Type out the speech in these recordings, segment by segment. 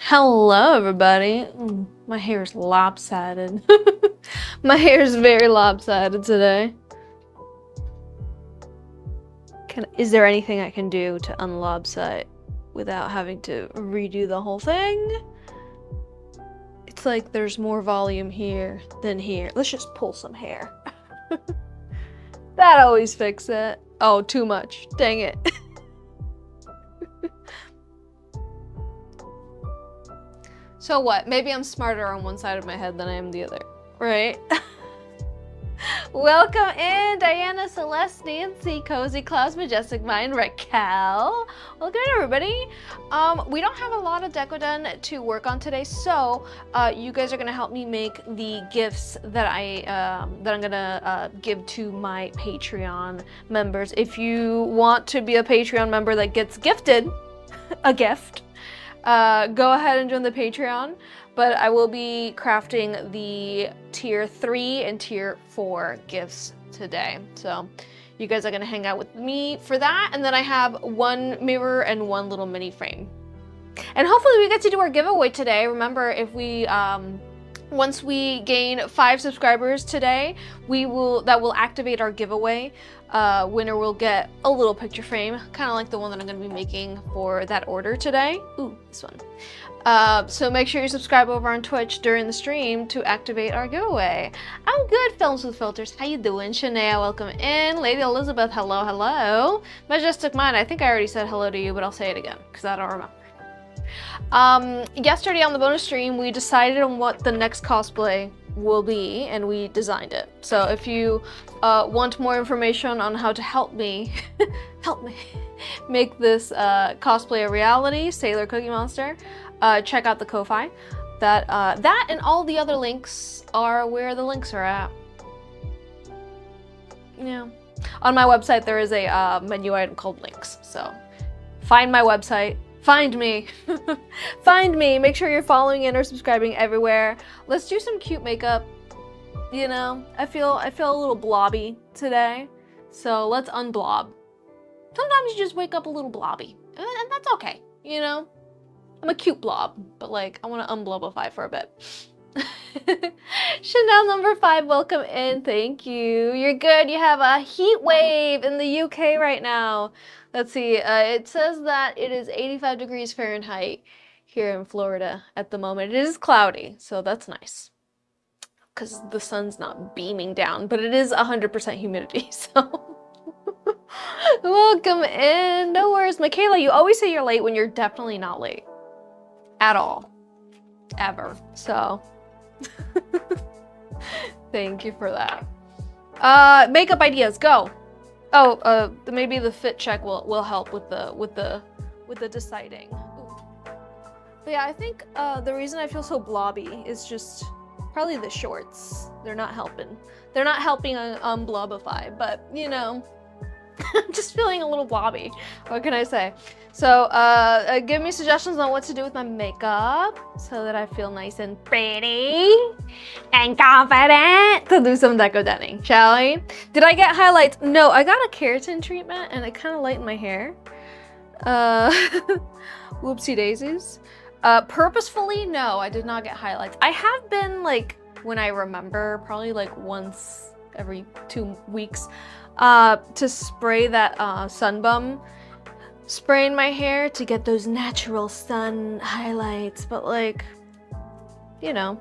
Hello, everybody. My hair is lopsided. My hair is very lopsided today. Is there anything I can do to unlopside without having to redo the whole thing? It's like there's more volume here than here. Let's just pull some hair. That always fixes it. Oh, too much. Dang it. So what? Maybe I'm smarter on one side of my head than I am the other, right? Welcome in, Diana, Celeste, Nancy, Cozy, Klaus, Majestic Mind, Raquel. Welcome in, everybody. We don't have a lot of Decoden to work on today, so you guys are gonna help me make the gifts that I'm gonna give to my Patreon members. If you want to be a Patreon member that gets gifted a gift, go ahead and join the Patreon, but I will be crafting the tier 3 and tier 4 gifts today. So you guys are gonna hang out with me for that, and then I have one mirror and one little mini frame. And hopefully we get to do our giveaway today. Remember, if we once we gain 5 subscribers today, that will activate our giveaway. Winner will get a little picture frame, kind of like the one that I'm going to be making for that order today. Ooh, this one. So make sure you subscribe over on Twitch during the stream to activate our giveaway. I'm good, Films with Filters. How you doing? Shania, welcome in. Lady Elizabeth, hello, hello. Majestic Mind, I think I already said hello to you, but I'll say it again because I don't remember. Yesterday on the bonus stream, we decided on what the next cosplay will be, and we designed it. So if you want more information on how to help me make this cosplay a reality, Sailor Cookie Monster, check out the Ko-Fi. That and all the other links are where the links are at. Yeah. On my website, there is a menu item called links. So find my website. Find me. Find me. Make sure you're following in or subscribing everywhere. Let's do some cute makeup. You know, I feel a little blobby today, so let's unblob. Sometimes you just wake up a little blobby, and that's okay. You know, I'm a cute blob, but like I want to unblobify for a bit. Chanel number 5, welcome in. Thank you. You're good. You have a heat wave in the UK right now. Let's see. It says that it is 85 degrees Fahrenheit here in Florida at the moment. It is cloudy, so that's nice because the sun's not beaming down, but it is 100% humidity. So welcome in. No worries, Michaela. You always say you're late when you're definitely not late at all, ever. So. Thank you for that. Makeup ideas, go. Oh, maybe the fit check will help with the deciding. Ooh. But yeah, I think the reason I feel so blobby is just probably the shorts. They're not helping. They're not helping blobify, but you know, I'm just feeling a little blobby. What can I say? So give me suggestions on what to do with my makeup so that I feel nice and pretty and confident to do some decodening, shall we? Did I get highlights? No, I got a keratin treatment and it kind of lightened my hair. Whoopsie daisies. Purposefully, no, I did not get highlights. I have been like, when I remember, probably like once every 2 weeks, to spray that Sunbum spray in my hair to get those natural sun highlights, but like, you know,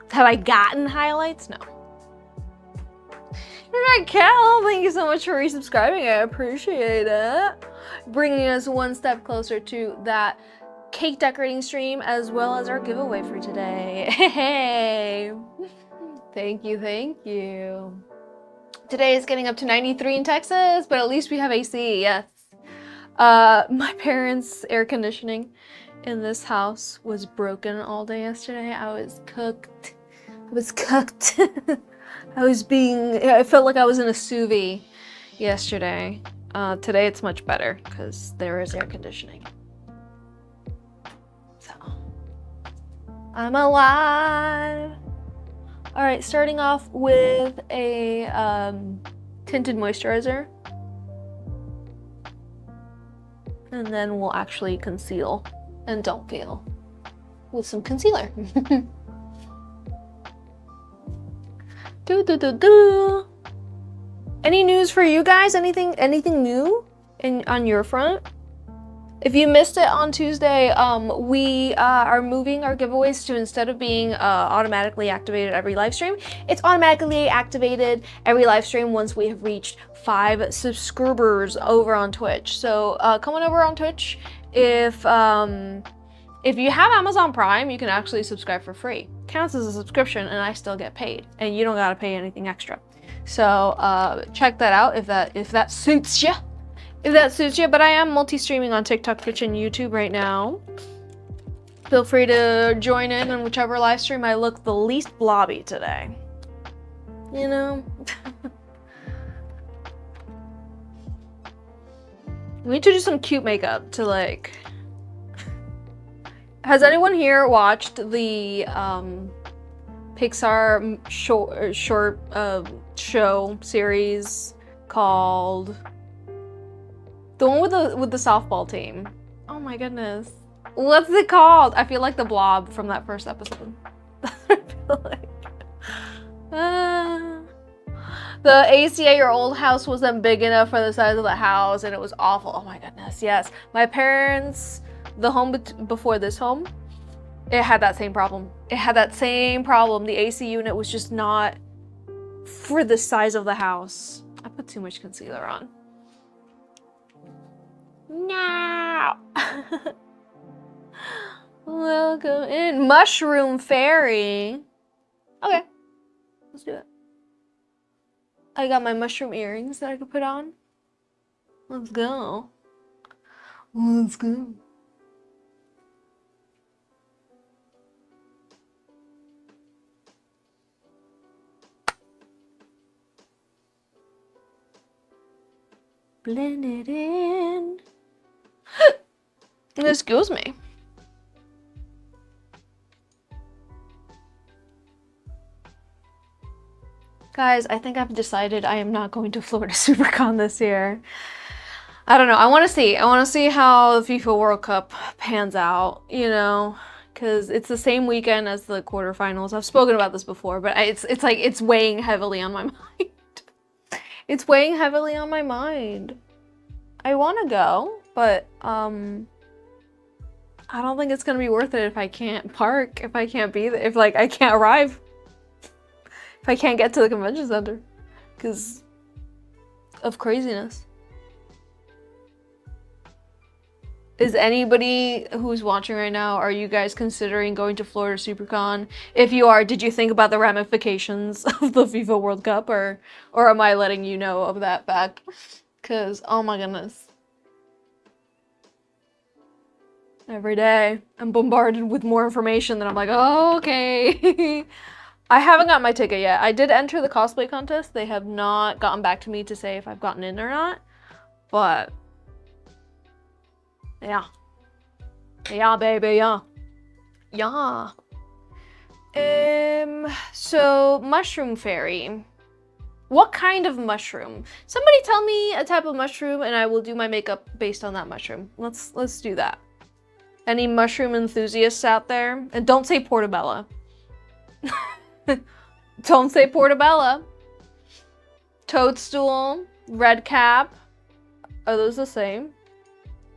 have I gotten highlights? No. Raquel, thank you so much for resubscribing. I appreciate it. Bringing us one step closer to that cake decorating stream as well as our giveaway for today. Hey, thank you, thank you. Today is getting up to 93 in Texas, but at least we have AC, yes. My parents' air conditioning in this house was broken all day yesterday. I was cooked. I felt like I was in a sous vide yesterday. Today it's much better because there is air conditioning. So, I'm alive. All right, starting off with a tinted moisturizer. And then we'll actually conceal and don't feel. with some concealer. Do. Any news for you guys? Anything new on your front? If you missed it on Tuesday, we are moving our giveaways to, instead of being automatically activated every live stream, it's automatically activated every live stream once we have reached 5 subscribers over on Twitch. So come on over on Twitch. If you have Amazon Prime, you can actually subscribe for free. Counts as a subscription, and I still get paid, and you don't gotta pay anything extra. So check that out if that suits you. But I am multi-streaming on TikTok, Twitch, and YouTube right now. Feel free to join in on whichever live stream I look the least blobby today. You know? We need to do some cute makeup to like... Has anyone here watched the Pixar short show series called... The one with the softball team? Oh my goodness. What's it called? I feel like the Blob from that first episode. I feel like... The AC at your old house wasn't big enough for the size of the house, and it was awful. Oh my goodness, yes. My parents, the home before this home, it had that same problem. The AC unit was just not for the size of the house. I put too much concealer on. No. Welcome in. Mushroom Fairy. Okay, let's do it. I got my mushroom earrings that I could put on. Let's go. Let's go. Blend it in. Excuse me. Guys, I think I've decided I am not going to Florida SuperCon this year. I don't know. I want to see how the FIFA World Cup pans out, you know, because it's the same weekend as the quarterfinals. I've spoken about this before, but it's like it's weighing heavily on my mind. It's weighing heavily on my mind. I want to go, but I don't think it's gonna be worth it if I can't park, if I can't be there, if like I can't arrive, if I can't get to the convention center because of craziness. Is anybody who's watching right now, are you guys considering going to Florida SuperCon? If you are, did you think about the ramifications of the FIFA World Cup, or am I letting you know of that fact? Because, oh my goodness. Every day, I'm bombarded with more information that I'm like, oh, okay. I haven't got my ticket yet. I did enter the cosplay contest. They have not gotten back to me to say if I've gotten in or not, but... yeah. Yeah, baby, yeah. Yeah. So, Mushroom Fairy. What kind of mushroom? Somebody tell me a type of mushroom and I will do my makeup based on that mushroom. Let's do that. Any mushroom enthusiasts out there? And don't say portobello. Don't say portobello. Toadstool, red cap. Are those the same?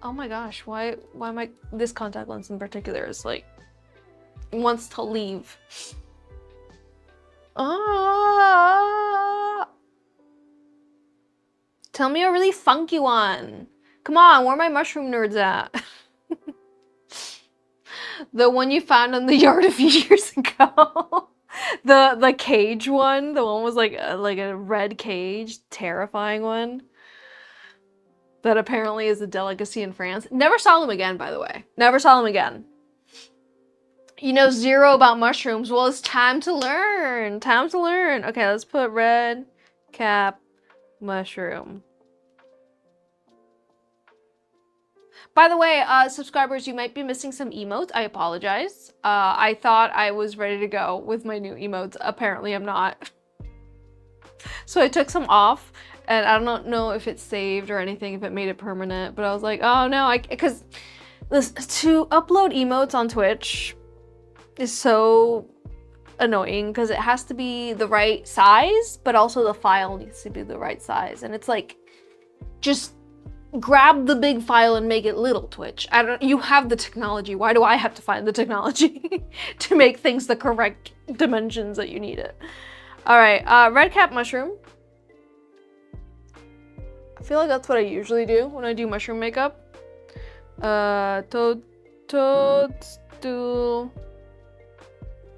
Oh my gosh, why am I, this contact lens in particular is like, wants to leave. Ah! Tell me a really funky one. Come on, where are my mushroom nerds at? The one you found in the yard a few years ago. The cage one, the one was like a red cage, terrifying one. That apparently is a delicacy in France. Never saw them again, by the way. Never saw them again. You know zero about mushrooms. Well, it's time to learn. Time to learn. Okay, let's put red cap mushroom. By the way, subscribers, you might be missing some emotes. I apologize. I thought I was ready to go with my new emotes. Apparently, I'm not. So I took some off. And I don't know if it's saved or anything, if it made it permanent, but I was like, oh no, because to upload emotes on Twitch, is so annoying because it has to be the right size, but also the file needs to be the right size. And it's like, just grab the big file and make it little, Twitch. You have the technology. Why do I have to find the technology to make things the correct dimensions that you need it? All right, red cap mushroom. I feel like that's what I usually do when I do mushroom makeup. Toadstool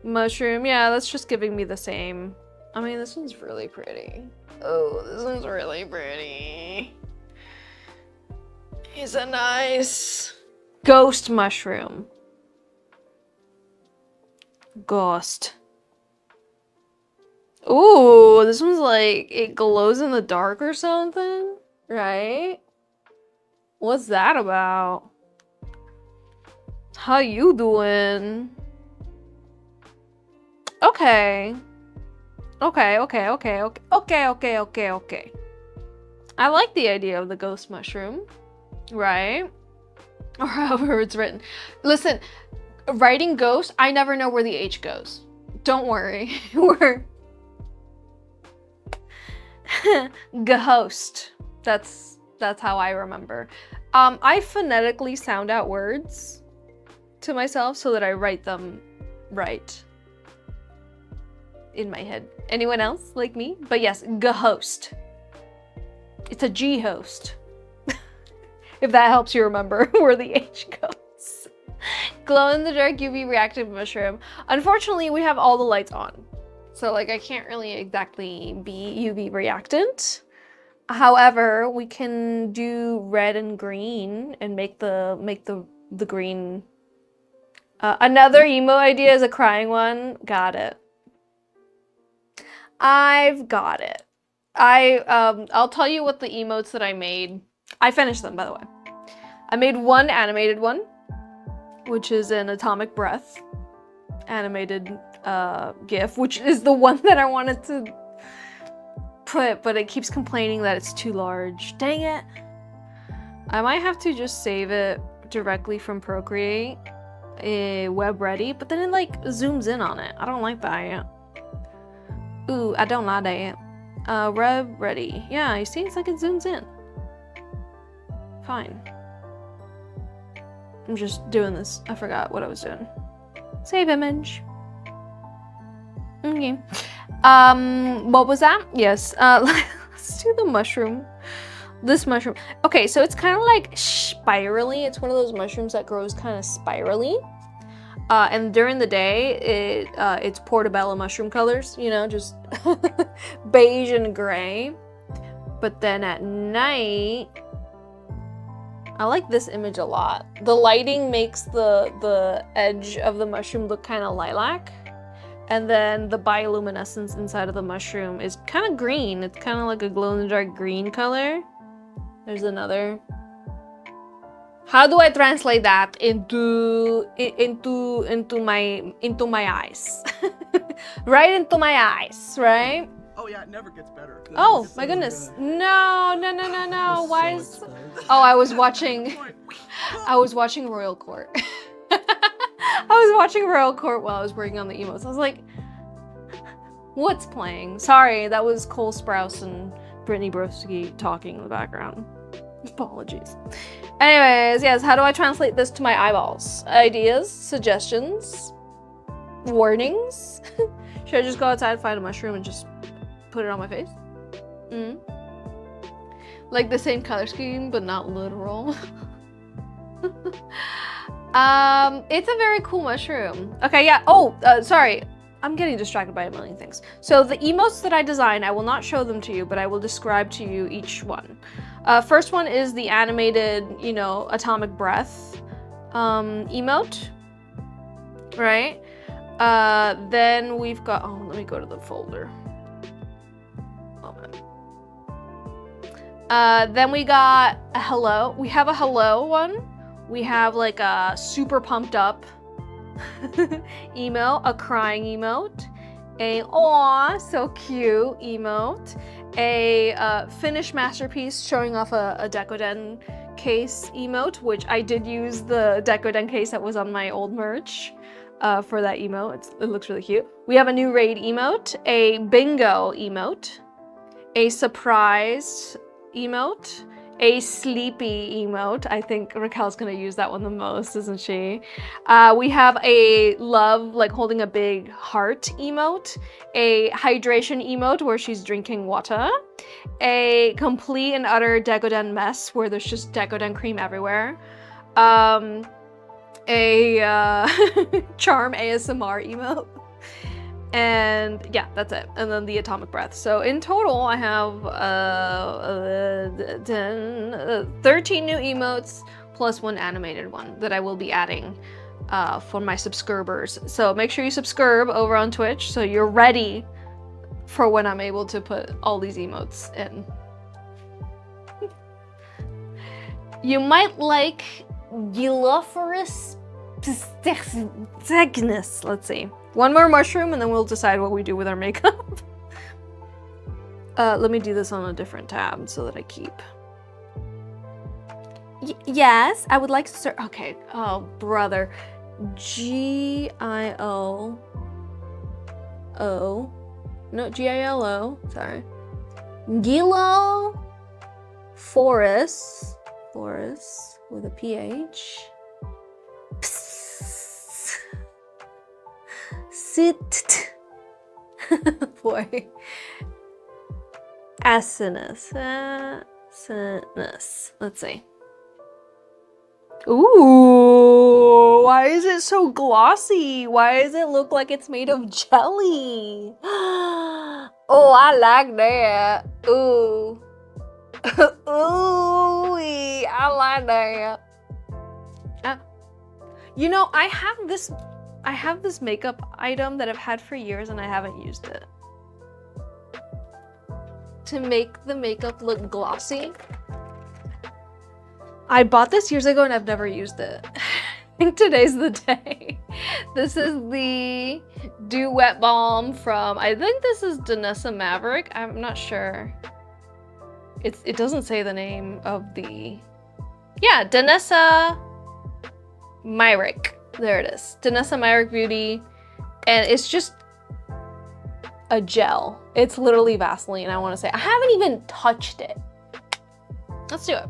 mushroom. Yeah, that's just giving me the same. I mean, this one's really pretty. Oh, this one's really pretty. He's a nice ghost mushroom. Ghost. Ooh, this one's like, it glows in the dark or something, right? What's that about? How you doing? Okay. Okay. I like the idea of the ghost mushroom, right? Or however it's written. Listen, writing ghost, I never know where the H goes. Don't worry. We're ghost. That's how I remember. I phonetically sound out words to myself so that I write them right in my head. Anyone else like me? But yes, ghost. It's a G host. If that helps you remember where the H goes. Glow in the dark UV reactive mushroom. Unfortunately, we have all the lights on. So like I can't really exactly be UV reactant. However, we can do red and green and make the green. Another emo idea is a crying one. Got it. I've got it. I'll tell you what the emotes that I made. I finished them, by the way. I made one animated one, which is an atomic breath animated GIF, which is the one that I wanted to put, but it keeps complaining that it's too large. Dang it. I might have to just save it directly from Procreate, web ready, but then it like zooms in on it. I don't like that. Ooh, I don't like that. Web ready. Yeah, you see, it's like it zooms in. Fine. I'm just doing this. I forgot what I was doing. Save image. Okay. What was that? Yes. Let's do the mushroom. This mushroom. Okay, so it's kind of like spirally. It's one of those mushrooms that grows kind of spirally. And during the day, it's portobello mushroom colors, you know, just beige and gray. But then at night, I like this image a lot. The lighting makes the edge of the mushroom look kind of lilac. And then the bioluminescence inside of the mushroom is kind of green. It's kind of like a glow-in-the-dark green color. There's another. How do I translate that into my eyes? Right into my eyes, right? Oh yeah, it never gets better. Oh my goodness. No. Why is... Oh, I was watching Royal Court. I was watching Royal Court while I was working on the emotes. I was like, what's playing? Sorry, that was Cole Sprouse and Brittany Broski talking in the background. Apologies. Anyways, yes, how do I translate this to my eyeballs? Ideas, suggestions, warnings? Should I just go outside, find a mushroom, and just put it on my face? Like the same color scheme, but not literal. It's a very cool mushroom. Okay, yeah. Oh, sorry. I'm getting distracted by a million things. So the emotes that I designed, I will not show them to you, but I will describe to you each one. First one is the animated, you know, atomic breath emote, right? Then we've got, oh, let me go to the folder. Then we got a hello. We have a hello one. We have like a super pumped up emote, a crying emote, a aw, so cute emote, a finished masterpiece showing off a Decoden case emote, which I did use the Decoden case that was on my old merch for that emote. It looks really cute. We have a new raid emote, a bingo emote, a surprise emote, a sleepy emote. I think Raquel's gonna use that one the most, isn't she? We have a love, like holding a big heart emote, a hydration emote where she's drinking water, a complete and utter Decoden mess where there's just Decoden cream everywhere, a charm ASMR emote, and yeah, that's it. And then the atomic breath. So in total, I have 13 new emotes plus one animated one that I will be adding for my subscribers. So make sure you subscribe over on Twitch so you're ready for when I'm able to put all these emotes in. You might like Gilophoris Pistachus. Let's see. One more mushroom and then we'll decide what we do with our makeup. Let me do this on a different tab so that I keep. Yes, I would like to start. Okay. Oh, brother. G-I-O. No, G-I-L-O. Sorry. Gilo Forest with a P-H. Sit. Boy. Asinus. Let's see. Ooh, why is it so glossy? Why does it look like it's made of jelly? Oh, I like that. Ooh. Ooh, I like that. You know, I have this makeup item that I've had for years and I haven't used it. To make the makeup look glossy. I bought this years ago and I've never used it. I think today's the day. This is the Dew Wet Balm from, I think this is Danessa Maverick. I'm not sure. It doesn't say the name of the, yeah, Danessa Myrick. There it is. Danessa Myrick Beauty. And it's just a gel. It's literally Vaseline, I want to say. I haven't even touched it. Let's do it.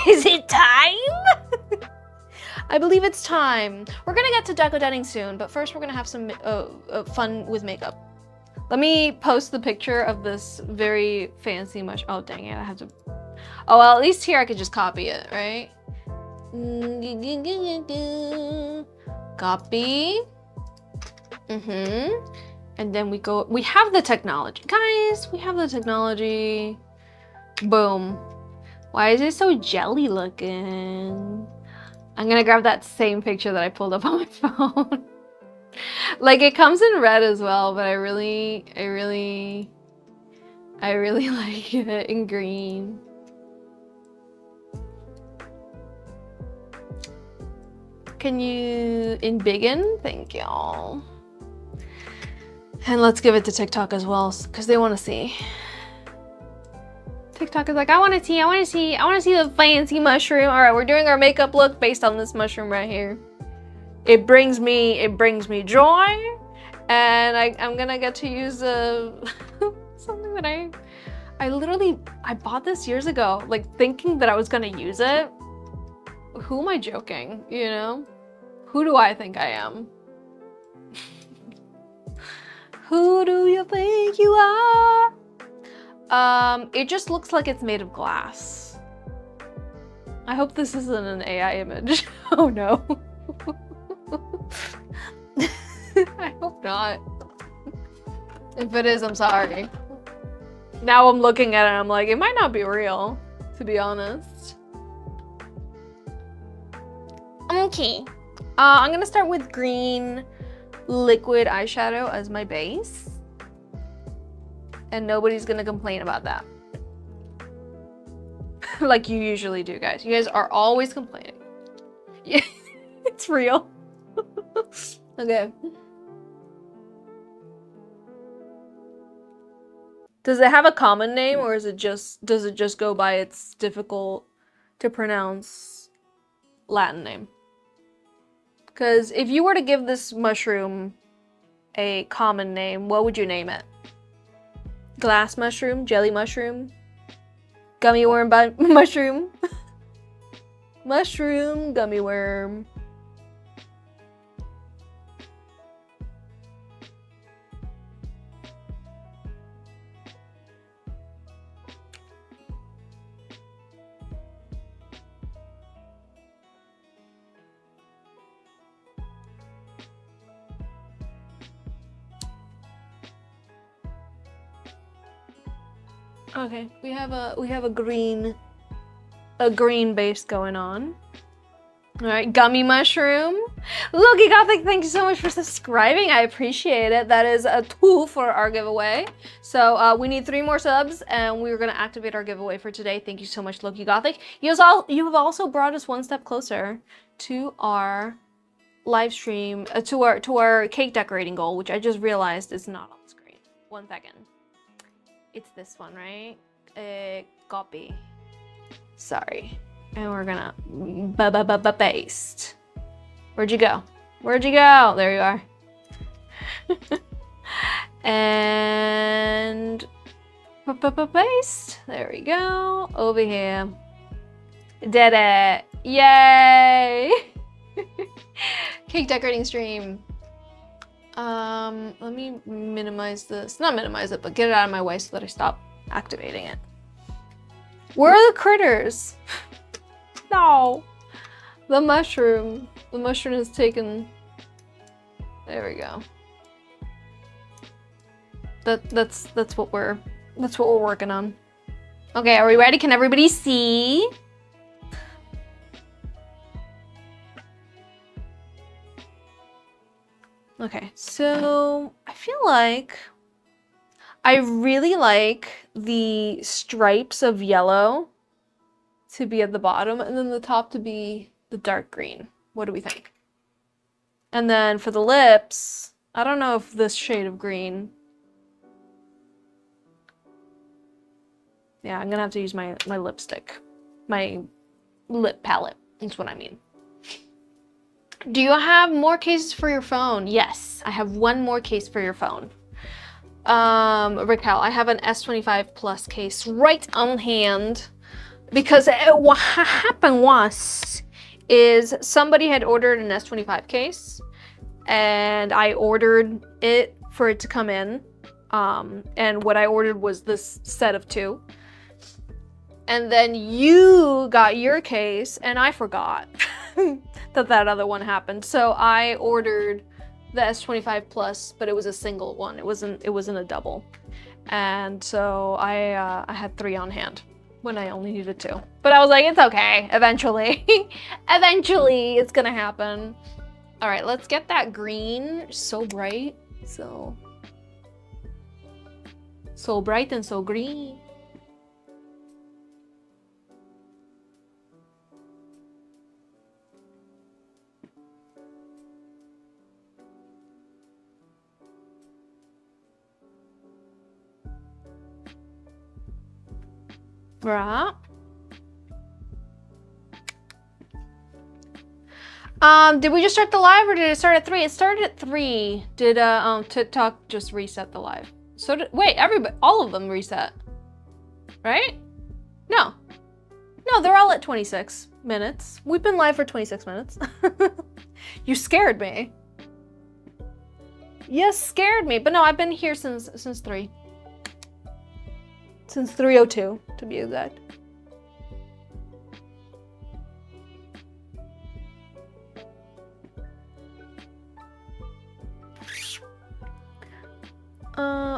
Is it time? I believe it's time. We're gonna get to decodening soon, but first we're gonna have some fun with makeup. Let me post the picture of this very fancy Oh, dang it, I have to. Oh, well, at least here I could just copy it, right? Copy. And then we have the technology. Guys, we have the technology. Boom. Why is it so jelly looking? I'm gonna grab that same picture that I pulled up on my phone. Like, it comes in red as well, but I really like it in green. Can you embiggen? Thank y'all. And let's give it to TikTok as well, because they want to see. TikTok is like, I want to see the fancy mushroom. All right, we're doing our makeup look based on this mushroom right here. It brings me joy, and I'm gonna get to use something that I bought this years ago, like thinking that I was gonna use it. Who am I joking? You know, who do I think I am? Who do you think you are? It just looks like it's made of glass. I hope this isn't an AI image. Oh no. I hope not. If it is, I'm sorry. Now I'm looking at it, I'm like, it might not be real, to be honest. Okay. I'm gonna start with green liquid eyeshadow as my base. And nobody's gonna complain about that. Like you usually do, guys. You guys are always complaining. Yeah, it's real. Okay. Does it have a common name, or does it just go by its difficult to pronounce Latin name. Because if you were to give this mushroom a common name, what would you name it? Glass mushroom? Jelly mushroom? Gummy worm mushroom? Mushroom gummy worm. Okay, we have a green base going on. All right, gummy mushroom. Loki Gothic, thank you so much for subscribing. I appreciate it. That is a tool for our giveaway. So we need 3 more subs, and we're gonna activate our giveaway for today. Thank you so much, Loki Gothic. You have also brought us one step closer to our live stream, to our cake decorating goal, which I just realized is not on the screen. 1 second. It's this one, right? Copy. Sorry. And we're gonna paste. Where'd you go? Where'd you go? There you are. And paste. There we go. Over here. Did it. Yay! Cake decorating stream. Let me minimize this. Not minimize it, but get it out of my way so that I stop activating it. Where are the critters? No. The mushroom. The mushroom is taken. There we go. That's what we're working on. Okay, are we ready? Can everybody see? Okay, so I feel like I really like the stripes of yellow to be at the bottom and then the top to be the dark green. What do we think? And then for the lips, I don't know if this shade of green. Yeah, I'm gonna have to use my lipstick. My lip palette, that's what I mean. Do you have more cases for your phone? Yes, I have 1 more case for your phone. Raquel, I have an S25 Plus case right on hand because what happened is somebody had ordered an S25 case and I ordered it for it to come in. And what I ordered was this set of 2. And then you got your case and I forgot that other one happened. So I ordered the S25 Plus, but it was a single one. It wasn't a double. And so I had 3 on hand when I only needed 2. But I was like, it's okay, eventually. Eventually it's gonna happen. All right, let's get that green. So bright, so bright and so green. Right. Did we just start the live or did it start at 3? It started at 3. Did TikTok just reset the live? So wait, all of them reset, right? No, they're all at 26 minutes. We've been live for 26 minutes. You scared me. You scared me, but no, I've been here since 3. Since 3:02, to be exact.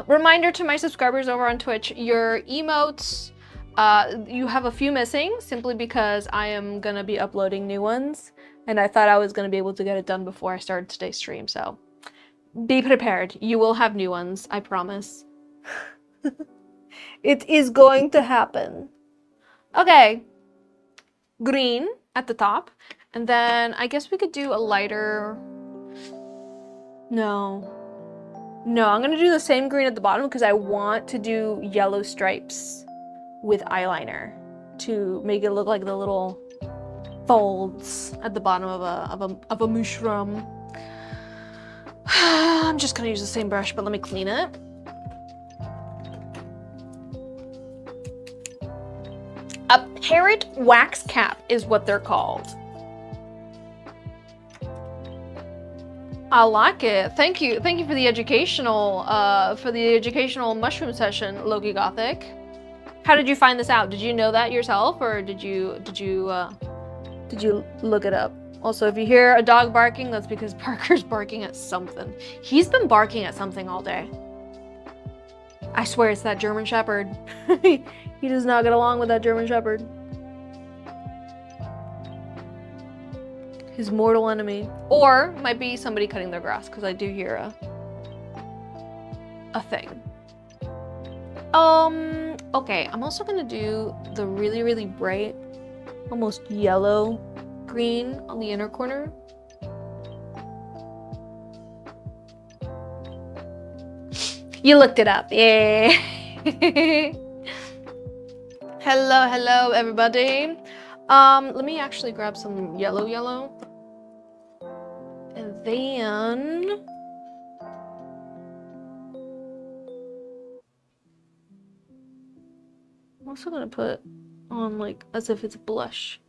Reminder to my subscribers over on Twitch, your emotes, you have a few missing simply because I am gonna be uploading new ones and I thought I was gonna be able to get it done before I started today's stream, so be prepared. You will have new ones, I promise. It is going to happen. Okay, green at the top, and then I guess we could do a lighter. No, I'm gonna do the same green at the bottom because I want to do yellow stripes with eyeliner. to make it look like the little folds at the bottom of a mushroom. I'm just gonna use the same brush, but let me clean it. A parrot wax cap is what they're called. I like it. Thank you for the educational mushroom session, Loki Gothic. How did you find this out? Did you know that yourself, or did you look it up? Also, if you hear a dog barking, that's because Parker's barking at something. He's been barking at something all day. I swear it's that German Shepherd. He does not get along with that German Shepherd. His mortal enemy. Or might be somebody cutting their grass, because I do hear a thing. Okay, I'm also gonna do the really, really bright, almost yellow green on the inner corner. You looked it up, yeah. Hello, everybody. Let me actually grab some yellow. And then... I'm also gonna put on, like, as if it's blush,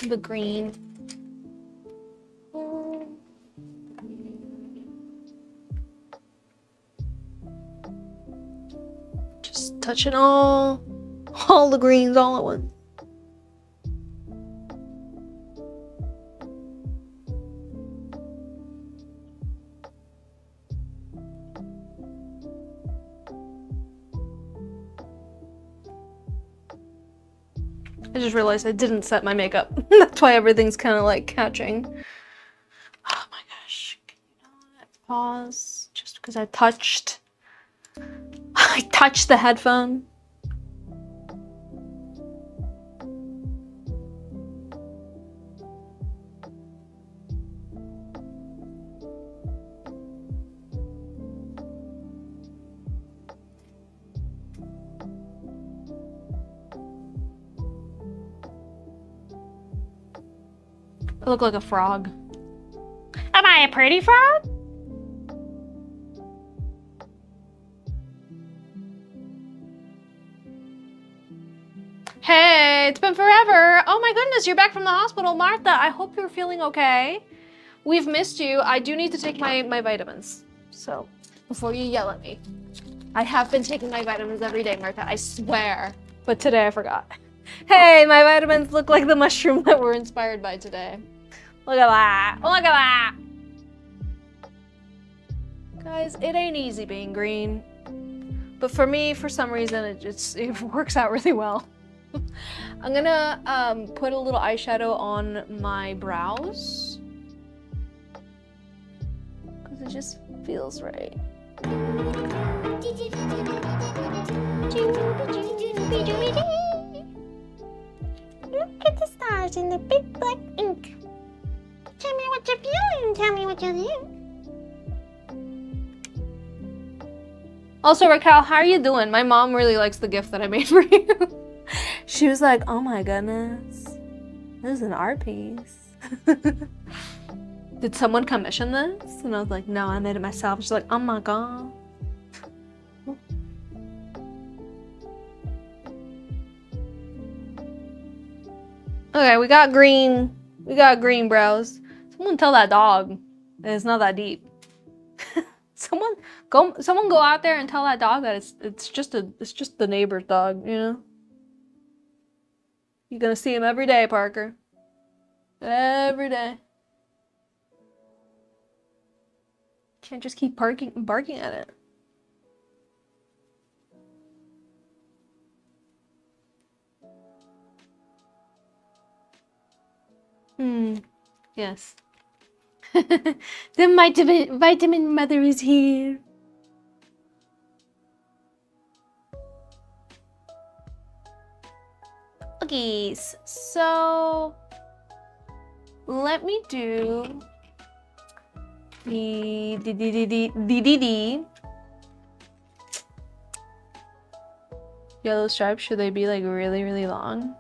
the green. Just touching all the greens all at once. I just realized I didn't set my makeup. That's why everything's kind of like catching. Oh my gosh. Can you not pause? Just because I touched the headphone. I look like a frog. Am I a pretty frog? Hey, it's been forever. Oh my goodness, you're back from the hospital. Martha, I hope you're feeling okay. We've missed you. I do need to take my vitamins. So, before you yell at me. I have been taking my vitamins every day, Martha, I swear. But today I forgot. Hey, my vitamins look like the mushroom that we're inspired by today. Look at that. Look at that. Guys, it ain't easy being green. But for me, for some reason, it works out really well. I'm gonna put a little eyeshadow on my brows. Because it just feels right. Look at the stars in the big black ink. Tell me what you're feeling. Tell me what you're feeling. Also, Raquel, how are you doing? My mom really likes the gift that I made for you. She was like, oh my goodness. This is an art piece. Did someone commission this? And I was like, no, I made it myself. She's like, oh my god. Okay, we got green. We got green brows. Someone tell that dog that it's not that deep. Someone go out there and tell that dog that it's just the neighbor's dog, you know? You're gonna see him every day, Parker. Every day. Can't just keep barking at it. Yes. The vitamin mother is here. Okay, so let me do the Yellow stripes, should they be like really, really long?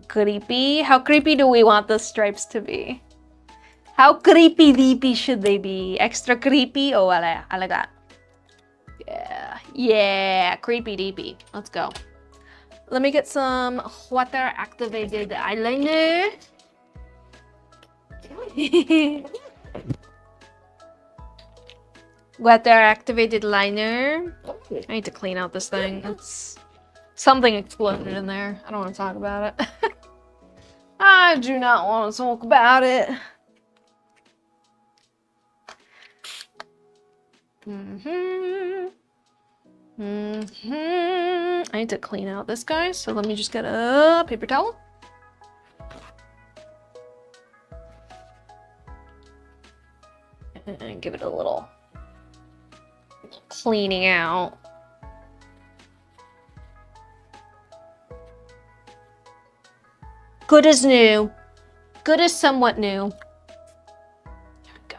Creepy? How creepy do we want the stripes to be? How creepy deepy should they be? Extra creepy? Oh, I like that. Yeah, yeah, creepy deepy. Let's go. Let me get some water activated eyeliner. Water activated liner. I need to clean out this thing. It's something exploded in there. I don't want to talk about it. I do not want to talk about it. I need to clean out this guy, so let me just get a paper towel. And give it a little cleaning out. Good as new. Good as somewhat new. There we go.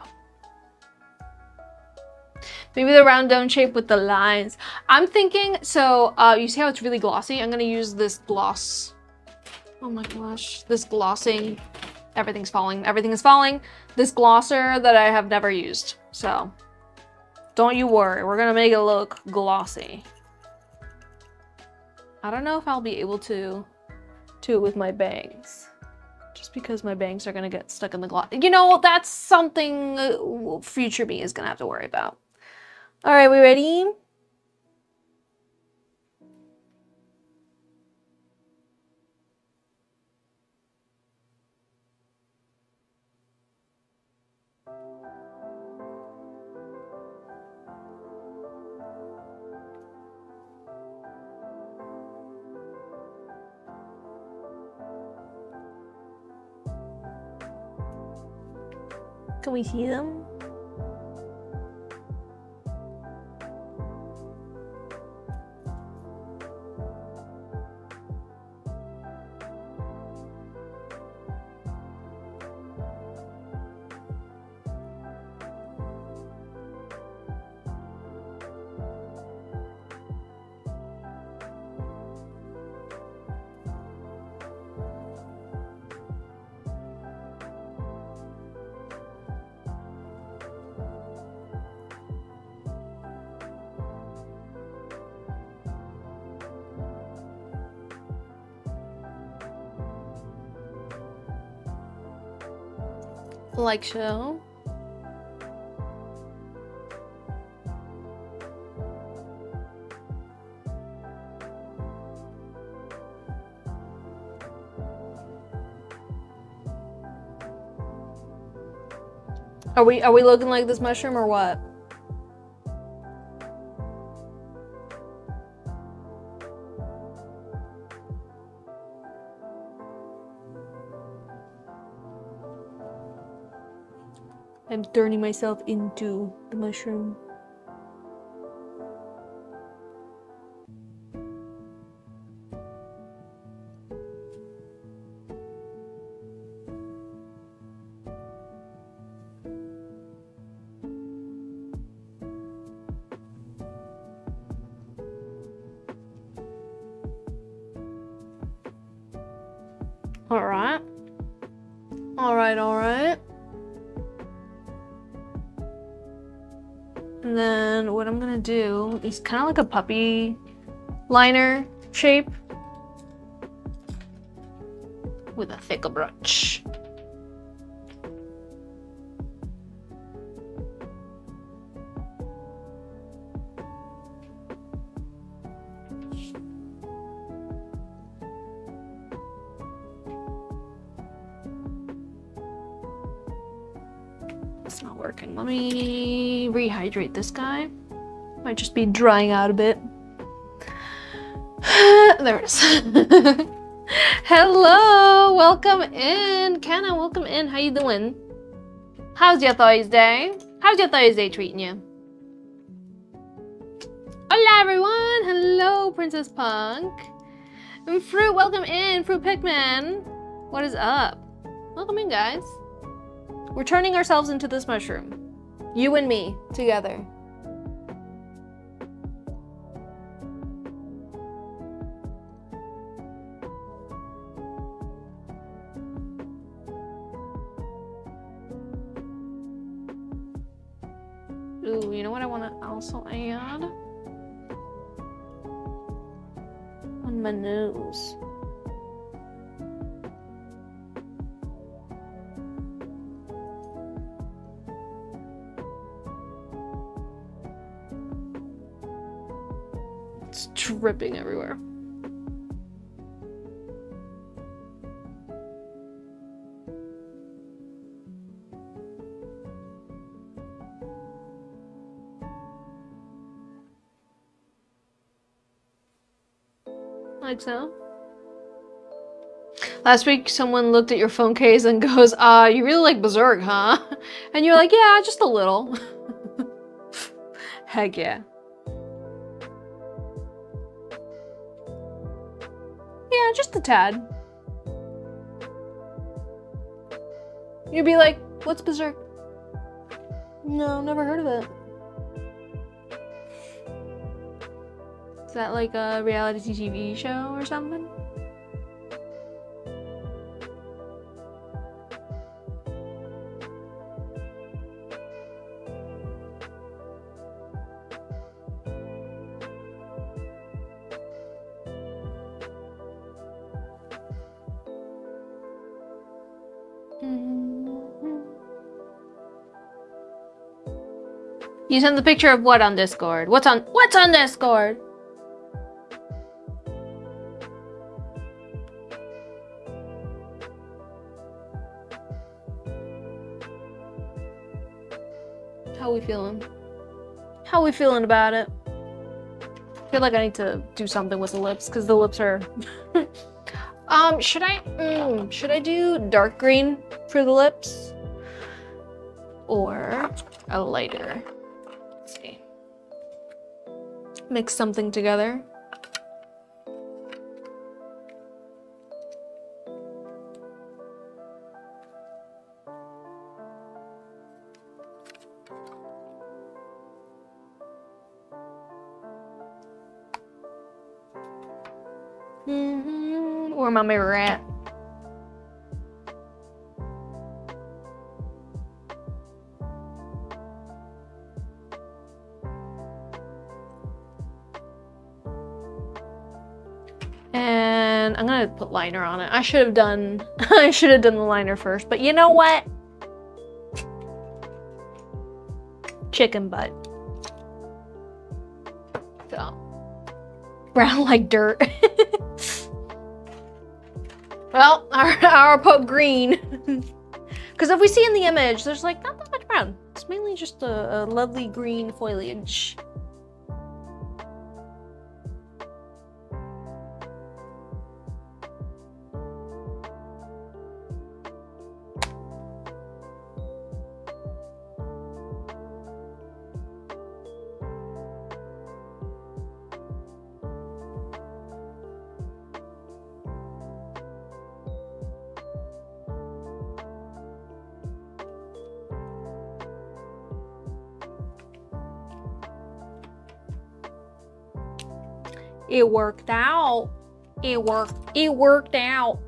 Maybe the round dome shape with the lines. I'm thinking, so you see how it's really glossy? I'm gonna use this gloss. Oh my gosh, this glossing. Everything's falling. Everything is falling. This glosser that I have never used. So don't you worry. We're gonna make it look glossy. I don't know if I'll be able to do it with my bangs. Just because my bangs are gonna get stuck in the gloss. You know, that's something future me is gonna have to worry about. All right, we ready? Can we see them? Like so. Are we looking like this mushroom or what? I'm turning myself into the mushroom. All right. All right, all right. And then what I'm gonna do is kind of like a puppy liner shape with a thicker brush. It's not working. Let me rehydrate this guy. Might just be drying out a bit. There it is. Hello, welcome in. Kenna, welcome in. How you doing? How's your Thursday? How's your Thursday treating you? Hola everyone. Hello, Princess Punk. And Fruit, welcome in. Fruit Pikmin. What is up? Welcome in, guys. We're turning ourselves into this mushroom. You and me, together. Ooh, you know what I want to also add? On my nose. It's dripping everywhere. Like so. Last week, someone looked at your phone case and goes, you really like Berserk, huh? And you're like, yeah, just a little. Heck yeah. Yeah, just a tad. You'd be like, what's Berserk? No, never heard of it. Is that like a reality TV show or something? You sent the picture of what on Discord? What's on Discord? How we feeling? How we feeling about it? I feel like I need to do something with the lips because the lips are should I do dark green for the lips or a lighter? Let's see. Mix something together. Where my mirror at? And I'm gonna put liner on it. I should have done the liner first, but you know what? Chicken butt. So brown like dirt. Well, I'll put green. Because if we see in the image, there's like not that much brown. It's mainly just a lovely green foliage. It worked out. It worked out.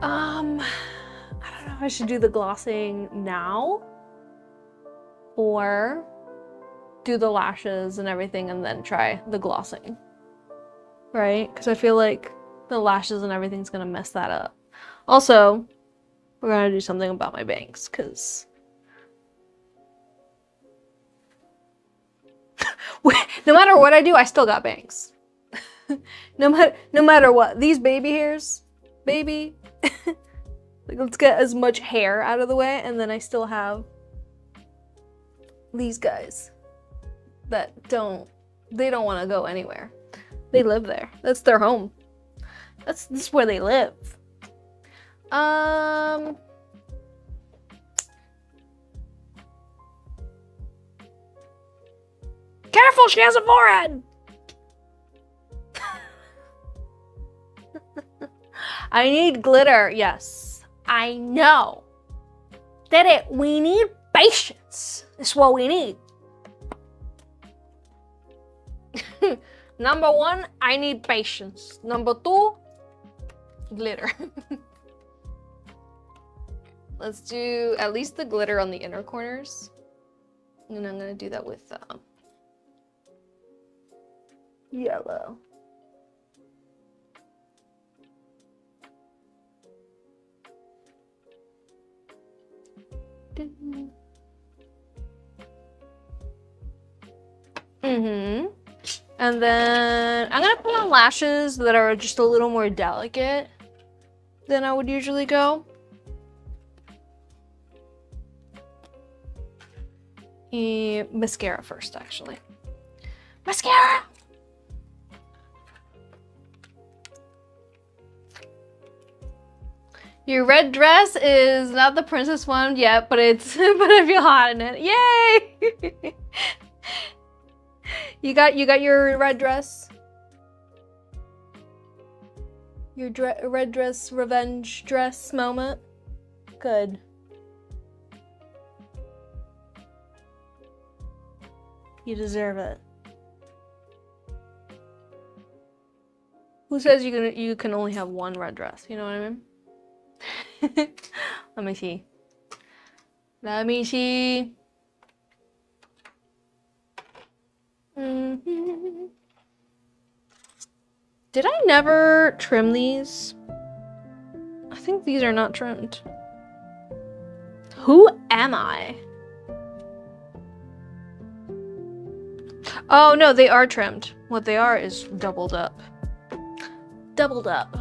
I don't know if I should do the glossing now or do the lashes and everything and then try the glossing, right? Because I feel like the lashes and everything's gonna mess that up. Also, we're gonna do something about my bangs because no matter what I do, I still got bangs. No matter what, these baby hairs, baby, like let's get as much hair out of the way, and then I still have these guys that don't want to go anywhere. They live there. That's their home. This is where they live. Careful, she has a forehead. I need glitter. Yes, I know. We need patience. It's what we need. Number one, I need patience. Number two, glitter. Let's do at least the glitter on the inner corners. And I'm gonna do that with yellow. And then I'm gonna put on lashes that are just a little more delicate than I would usually go. And mascara first, actually. Mascara! Your red dress is not the princess one yet, but it's but I feel hot in it. Yay! You got your red dress? Your red dress revenge dress moment? Good. You deserve it. Who says you can only have one red dress? You know what I mean? Let me see. Let me see. Did I never trim these? I think these are not trimmed. Who am I? Oh no, they are trimmed. What they are is doubled up. Doubled up.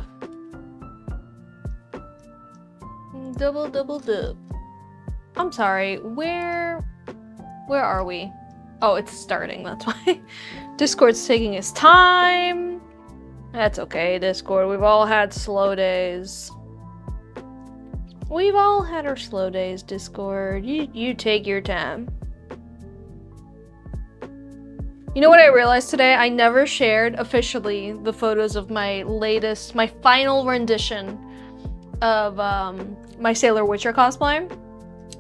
Double. I'm sorry, where are we? Oh, it's starting, that's why. Discord's taking its time. That's okay, Discord. We've all had slow days. We've all had our slow days, Discord. You take your time. You know what I realized today? I never shared officially the photos of my final rendition of my Sailor Witcher cosplay.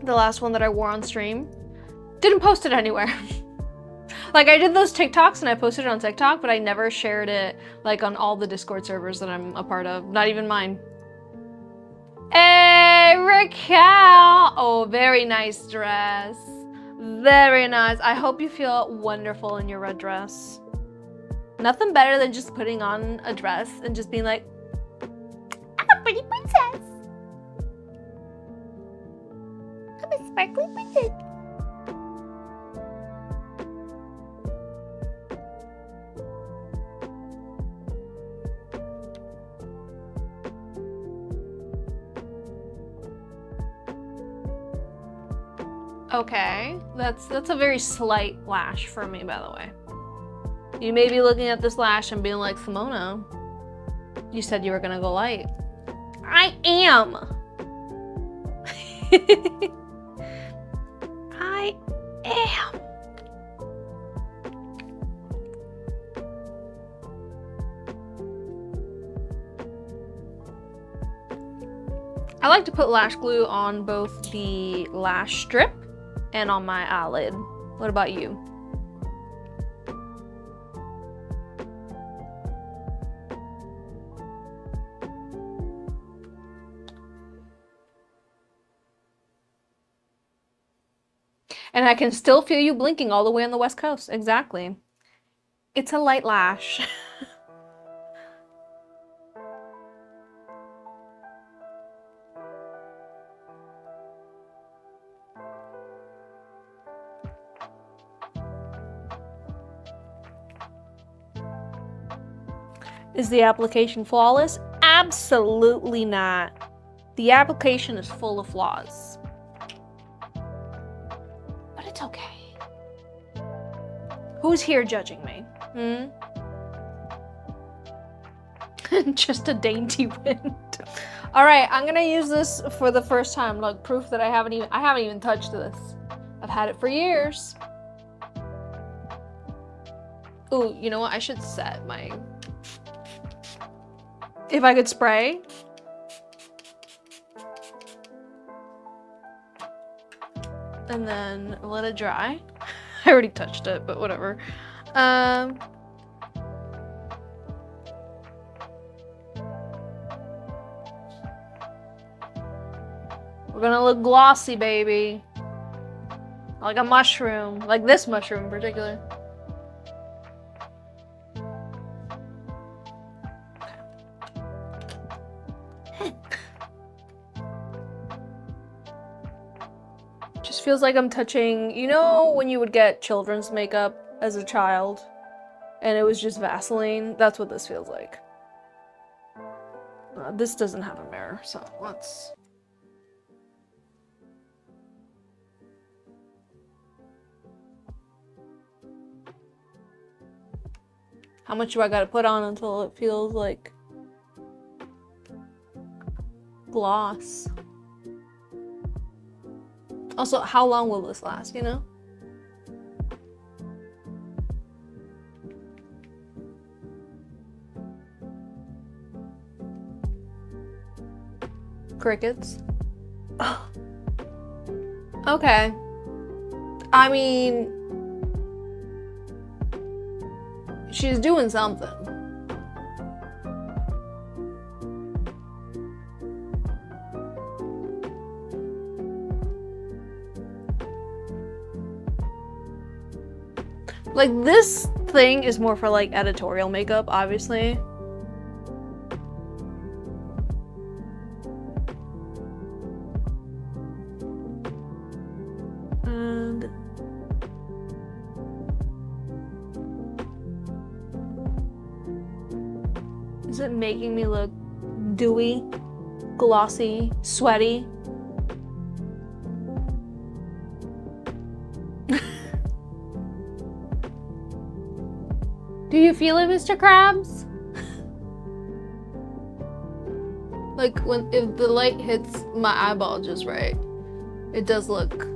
The last one that I wore on stream. Didn't post it anywhere. Like, I did those TikToks and I posted it on TikTok, but I never shared it like on all the Discord servers that I'm a part of. Not even mine. Hey, Raquel! Oh, very nice dress. Very nice. I hope you feel wonderful in your red dress. Nothing better than just putting on a dress and just being like, I'm a pretty princess. I'm a sparkly princess. Okay, that's a very slight lash for me, by the way. You may be looking at this lash and being like, Simona, you said you were gonna go light. I am. I am. I like to put lash glue on both the lash strip and on my eyelid. What about you? And I can still feel you blinking all the way on the West Coast. Exactly. It's a light lash. Is the application flawless? Absolutely not. The application is full of flaws. But it's okay. Who's here judging me? Just a dainty wind. All right, I'm gonna use this for the first time. Look, proof that I haven't even touched this. I've had it for years. Ooh, you know what? I should set my... If I could spray. And then let it dry. I already touched it, but whatever. We're gonna look glossy, baby. Like a mushroom, like this mushroom in particular. Just feels like I'm touching, you know when you would get children's makeup as a child and it was just Vaseline? That's what this feels like. This doesn't have a mirror, so let's... How much do I gotta put on until it feels like gloss? Also, how long will this last, you know? Crickets. Okay. I mean, she's doing something. Like, this thing is more for like editorial makeup, obviously. And is it making me look dewy, glossy, sweaty? Do you feel it, Mr. Krabs? Like, if the light hits my eyeball just right, it does look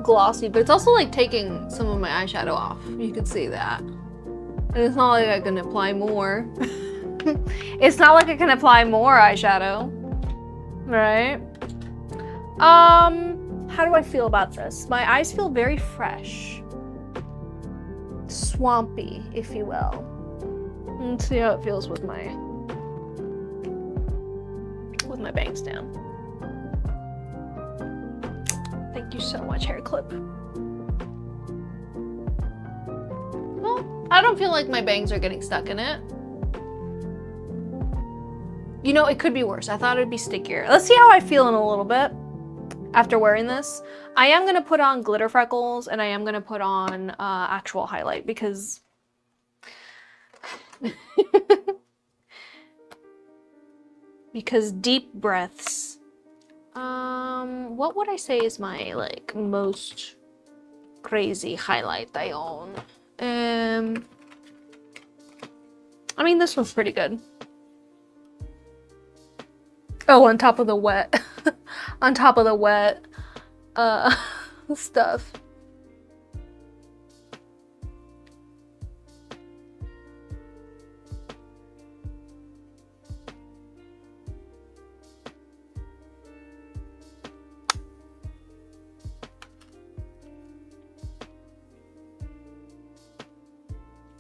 glossy, but it's also like taking some of my eyeshadow off. You can see that. And it's not like I can apply more. It's not like I can apply more eyeshadow, right? How do I feel about this? My eyes feel very fresh. Swampy, if you will. Let's see how it feels with my bangs down. Thank you so much, hair clip. Well, I don't feel like my bangs are getting stuck in it. You know, it could be worse. I thought it'd be stickier. Let's see how I feel in a little bit after wearing this. I am gonna put on glitter freckles and I am gonna put on actual highlight because because deep breaths. What would I say is my like most crazy highlight I own? I mean, this one's pretty good. Oh, on top of the wet, on top of the wet stuff.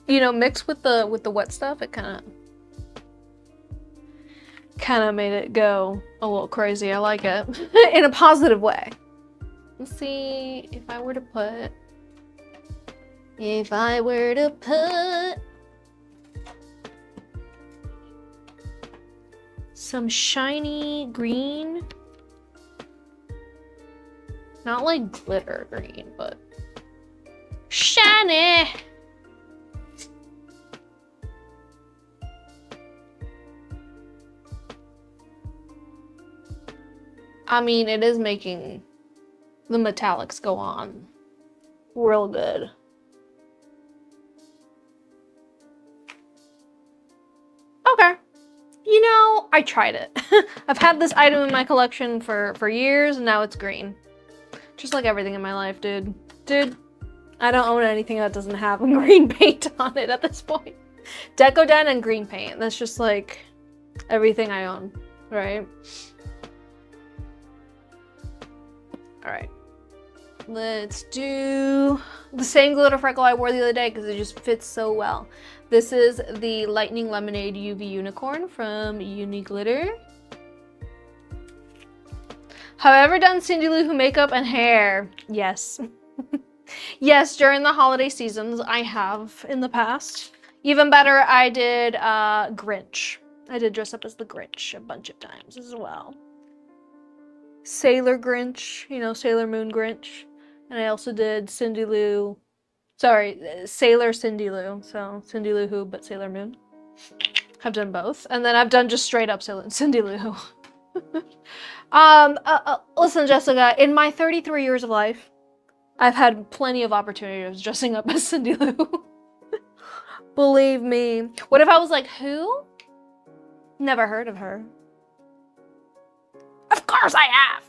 You know, mixed with the wet stuff, it kind of made it go a little crazy. I like it in a positive way. Let's see if I were to put some shiny green, not like glitter green, but shiny. I mean, it is making the metallics go on real good. Okay. You know, I tried it. I've had this item in my collection for years and now it's green. Just like everything in my life, dude. Dude, I don't own anything that doesn't have green paint on it at this point. Decoden and green paint. That's just like everything I own, right? All right, let's do the same glitter freckle I wore the other day because it just fits so well. This is the Lightning Lemonade UV Unicorn from Uni Glitter. Have I ever done Cindy Lou Who makeup and hair? Yes. Yes, during the holiday seasons, I have in the past. Even better, I did Grinch. I did dress up as the Grinch a bunch of times as well. Sailor Grinch, you know, Sailor Moon Grinch. And I also did Cindy Lou, sorry, Sailor Cindy Lou. So Cindy Lou Who, but Sailor Moon. I've done both. And then I've done just straight up Cindy Lou Who. Listen, Jessica, in my 33 years of life, I've had plenty of opportunities dressing up as Cindy Lou. Believe me. What if I was like, who? Never heard of her. Of course I have!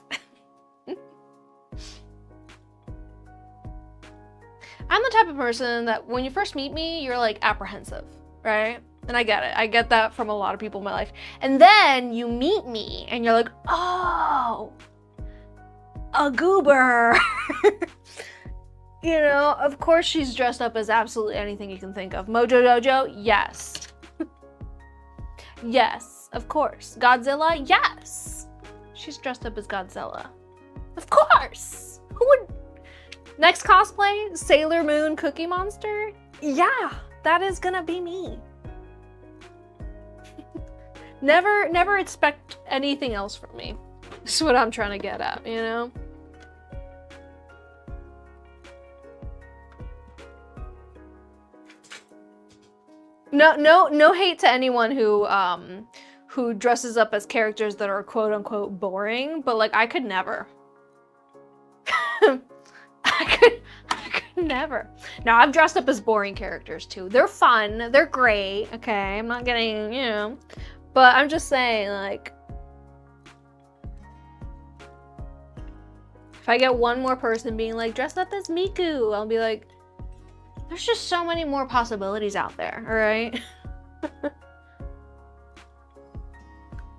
I'm the type of person that when you first meet me, you're like apprehensive, right? And I get it. I get that from a lot of people in my life. And then you meet me and you're like, oh, a goober. You know, of course she's dressed up as absolutely anything you can think of. Mojo Dojo? Yes. Yes, of course. Godzilla? Yes. She's dressed up as Godzilla. Of course. Who would... Next cosplay? Sailor Moon Cookie Monster? Yeah, that is gonna be me. Never expect anything else from me. That's what I'm trying to get at, you know? No hate to anyone who dresses up as characters that are quote unquote boring, but like I could never. I could never. Now I've dressed up as boring characters too. They're fun, they're great, okay? I'm not getting, you know, but I'm just saying, like, if I get one more person being like, dressed up as Miku, I'll be like, there's just so many more possibilities out there, all right?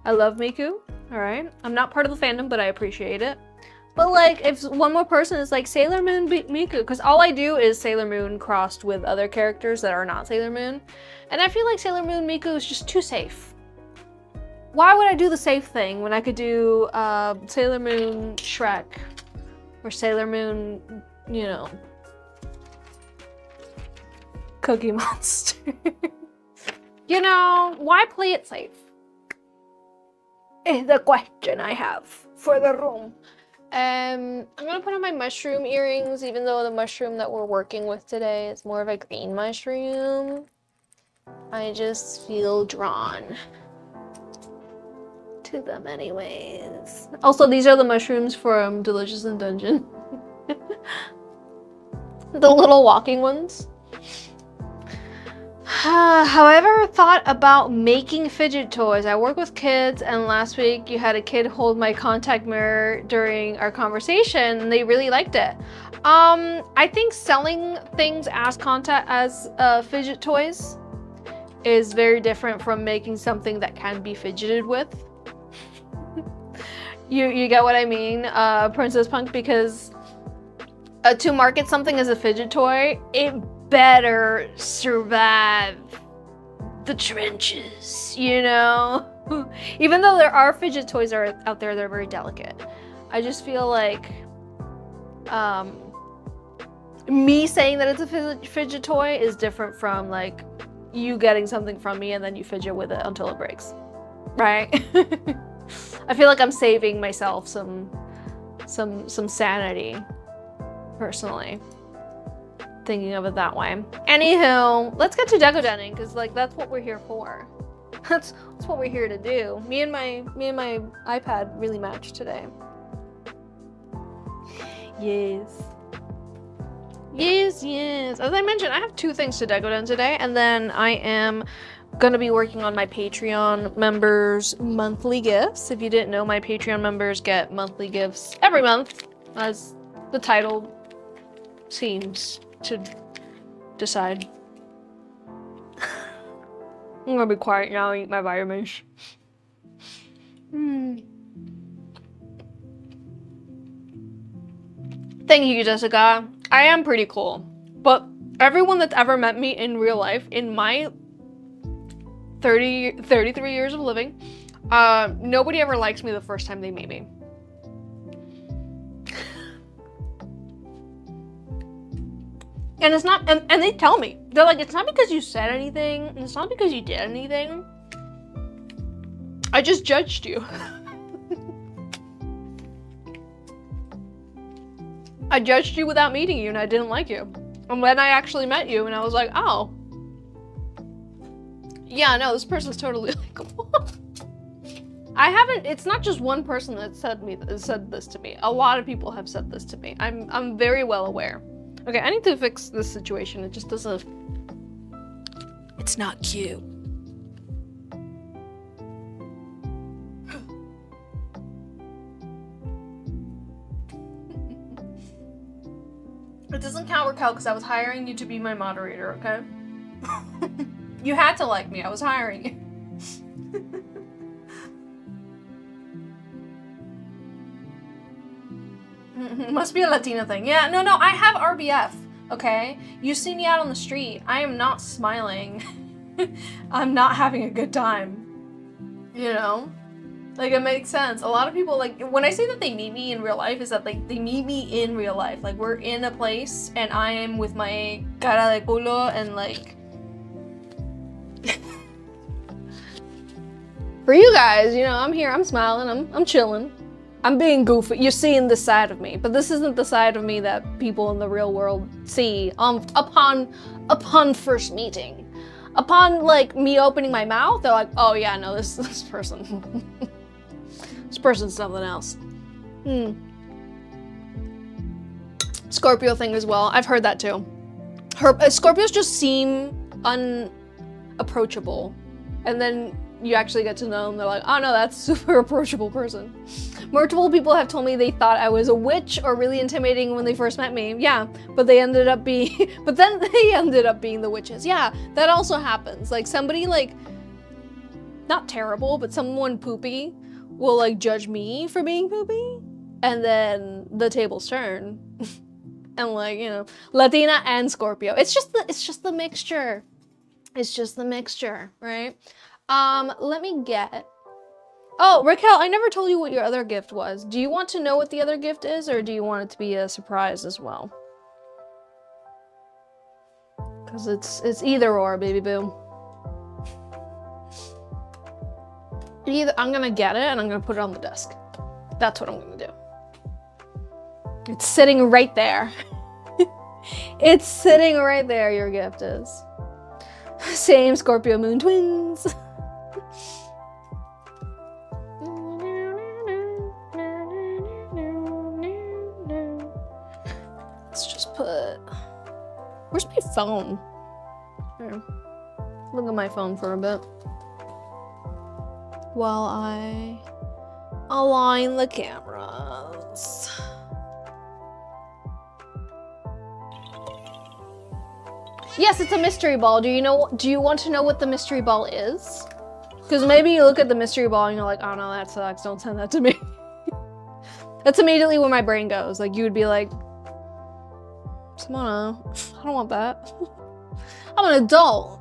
I love Miku, all right? I'm not part of the fandom, but I appreciate it. But like, if one more person is like Sailor Moon Miku, because all I do is Sailor Moon crossed with other characters that are not Sailor Moon. And I feel like Sailor Moon Miku is just too safe. Why would I do the safe thing when I could do Sailor Moon Shrek or Sailor Moon, you know, Cookie Monster? You know, why play it safe? Is the question I have for the room. I'm gonna put on my mushroom earrings, even though the mushroom that we're working with today is more of a green mushroom. I just feel drawn to them anyways. Also, these are the mushrooms from Delicious in Dungeon. The little walking ones. However, thought about making fidget toys. I work with kids, and last week you had a kid hold my contact mirror during our conversation, and they really liked it. I think selling things as fidget toys is very different from making something that can be fidgeted with. You get what I mean, Princess Punk? Because to market something as a fidget toy, it better survive the trenches, you know? Even though there are fidget toys out there that are very delicate. I just feel like me saying that it's a fidget toy is different from like you getting something from me and then you fidget with it until it breaks, right? I feel like I'm saving myself some sanity, personally. Thinking of it that way. Anywho, let's get to decodening, because like that's what we're here for. That's what we're here to do. Me and my iPad really match today. Yes. Yes. As I mentioned, I have 2 things to decodend today, and then I am gonna be working on my Patreon members' monthly gifts. If you didn't know, my Patreon members get monthly gifts every month, as the title seems to decide. I'm gonna be quiet now and eat my vitamins. Thank you, Jessica. I am pretty cool, but everyone that's ever met me in real life, in my 33 years of living, nobody ever likes me the first time they meet me. And it's not, and they tell me, they're like, it's not because you said anything, and it's not because you did anything. I just judged you. I judged you without meeting you, and I didn't like you. And when I actually met you, and I was like, oh. Yeah, no, this person's totally likable. It's not just one person that said this to me. A lot of people have said this to me. I'm very well aware. Okay, I need to fix this situation. It just doesn't, it's not cute. It doesn't count, Raquel, because I was hiring you to be my moderator, okay? You had to like me, I was hiring you. Must be a Latina thing. Yeah, no, I have RBF, okay? You see me out on the street, I am not smiling. I'm not having a good time, you know? Like, it makes sense. A lot of people, like, when I say that they meet me in real life, is that, like, they meet me in real life. Like, we're in a place, and I am with my cara de culo, and, like... For you guys, you know, I'm here, I'm smiling, I'm chilling. I'm being goofy. You're seeing this side of me, but this isn't the side of me that people in the real world see upon first meeting. Upon, like, me opening my mouth, they're like, oh yeah, no, this person. This person's something else. Scorpio thing as well. I've heard that too. Scorpios just seem unapproachable. And then you actually get to know them, they're like, oh no, that's a super approachable person. Multiple people have told me they thought I was a witch or really intimidating when they first met me. Yeah, but then they ended up being the witches. Yeah, that also happens. Like, somebody, like, not terrible, but someone poopy will, like, judge me for being poopy, and then the tables turn. And, like, you know, Latina and Scorpio. It's just the mixture. It's just the mixture, right? Let me get... Oh, Raquel, I never told you what your other gift was. Do you want to know what the other gift is, or do you want it to be a surprise as well? Because it's either or, baby boo. Either I'm gonna get it and I'm gonna put it on the desk. That's what I'm gonna do. It's sitting right there. It's sitting right there, your gift is. Same Scorpio moon twins. Let's just put... Where's my phone? Here. Look at my phone for a bit. While I align the cameras. Yes, it's a mystery ball. Do you want to know what the mystery ball is? Because maybe you look at the mystery ball and you're like, oh no, that sucks, don't send that to me. That's immediately where my brain goes. Like, you would be like, Simona, I don't want that. I'm an adult.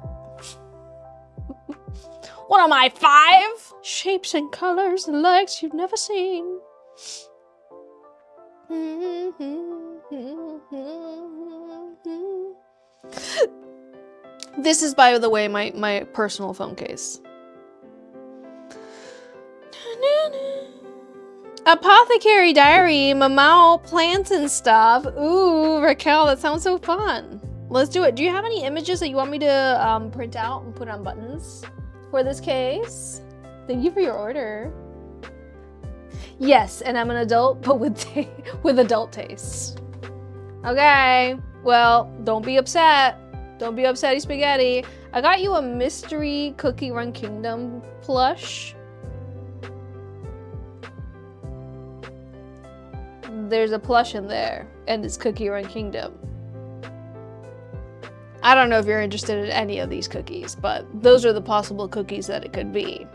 What am I, 5? Shapes and colors and legs you've never seen. This is, by the way, my personal phone case. Apothecary diary, Mamau, plants and stuff. Ooh, Raquel, that sounds so fun. Let's do it. Do you have any images that you want me to print out and put on buttons for this case? Thank you for your order. Yes, and I'm an adult, but with adult tastes. Okay, well, don't be upset. Don't be upsetty spaghetti. I got you a mystery Cookie Run Kingdom plush. There's a plush in there, and it's Cookie Run Kingdom. I don't know if you're interested in any of these cookies, but those are the possible cookies that it could be.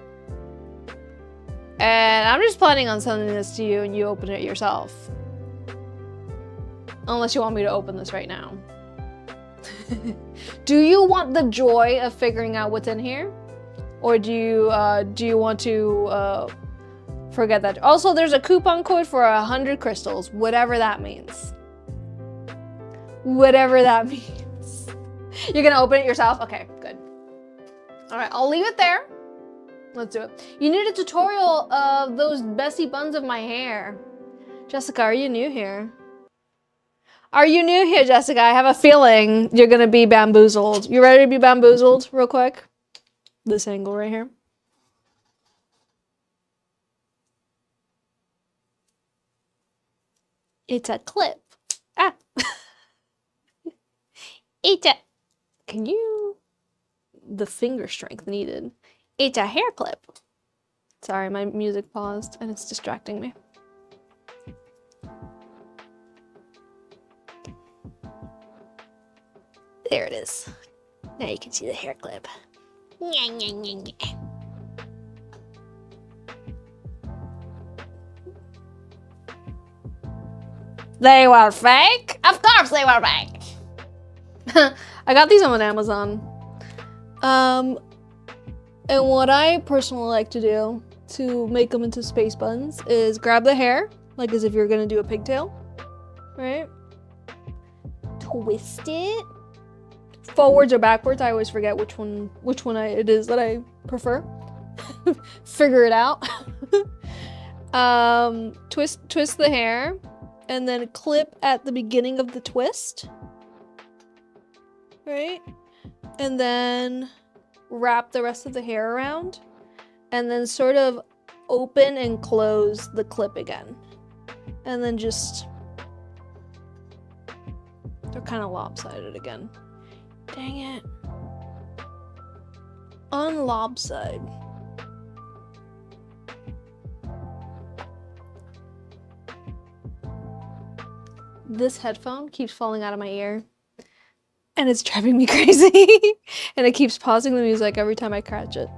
And I'm just planning on sending this to you and you open it yourself. Unless you want me to open this right now. Do you want the joy of figuring out what's in here? Or do you want to forget that? Also, there's a coupon code for 100 crystals, whatever that means. Whatever that means. You're gonna open it yourself? Okay, good. All right, I'll leave it there. Let's do it. You need a tutorial of those messy buns of my hair. Jessica, are you new here? Are you new here, Jessica? I have a feeling you're gonna be bamboozled. You ready to be bamboozled real quick? This angle right here. It's a clip. Ah. It's a, can you, the finger strength needed. It's a hair clip. Sorry, my music paused and it's distracting me. There it is. Now you can see the hair clip. They were fake? Of course they were fake! I got these on Amazon. And what I personally like to do to make them into space buns is grab the hair, like as if you're gonna do a pigtail, right? Twist it. Forwards or backwards, I always forget which one it is that I prefer. Figure it out. Twist the hair and then clip at the beginning of the twist. Right? And then wrap the rest of the hair around and then sort of open and close the clip again. And then just, they're kind of lopsided again. Dang it. Unlopside. This headphone keeps falling out of my ear and it's driving me crazy. And it keeps pausing the music every time I catch it.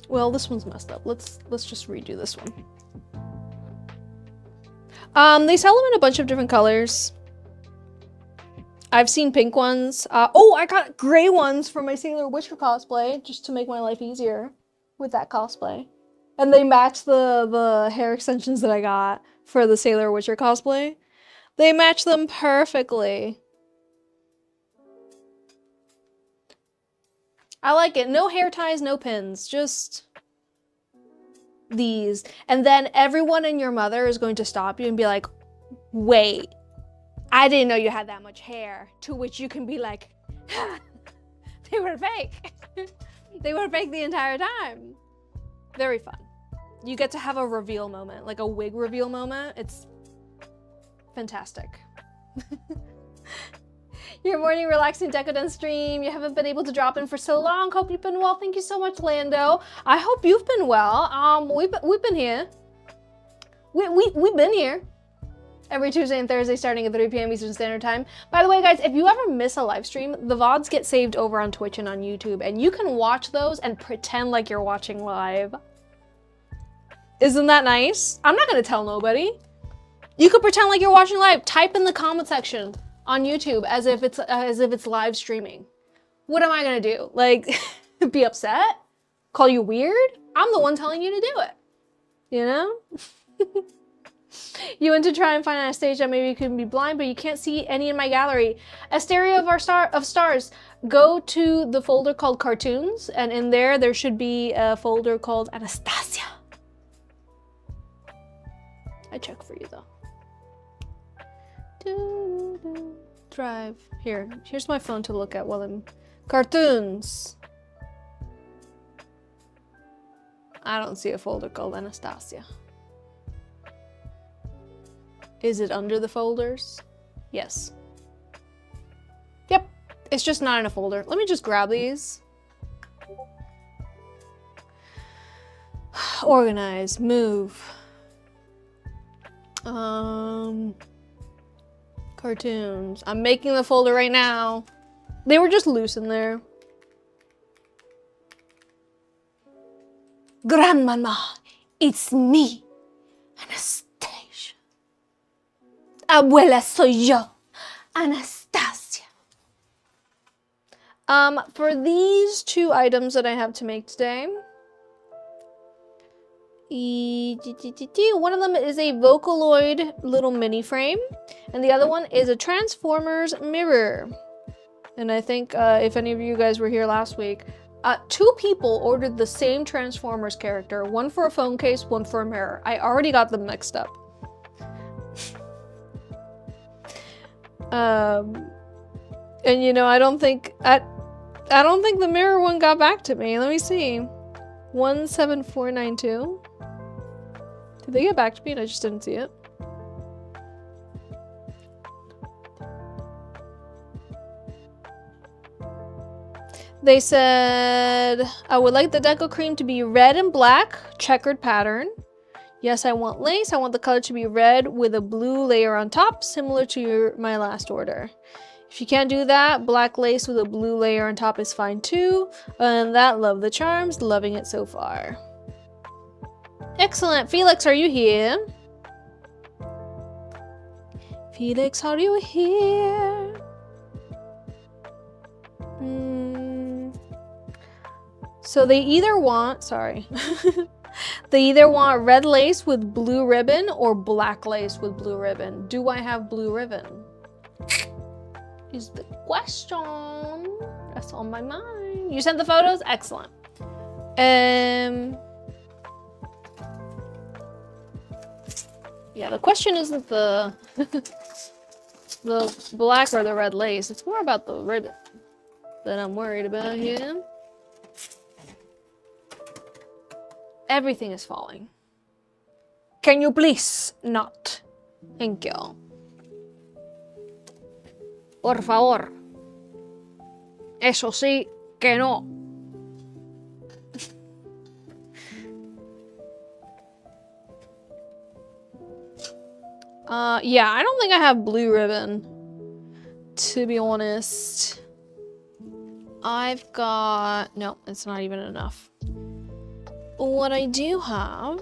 Well, this one's messed up. Let's just redo this one. They sell them in a bunch of different colors. I've seen pink ones. Oh, I got gray ones for my Sailor Witcher cosplay, just to make my life easier with that cosplay. And they match the hair extensions that I got for the Sailor Witcher cosplay. They match them perfectly. I like it. No hair ties, no pins, just these. And then everyone and your mother is going to stop you and be like, wait, I didn't know you had that much hair. To which you can be like, they were fake. They were fake the entire time. Very fun. You get to have a reveal moment, like a wig reveal moment. It's fantastic. Your morning relaxing Decoden stream. You haven't been able to drop in for so long. Hope you've been well. Thank you so much, Lando. I hope you've been well. We've been here. We've been here. Every Tuesday and Thursday starting at 3 p.m. Eastern Standard Time. By the way, guys, if you ever miss a live stream, the VODs get saved over on Twitch and on YouTube, and you can watch those and pretend like you're watching live. Isn't that nice? I'm not gonna tell nobody. You could pretend like you're watching live. Type in the comment section on YouTube as if it's live streaming. What am I gonna do? Like, be upset? Call you weird? I'm the one telling you to do it. You know? You went to try and find Anastasia. Maybe you can be blind, but you can't see any in my gallery. Asteria of stars. Go to the folder called cartoons, and in there should be a folder called Anastasia. I check for you though. Drive. Here's my phone to look at while I'm... Cartoons. I don't see a folder called Anastasia. Is it under the folders? Yes. Yep, it's just not in a folder. Let me just grab these. Organize, move. Cartoons. I'm making the folder right now. They were just loose in there. Grandmama, it's me, Anastasia. Abuela soy yo, Anastasia. For these two items that I have to make today, One of them is a Vocaloid little mini frame, and the other one is a Transformers mirror. And I think if any of you guys were here last week, 2 people ordered the same Transformers character, one for a phone case, one for a mirror. I already got them mixed up. And you know, I don't think the mirror one got back to me. Let me see. 17492. Did they get back to me and I just didn't see it? They said, I would like the deco cream to be red and black, checkered pattern. Yes, I want lace. I want the color to be red with a blue layer on top, similar to my last order. If you can't do that, black lace with a blue layer on top is fine too. And that, love the charms, loving it so far. Excellent. Felix, are you here? Felix, are you here? So they either want, sorry, they either want red lace with blue ribbon or black lace with blue ribbon. Do I have blue ribbon? Is the question. That's on my mind. You sent the photos? Excellent. Yeah, the question isn't the the black or the red lace. It's more about the ribbon that I'm worried about here. Everything is falling. Can you please not? Thank you. Por favor. Eso sí que no. Yeah, I don't think I have blue ribbon, to be honest. I've got, no, it's not even enough. What I do have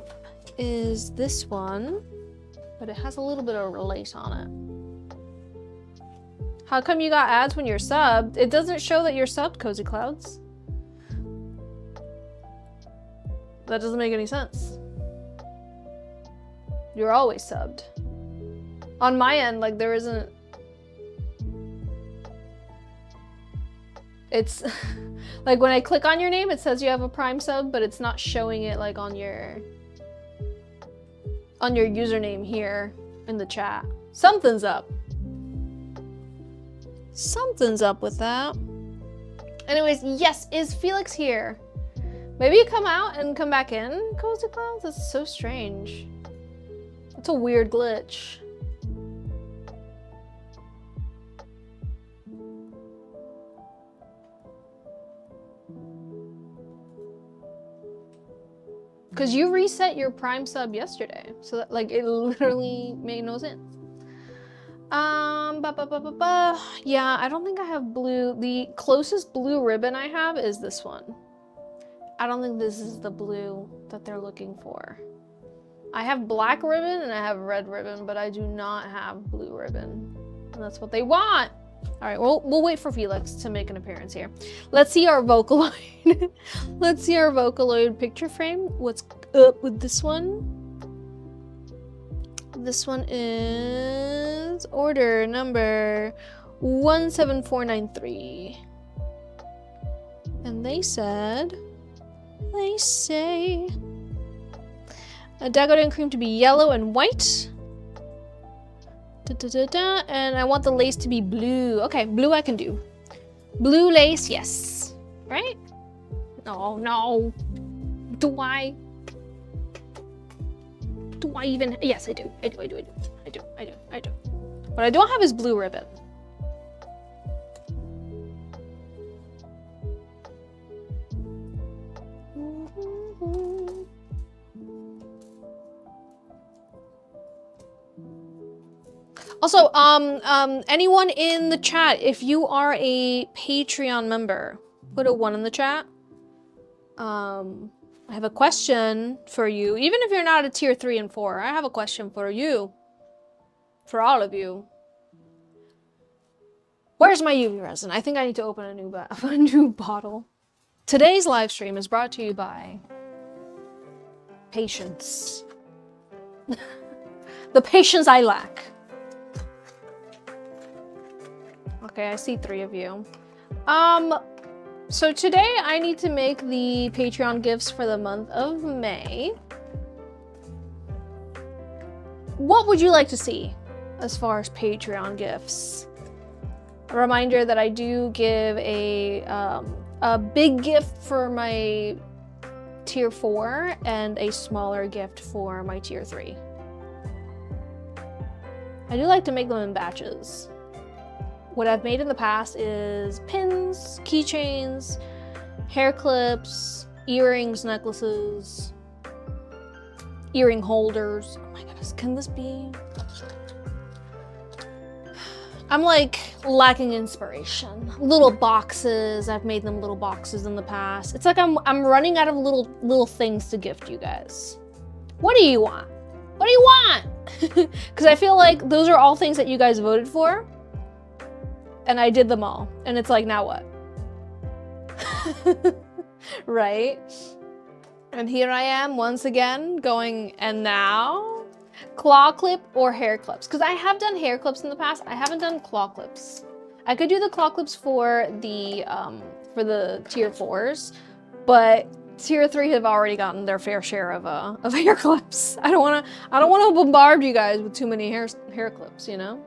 is this one, but it has a little bit of lace on it. How come you got ads when you're subbed? It doesn't show that you're subbed, Cozy Clouds. That doesn't make any sense. You're always subbed. On my end, like, there isn't... It's... like, when I click on your name, it says you have a Prime sub, but it's not showing it, like, on your username here in the chat. Something's up. Something's up with that. Anyways, yes, is Felix here? Maybe you come out and come back in, Cozy Clouds? That's so strange. It's a weird glitch. Because you reset your Prime sub yesterday. So that, like, it literally made no sense. Yeah, I don't think I have blue. The closest blue ribbon I have is this one. I don't think this is the blue that they're looking for. I have black ribbon and I have red ribbon, but I do not have blue ribbon. And that's what they want. All right, we'll wait for Felix to make an appearance here. Let's see our Vocaloid. Let's see our Vocaloid picture frame. What's up with this one? This one is order number 17493. And they say a Decoden cream to be yellow and white. And I want the lace to be blue. Okay, blue I can do. Blue lace, yes. Right? No. Do I even? Yes, I do. I do. What I don't have is blue ribbon. Also, anyone in the chat, if you are a Patreon member, put a 1 in the chat. I have a question for you. Even if you're not a tier 3 and 4, I have a question for you. For all of you. Where's my UV resin? I think I need to open a new bottle. Today's live stream is brought to you by patience. The patience I lack. Okay, I see 3 of you. So today I need to make the Patreon gifts for the month of May. What would you like to see as far as Patreon gifts? A reminder that I do give a big gift for my tier 4 and a smaller gift for my tier 3. I do like to make them in batches. What I've made in the past is pins, keychains, hair clips, earrings, necklaces, earring holders. Oh my goodness, can this be? I'm like lacking inspiration. Little boxes, I've made them little boxes in the past. It's like I'm running out of little things to gift you guys. What do you want? What do you want? Because I feel like those are all things that you guys voted for. And I did them all. And it's like, now what? Right? And here I am once again going, and now? Claw clip or hair clips? Because I have done hair clips in the past. I haven't done claw clips. I could do the claw clips for the tier 4s, but tier 3 have already gotten their fair share of hair clips. I don't want to bombard you guys with too many hair clips, you know?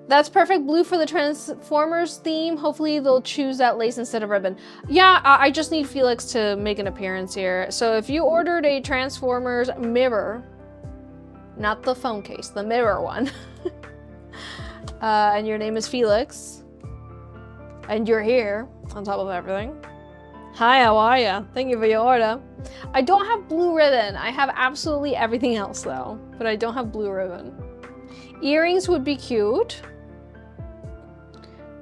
That's perfect blue for the Transformers theme. Hopefully they'll choose that lace instead of ribbon. Yeah, I just need Felix to make an appearance here. So if you ordered a Transformers mirror, not the phone case, the mirror one, and your name is Felix, and you're here on top of everything. Hi, how are ya? Thank you for your order. I don't have blue ribbon. I have absolutely everything else though, but I don't have blue ribbon. Earrings would be cute.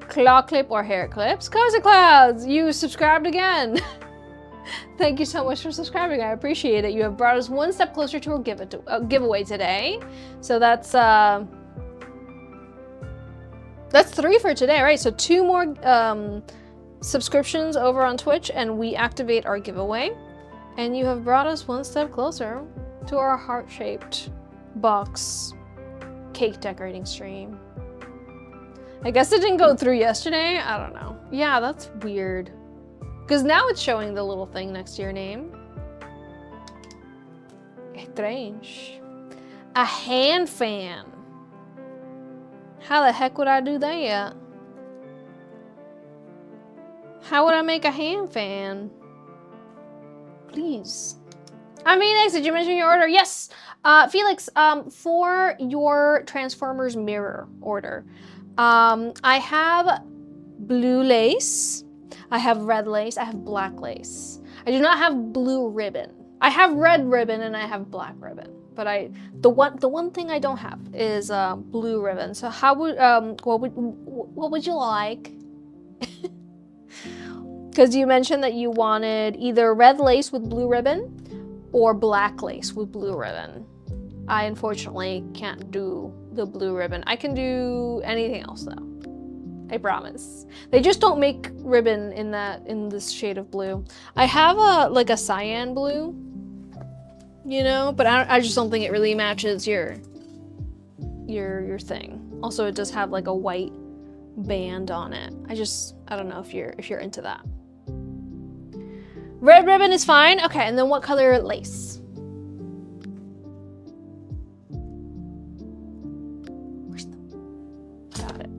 Claw clip or hair clips. Cozy Clouds, you subscribed again. Thank you so much for subscribing. I appreciate it. You have brought us one step closer to a giveaway today. So that's 3 for today, right? So 2 more subscriptions over on Twitch and we activate our giveaway. And you have brought us one step closer to our heart-shaped box cake decorating stream. I guess it didn't go through yesterday. I don't know. Yeah, that's weird. Because now it's showing the little thing next to your name. Strange. A hand fan. How the heck would I do that? How would I make a hand fan? Please. I mean, did you mention your order? Yes. Felix, for your Transformers mirror order, I have blue lace, I have red lace, I have black lace. I do not have blue ribbon. I have red ribbon and I have black ribbon, but the one thing I don't have is blue ribbon. So how would what would you like? Because you mentioned that you wanted either red lace with blue ribbon or black lace with blue ribbon. I unfortunately can't do the blue ribbon. I can do anything else though. I promise. They just don't make ribbon in this shade of blue. I have like a cyan blue, you know, but I just don't think it really matches your thing. Also, it does have like a white band on it. I don't know if you're into that. Red ribbon is fine. Okay, and then what color lace? Got it.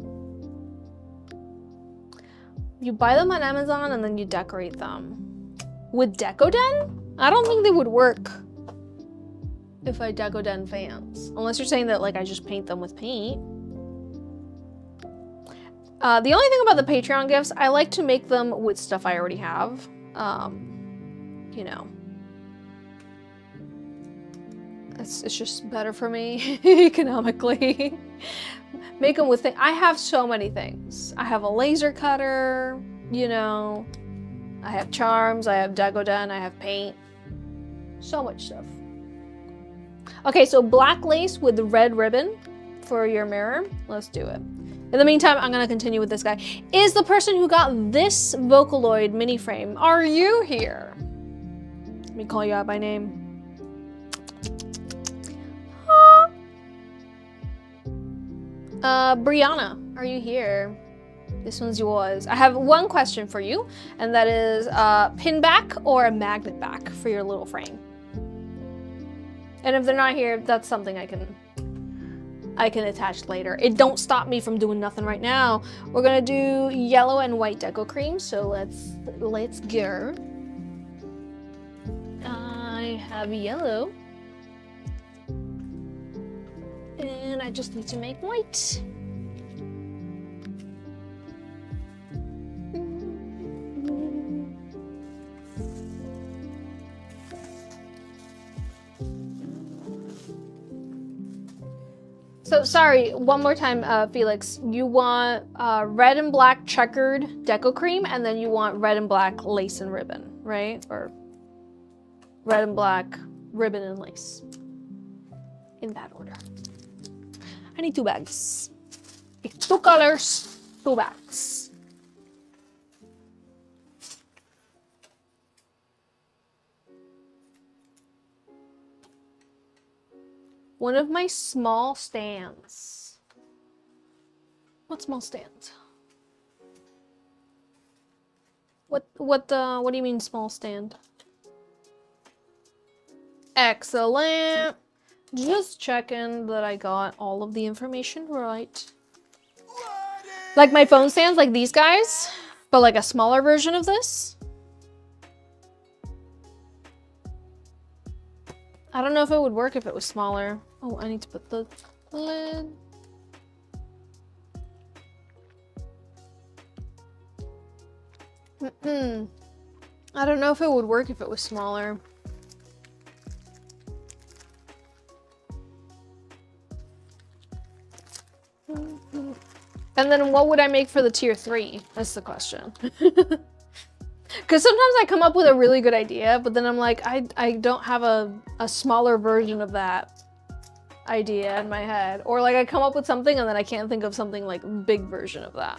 You buy them on Amazon and then you decorate them. With Decoden? I don't think they would work if I Decoden fans. Unless you're saying that like I just paint them with paint. The only thing about the Patreon gifts, I like to make them with stuff I already have. You know. It's just better for me economically. Make them with things. I have so many things. I have a laser cutter, you know. I have charms, I have Decoden, I have paint. So much stuff. Okay, so black lace with red ribbon for your mirror. Let's do it. In the meantime, I'm gonna continue with this guy. Is the person who got this Vocaloid mini frame, are you here? Let me call you out by name. Brianna, are you here? This one's yours. I have one question for you, and that is pin back or a magnet back for your little frame. And if they're not here, that's something I can attach later. It don't stop me from doing nothing right now. We're gonna do yellow and white deco cream, so let's go. I have yellow. And I just need to make white. So sorry, one more time, Felix. You want red and black checkered deco cream, and then you want red and black lace and ribbon, right? Or red and black ribbon and lace. In that order. I need 2 bags. 2 colors, 2 bags. One of my small stands. What small stand? What do you mean small stand? Excellent. Just checking that I got all of the information right. Like my phone stands, like these guys, but like a smaller version of this. I don't know if it would work if it was smaller. Oh, I need to put the lid. I don't know if it would work if it was smaller. And then what would I make for the tier 3? That's the question. Because sometimes I come up with a really good idea, but then I'm like, I don't have a smaller version of that idea in my head. Or like I come up with something and then I can't think of something like big version of that.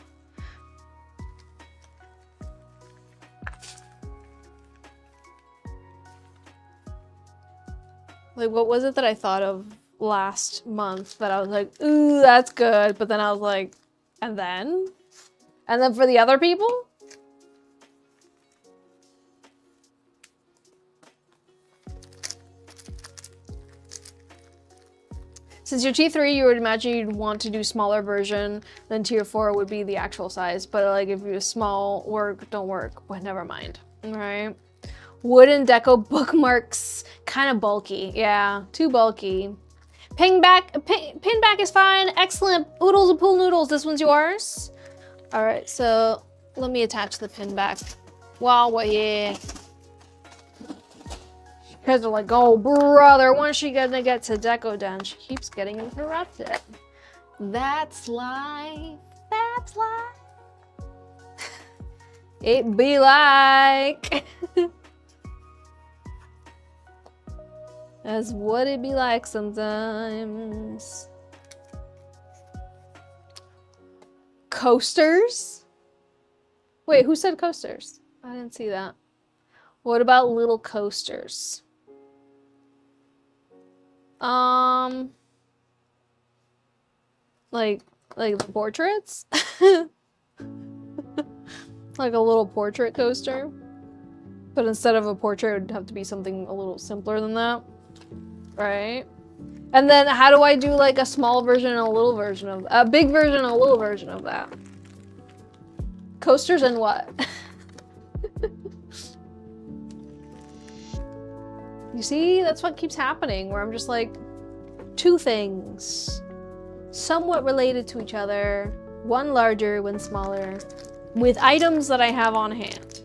Like what was it that I thought of last month that I was like, ooh, that's good. But then I was like, and then for the other people? Since you're T3, you would imagine you'd want to do smaller version, then tier 4 would be the actual size. But like if you're small, don't work, well, never mind, all right? Wooden deco bookmarks, kind of bulky. Yeah, too bulky. Pin back is fine. Excellent. Oodles and pool noodles, this one's yours. All right, so let me attach the pin back while we're here. Because they're like, oh brother, when's she gonna get to Decoden? She keeps getting interrupted. That's life. That's life. It be like. That's what it be like sometimes. Coasters? Wait, who said coasters? I didn't see that. What about little coasters? Like portraits? Like a little portrait coaster? But instead of a portrait, it would have to be something a little simpler than that. Right? And then how do I do like a small version and a little version of, a big version and a little version of that? Coasters and what? You see, that's what keeps happening, where I'm just like, 2 things, somewhat related to each other, one larger, one smaller, with items that I have on hand.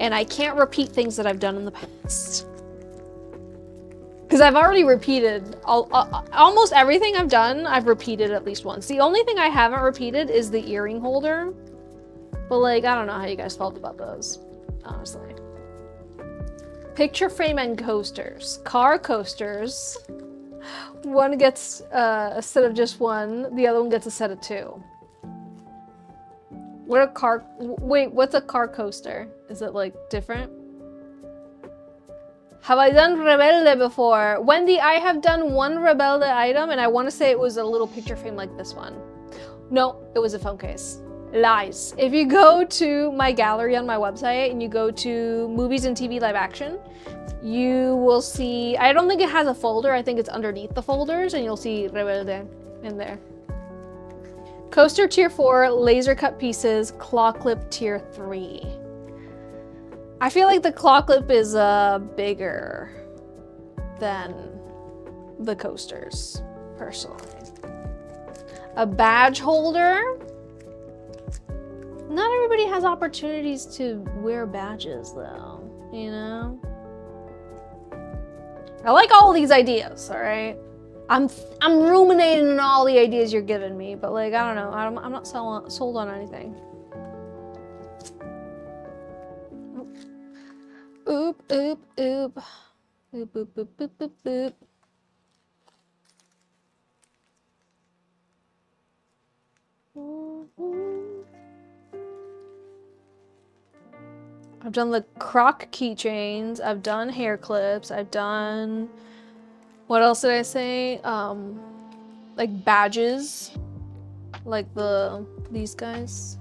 And I can't repeat things that I've done in the past. Because I've already repeated, almost everything I've done, I've repeated at least once. The only thing I haven't repeated is the earring holder. But like, I don't know how you guys felt about those, honestly. Picture frame and coasters. Car coasters. One gets a set of just 1, the other one gets a set of 2. What's a car coaster? Is it like different? Have I done Rebelde before? Wendy, I have done one Rebelde item, and I want to say it was a little picture frame like this one. No, it was a phone case. Lies. If you go to my gallery on my website and you go to movies and TV live action, you will see, I don't think it has a folder, I think it's underneath the folders, and you'll see Rebelde in there. Coaster tier 4, laser cut pieces, claw clip tier 3. I feel like the claw clip is bigger than the coasters, personally. A badge holder. Not everybody has opportunities to wear badges though, you know? I like all these ideas, all right? I'm ruminating on all the ideas you're giving me, but like, I don't know, I'm not sold on anything. Oop, oop, oop. Oop, oop, oop, oop, oop, oop. I've done the croc keychains, I've done hair clips, I've done, what else did I say? Like badges, like these guys.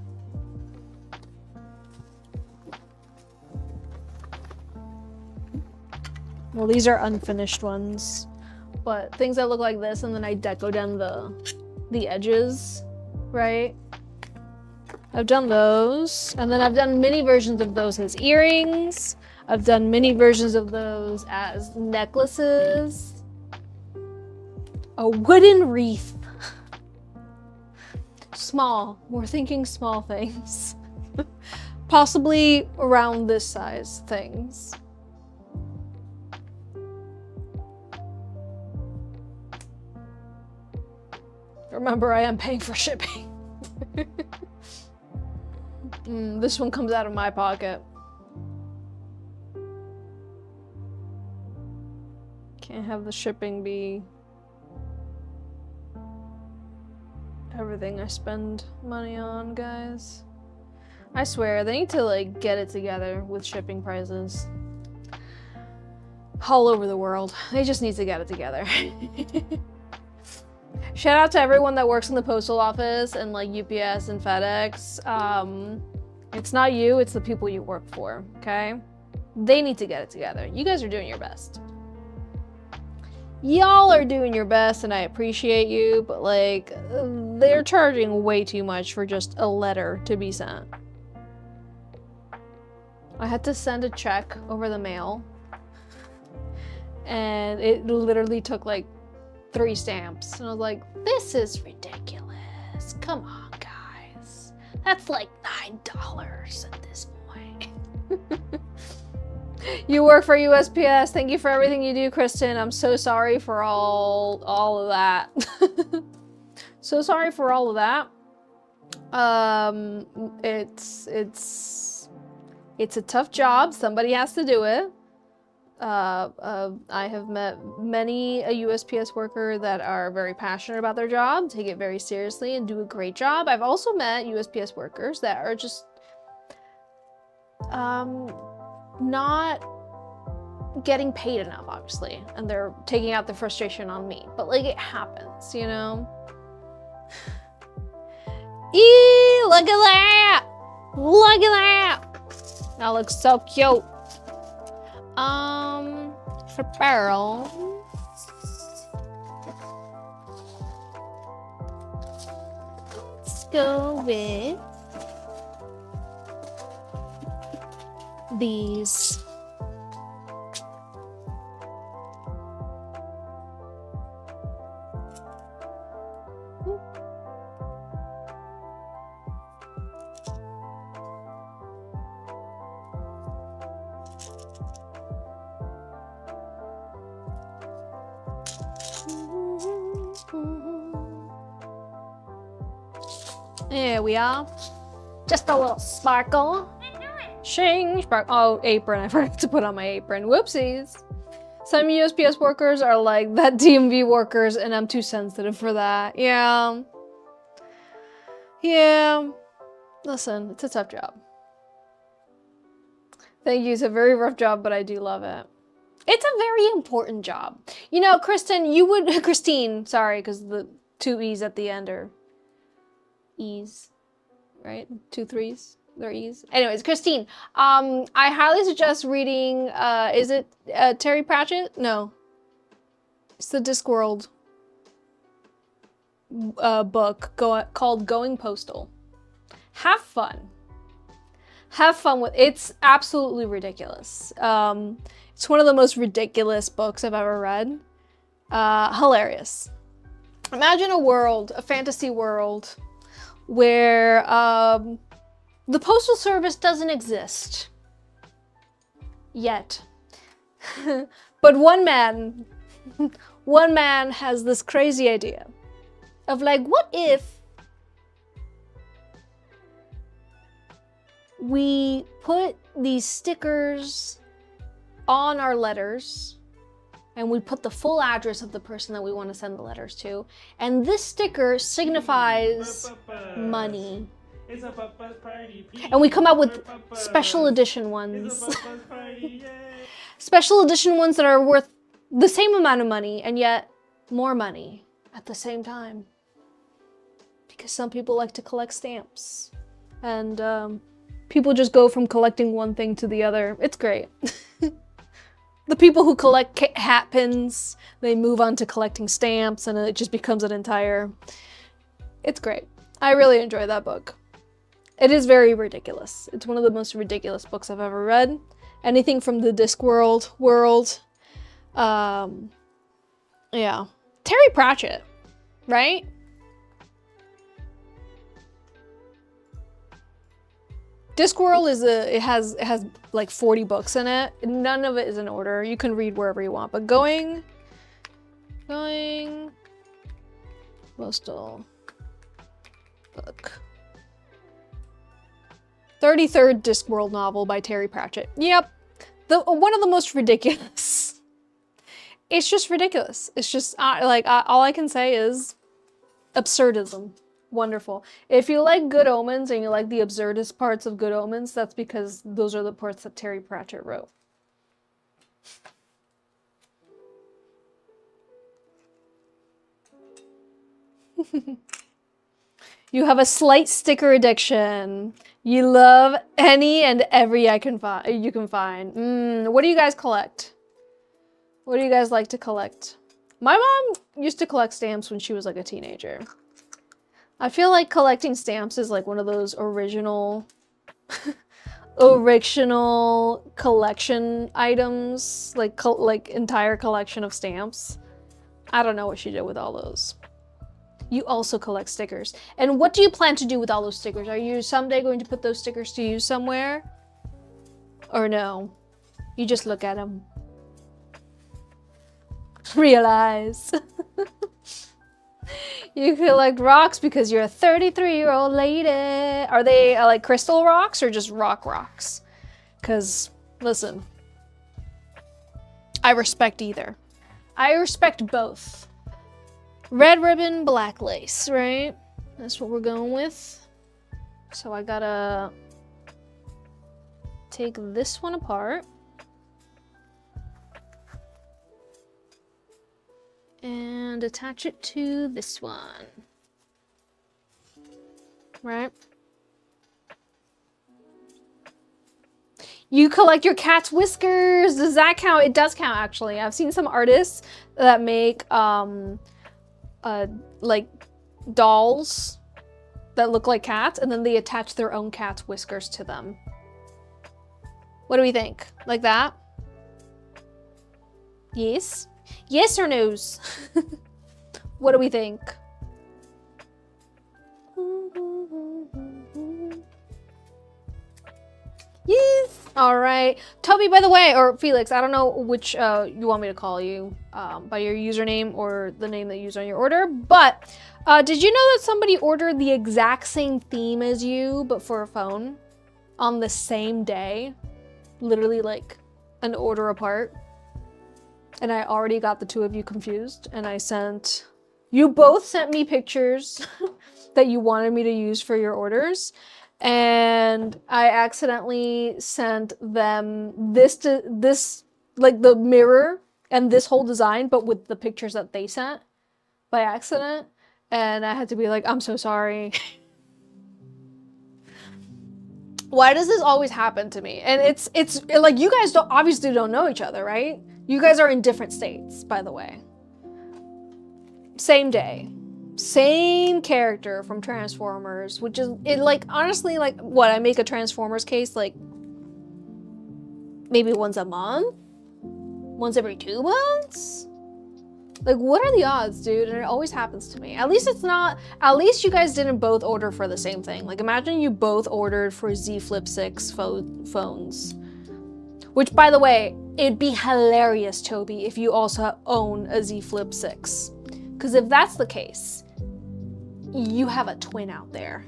Well, these are unfinished ones, but things that look like this, and then I Decoden the edges, right? I've done those, and then I've done mini versions of those as earrings. I've done mini versions of those as necklaces. A wooden wreath. Small. We're thinking small things. Possibly around this size things. Remember, I am paying for shipping. This one comes out of my pocket. Can't have the shipping be everything I spend money on, guys. I swear, they need to like get it together with shipping prices. All over the world. They just need to get it together. Shout out to everyone that works in the postal office and like UPS and FedEx. It's not you, it's the people you work for, okay? They need to get it together. You guys are doing your best. Y'all are doing your best and I appreciate you, but like, they're charging way too much for just a letter to be sent. I had to send a check over the mail and it literally took like 3 stamps. And I was like, this is ridiculous. Come on, guys. That's like $9 at this point. You work for USPS. Thank you for everything you do, Kristen. I'm so sorry for all of that. So sorry for all of that. It's a tough job. Somebody has to do it. I have met many a USPS worker that are very passionate about their job, take it very seriously, and do a great job. I've also met USPS workers that are just not getting paid enough, obviously, and they're taking out the frustration on me. But like, it happens, you know? Eee, look at that! Look at that! That looks so cute. For barrel. Let's go with these. There we are. Just a little sparkle. Shing, sparkle. Oh, apron. I forgot to put on my apron. Whoopsies. Some USPS workers are like that DMV workers, and I'm too sensitive for that. Yeah. Yeah. Listen, it's a tough job. Thank you. It's a very rough job, but I do love it. It's a very important job. You know, Kristen, you would, Christine, sorry, because the 2 E's at the end are E's, right? 2 3's, they're E's. Anyways, Christine, I highly suggest reading, is it Terry Pratchett? No. It's the Discworld book called Going Postal. Have fun. Have fun with it's absolutely ridiculous. It's one of the most ridiculous books I've ever read. Hilarious. Imagine a world, a fantasy world, where the Postal Service doesn't exist yet. But one man has this crazy idea of like, what if we put these stickers on our letters and we put the full address of the person that we want to send the letters to, and this sticker signifies money. It's a party. And we come out with special edition ones. Special edition ones that are worth the same amount of money and yet more money at the same time. Because some people like to collect stamps. And people just go from collecting one thing to the other. It's great. The people who collect hat pins, they move on to collecting stamps and it just becomes an entire... It's great. I really enjoy that book. It is very ridiculous. It's one of the most ridiculous books I've ever read. Anything from the Discworld world. Yeah. Terry Pratchett, right? Discworld is it has like 40 books in it. None of it is in order. You can read wherever you want, but going Postal book. 33rd Discworld novel by Terry Pratchett. Yep. One of the most ridiculous. It's just ridiculous. It's just all I can say is absurdism. Wonderful. If you like Good Omens and you like the absurdist parts of Good Omens, that's because those are the parts that Terry Pratchett wrote. You have a slight sticker addiction. You love any and every you can find. What do you guys collect? What do you guys like to collect? My mom used to collect stamps when she was like a teenager. I feel like collecting stamps is like one of those original collection items, like entire collection of stamps. I don't know what she did with all those. You also collect stickers. And what do you plan to do with all those stickers? Are you someday going to put those stickers to use somewhere? Or no? You just look at them. Realize. You collect rocks because you're a 33-year-old lady. Are they like crystal rocks or just rocks? Because, listen, I respect either. I respect both. Red ribbon, black lace, right? That's what we're going with. So I gotta take this one apart. And attach it to this one. Right? You collect your cat's whiskers. Does that count? It does count, actually. I've seen some artists that make like dolls that look like cats, and then they attach their own cat's whiskers to them. What do we think? Like that? Yes? Yes or no's? What do we think? Yes! Alright. Toby, by the way, or Felix, I don't know which you want me to call you, by your username or the name that you use on your order, but did you know that somebody ordered the exact same theme as you, but for a phone? On the same day? Literally like an order apart. And I already got the two of you confused, and you both sent me pictures that you wanted me to use for your orders, and I accidentally sent them this like the mirror and this whole design, but with the pictures that they sent by accident. And I had to be like, I'm so sorry. Why does this always happen to me? And it's like, you guys obviously don't know each other, right? You guys are in different states, by the way. Same day. Same character from Transformers, which is, it like, honestly, like, what, I make a Transformers case, like, maybe once a month? Once every 2 months? Like, what are the odds, dude? And it always happens to me. At least it's not, at least you guys didn't both order for the same thing. Like, imagine you both ordered for Z Flip 6 phones. Which, by the way, it'd be hilarious, Toby, if you also own a Z Flip 6. Because if that's the case, you have a twin out there.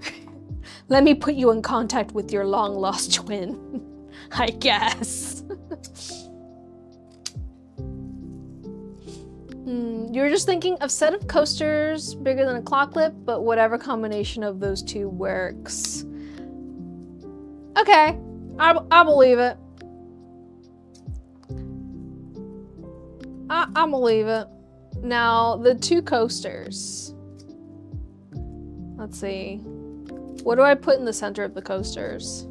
Let me put you in contact with your long-lost twin, I guess. You're just thinking of set of coasters bigger than a clock clip, but whatever combination of those two works. Okay, I believe it. I believe it. Now, the 2 coasters. Let's see. What do I put in the center of the coasters?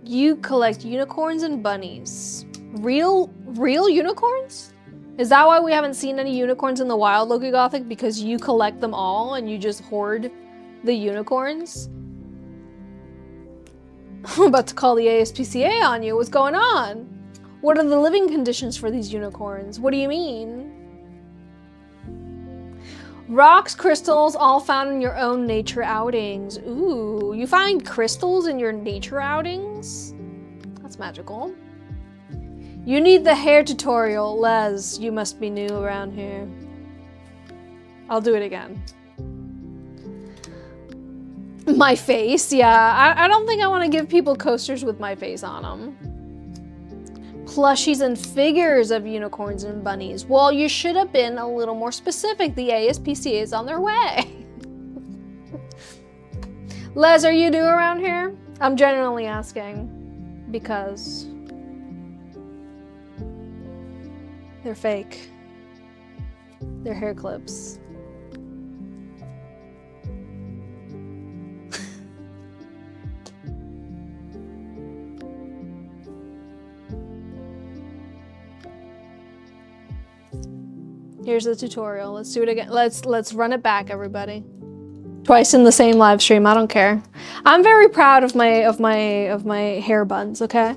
You collect unicorns and bunnies. Real unicorns? Is that why we haven't seen any unicorns in the wild, Loki Gothic? Because you collect them all and you just hoard the unicorns? I'm about to call the ASPCA on you. What's going on? What are the living conditions for these unicorns? What do you mean? Rocks, crystals, all found in your own nature outings. Ooh, you find crystals in your nature outings? That's magical. You need the hair tutorial. Les, you must be new around here. I'll do it again. My face, yeah. I don't think I want to give people coasters with my face on them. Plushies and figures of unicorns and bunnies. Well, you should have been a little more specific. The ASPCA is on their way. Les, are you new around here? I'm genuinely asking because they're fake. They're hair clips. Here's the tutorial. Let's do it again. Let's run it back, everybody. Twice in the same live stream. I don't care. I'm very proud of my hair buns, okay?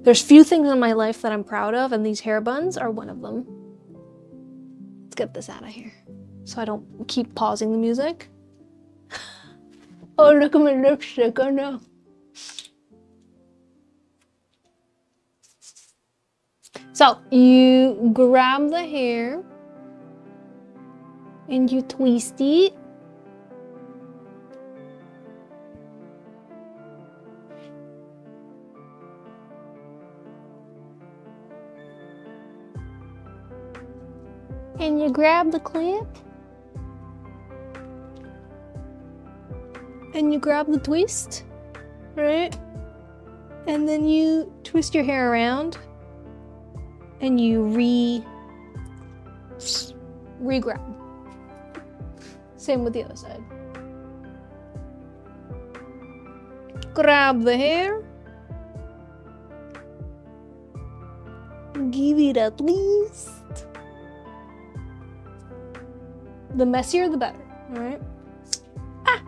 There's few things in my life that I'm proud of, and these hair buns are one of them. Let's get this out of here so I don't keep pausing the music. Oh, look at my lipstick. Oh no. So you grab the hair and you twist it. And you grab the clip. And you grab the twist, right? And then you twist your hair around and you re-grab. Same with the other side. Grab the hair. Give it a twist. The messier, the better, all right? Ah!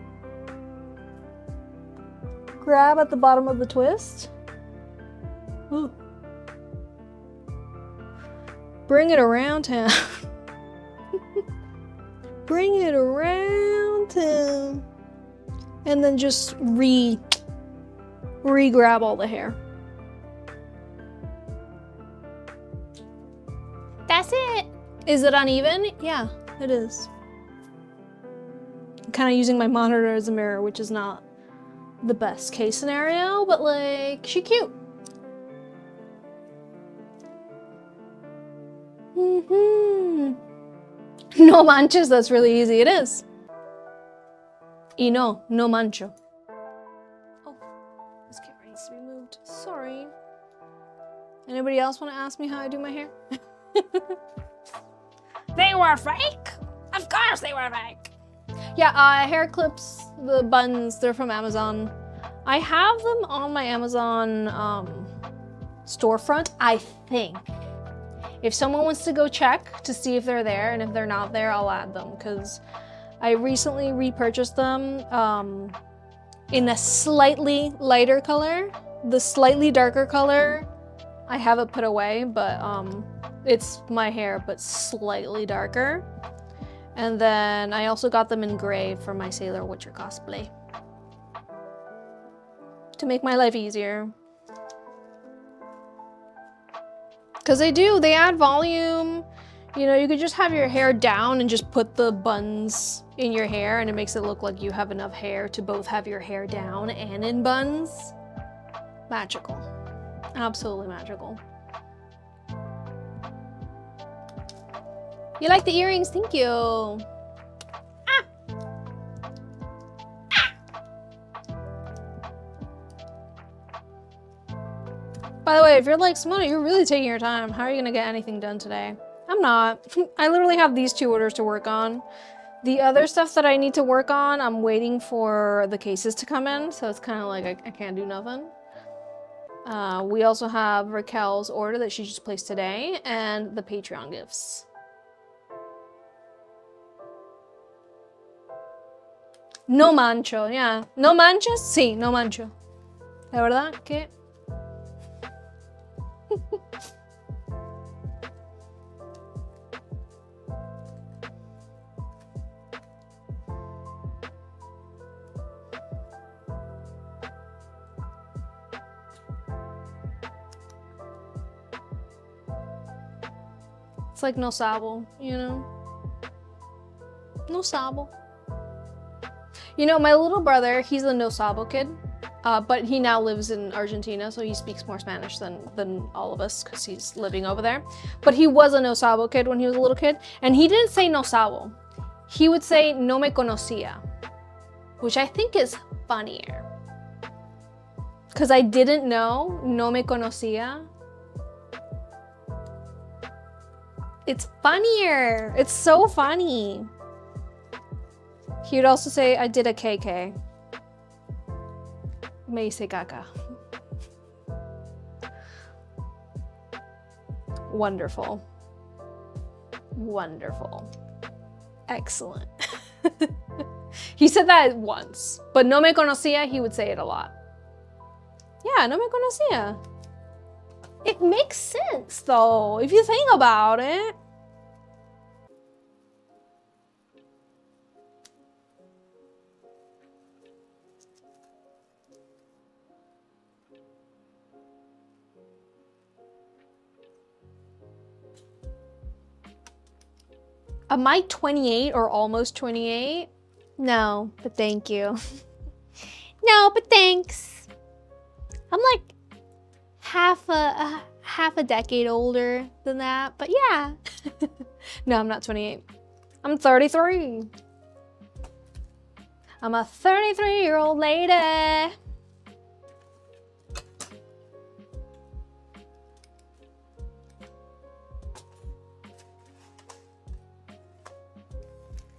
Grab at the bottom of the twist. Ooh. Bring it around town. Bring it around town. And then just re-grab all the hair. That's it. Is it uneven? Yeah, it is. I'm kind of using my monitor as a mirror, which is not the best case scenario, but like, she cute. No manches, that's really easy. It is. Y no mancho. Oh, this camera needs to Anybody else want to ask me how I do my hair? They were fake? Of course they were fake. Yeah, hair clips, the buns, they're from Amazon. I have them on my Amazon storefront, I think. If someone wants to go check to see if they're there, and if they're not there, I'll add them, because I recently repurchased them in a slightly lighter color. The slightly darker color, I have it put away, but it's my hair, but slightly darker. And then I also got them in gray for my Sailor Witcher cosplay, to make my life easier. Because they add volume. You know, you could just have your hair down and just put the buns in your hair, and it makes it look like you have enough hair to both have your hair down and in buns. Magical. Absolutely magical. You like the earrings? Thank you. Ah. By the way, if you're like, Simona, you're really taking your time. How are you gonna get anything done today? I'm not. I literally have these 2 orders to work on. The other stuff that I need to work on, I'm waiting for the cases to come in, so it's kind of like I can't do nothing. We also have Raquel's order that she just placed today, and the Patreon gifts. No mancho, yeah. ¿No manchas? Sí, no mancho. La verdad que... It's like no sabo, you know? No sabo. You know, my little brother, he's a no sabo kid, but he now lives in Argentina, so he speaks more Spanish than all of us, because he's living over there. But he was a no sabo kid when he was a little kid, and he didn't say no sabo. He would say no me conocía, which I think is funnier. Because I didn't know no me conocía. It's funnier. It's so funny. He would also say, I did a KK. Me hice caca. Wonderful. Wonderful. Excellent. He said that once, but no me conocía, he would say it a lot. Yeah, no me conocía. It makes sense though, if you think about it. Am I 28 or almost 28? No, but thank you. No, but thanks. I'm like half a decade older than that, but yeah. No, I'm not 28. I'm 33. I'm a 33-year-old lady.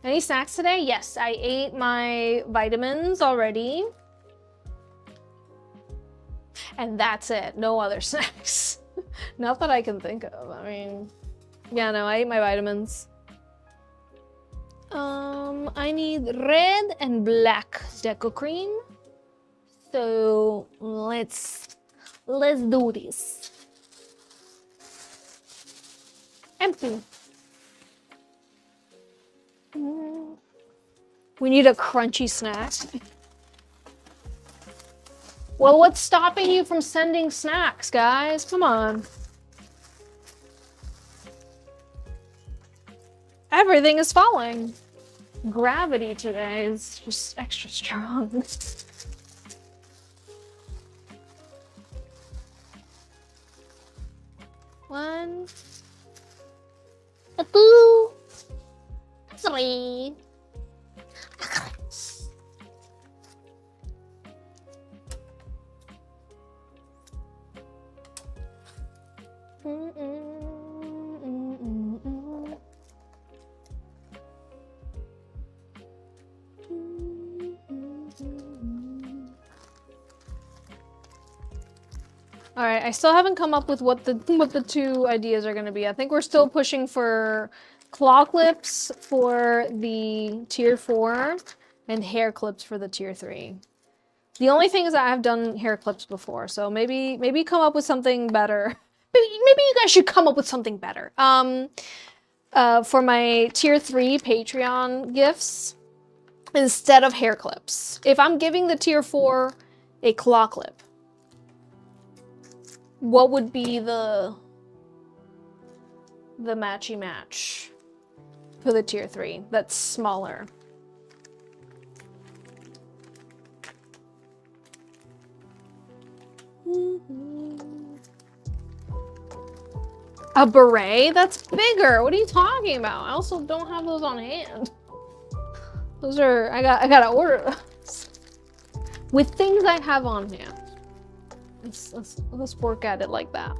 Any snacks today? Yes, I ate my vitamins already. And that's it, no other snacks. Not that I can think of, I mean, yeah, no, I ate my vitamins. I need red and black deco cream. So let's do this. Empty. We need a crunchy snack. Well, what's stopping you from sending snacks, guys? Come on. Everything is falling. Gravity today is just extra strong. One, two, three. All right, I still haven't come up with what the two ideas are going to be. I think we're still pushing for claw clips for the tier 4 and hair clips for the tier 3. The only thing is that I've done hair clips before, so maybe come up with something better. Maybe you guys should come up with something better. For my tier 3 Patreon gifts, instead of hair clips, if I'm giving the tier 4 a claw clip, what would be the matchy match for the tier 3 that's smaller? A beret? That's bigger. What are you talking about? I also don't have those on hand. Those are, I gotta order those. With things I have on hand. Let's work at it like that.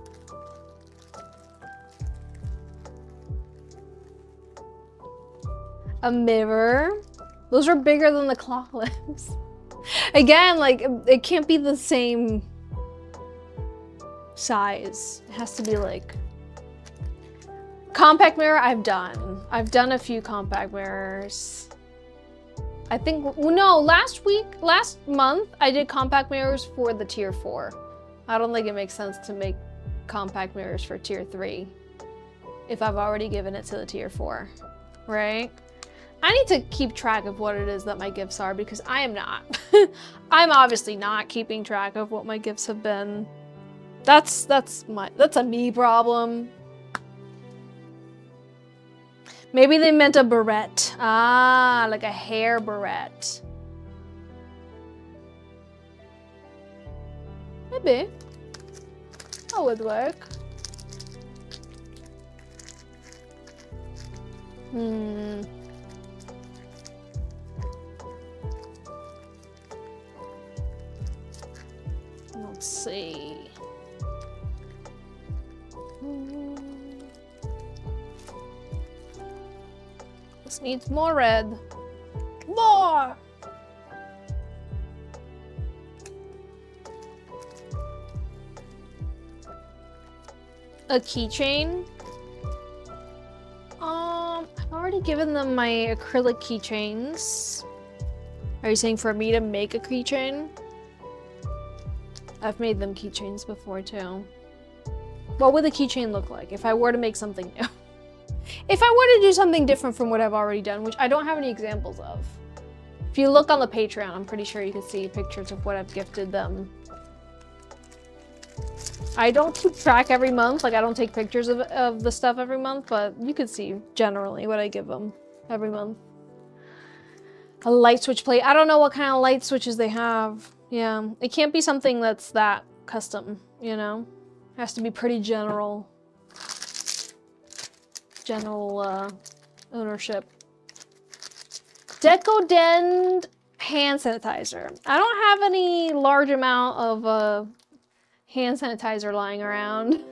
A mirror. Those are bigger than the claw clips. Again, like, it can't be the same size. It has to be like... Compact mirror, I've done a few compact mirrors. I think, no, last month, I did compact mirrors for the tier 4. I don't think it makes sense to make compact mirrors for tier 3 if I've already given it to the tier 4, right? I need to keep track of what it is that my gifts are because I am not. I'm obviously not keeping track of what my gifts have been. That's a me problem. Maybe they meant a barrette. Ah, like a hair barrette. Maybe. That would work. Let's see. This needs more red. More! A keychain. I've already given them my acrylic keychains. Are you saying for me to make a keychain? I've made them keychains before too. What would the keychain look like if I were to make something new? If I were to do something different from what I've already done, which I don't have any examples of. If you look on the Patreon, I'm pretty sure you can see pictures of what I've gifted them. I don't keep track every month, like I don't take pictures of the stuff every month, but you could see generally what I give them every month. A light switch plate. I don't know what kind of light switches they have. Yeah, it can't be something that's that custom, you know? It has to be pretty general ownership. Decoden hand sanitizer. I don't have any large amount of hand sanitizer lying around.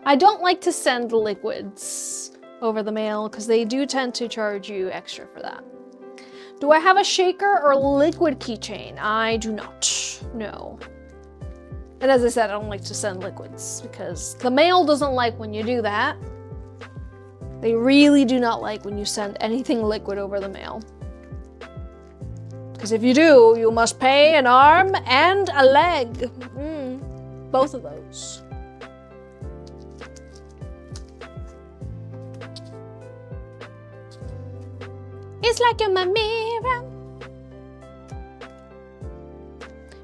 I don't like to send liquids over the mail because they do tend to charge you extra for that. Do I have a shaker or liquid keychain? I do not. No. And as I said, I don't like to send liquids because the mail doesn't like when you do that. They really do not like when you send anything liquid over the mail. Because if you do, you must pay an arm and a leg. Both of those. It's like you're my mirror.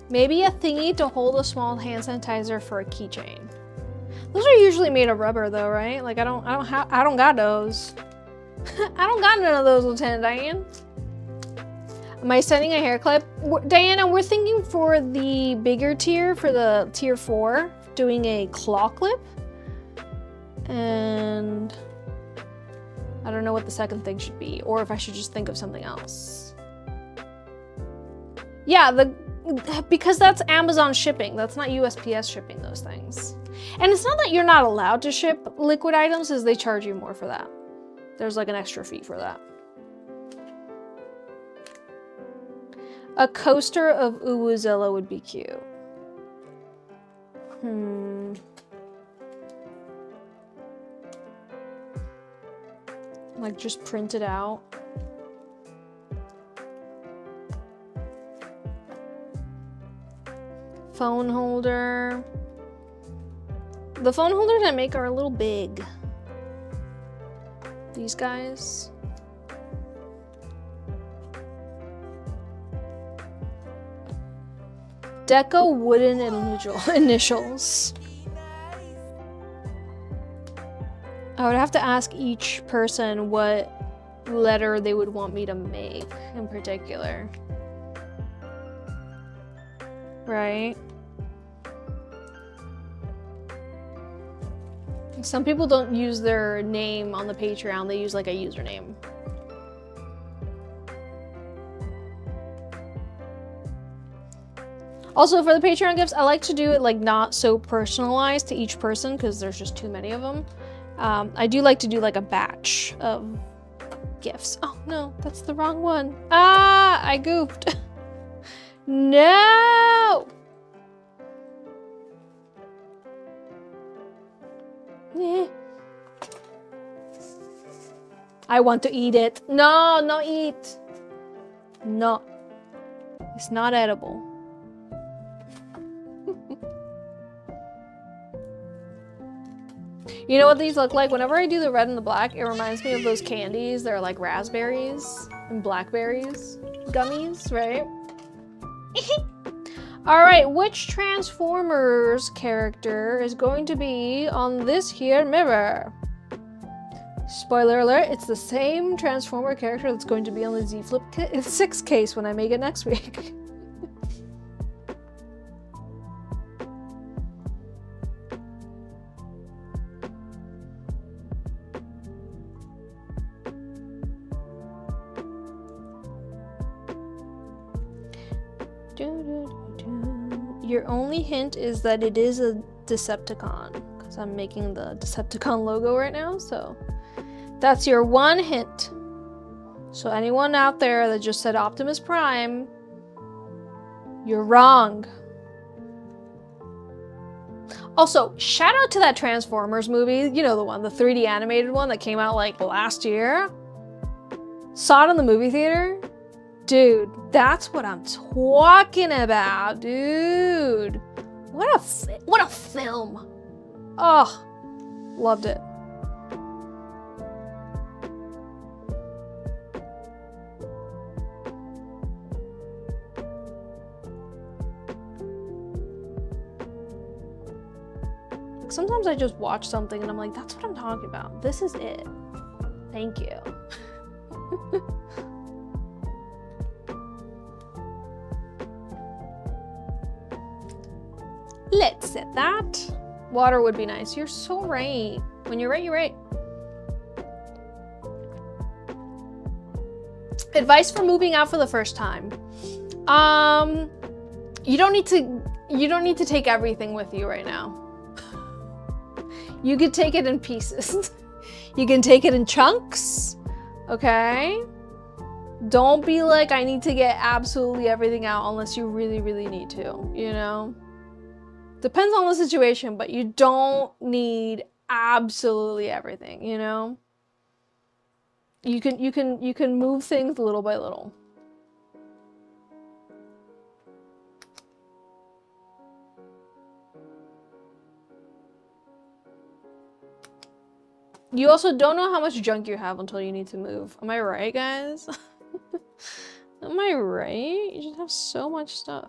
Maybe a thingy to hold a small hand sanitizer for a keychain. Those are usually made of rubber though, right? Like I don't got those. I don't got none of those, Lieutenant Diane. Am I sending a hair clip? Diana, we're thinking for the bigger tier, for the tier 4, doing a claw clip. And I don't know what the second thing should be, or if I should just think of something else. Yeah, because that's Amazon shipping. That's not USPS shipping those things. And it's not that you're not allowed to ship liquid items, is they charge you more for that. There's like an extra fee for that. A coaster of Uwuzilla would be cute. Like just print it out. Phone holder. The phone holders I make are a little big. These guys. Deco wooden initials. I would have to ask each person what letter they would want me to make in particular. Right? Some people don't use their name on the Patreon, they use like a username. Also, for the Patreon gifts, I like to do it like not so personalized to each person because there's just too many of them. I do like to do like a batch of gifts. Oh no, that's the wrong one. Ah, I goofed. No! I want to eat it. No, no eat. No. It's not edible. You know what these look like? Whenever I do the red and the black, it reminds me of those candies. They're like raspberries and blackberries. Gummies, right? Alright, which Transformers character is going to be on this here mirror? Spoiler alert, it's the same Transformer character that's going to be on the Z Flip 6 case when I make it next week. Your only hint is that it is a Decepticon, because I'm making the Decepticon logo right now, so that's your one hint. So anyone out there that just said Optimus Prime, you're wrong. Also, shout out to that Transformers movie, you know the one, the 3D animated one that came out like last year. Saw it in the movie theater. Dude, that's what I'm talking about, dude. What a film. Oh, loved it. Sometimes I just watch something and I'm like, that's what I'm talking about. This is it. Thank you. Let's set that. Water would be nice. You're so right. When you're right, you're right. Advice for moving out for the first time. You don't need to take everything with you right now. You could take it in pieces. You can take it in chunks. Okay? Don't be like, I need to get absolutely everything out unless you really, really need to, you know? Depends on the situation, but you don't need absolutely everything, you know? You can move things little by little. You also don't know how much junk you have until you need to move. Am I right, guys? Am I right? You just have so much stuff.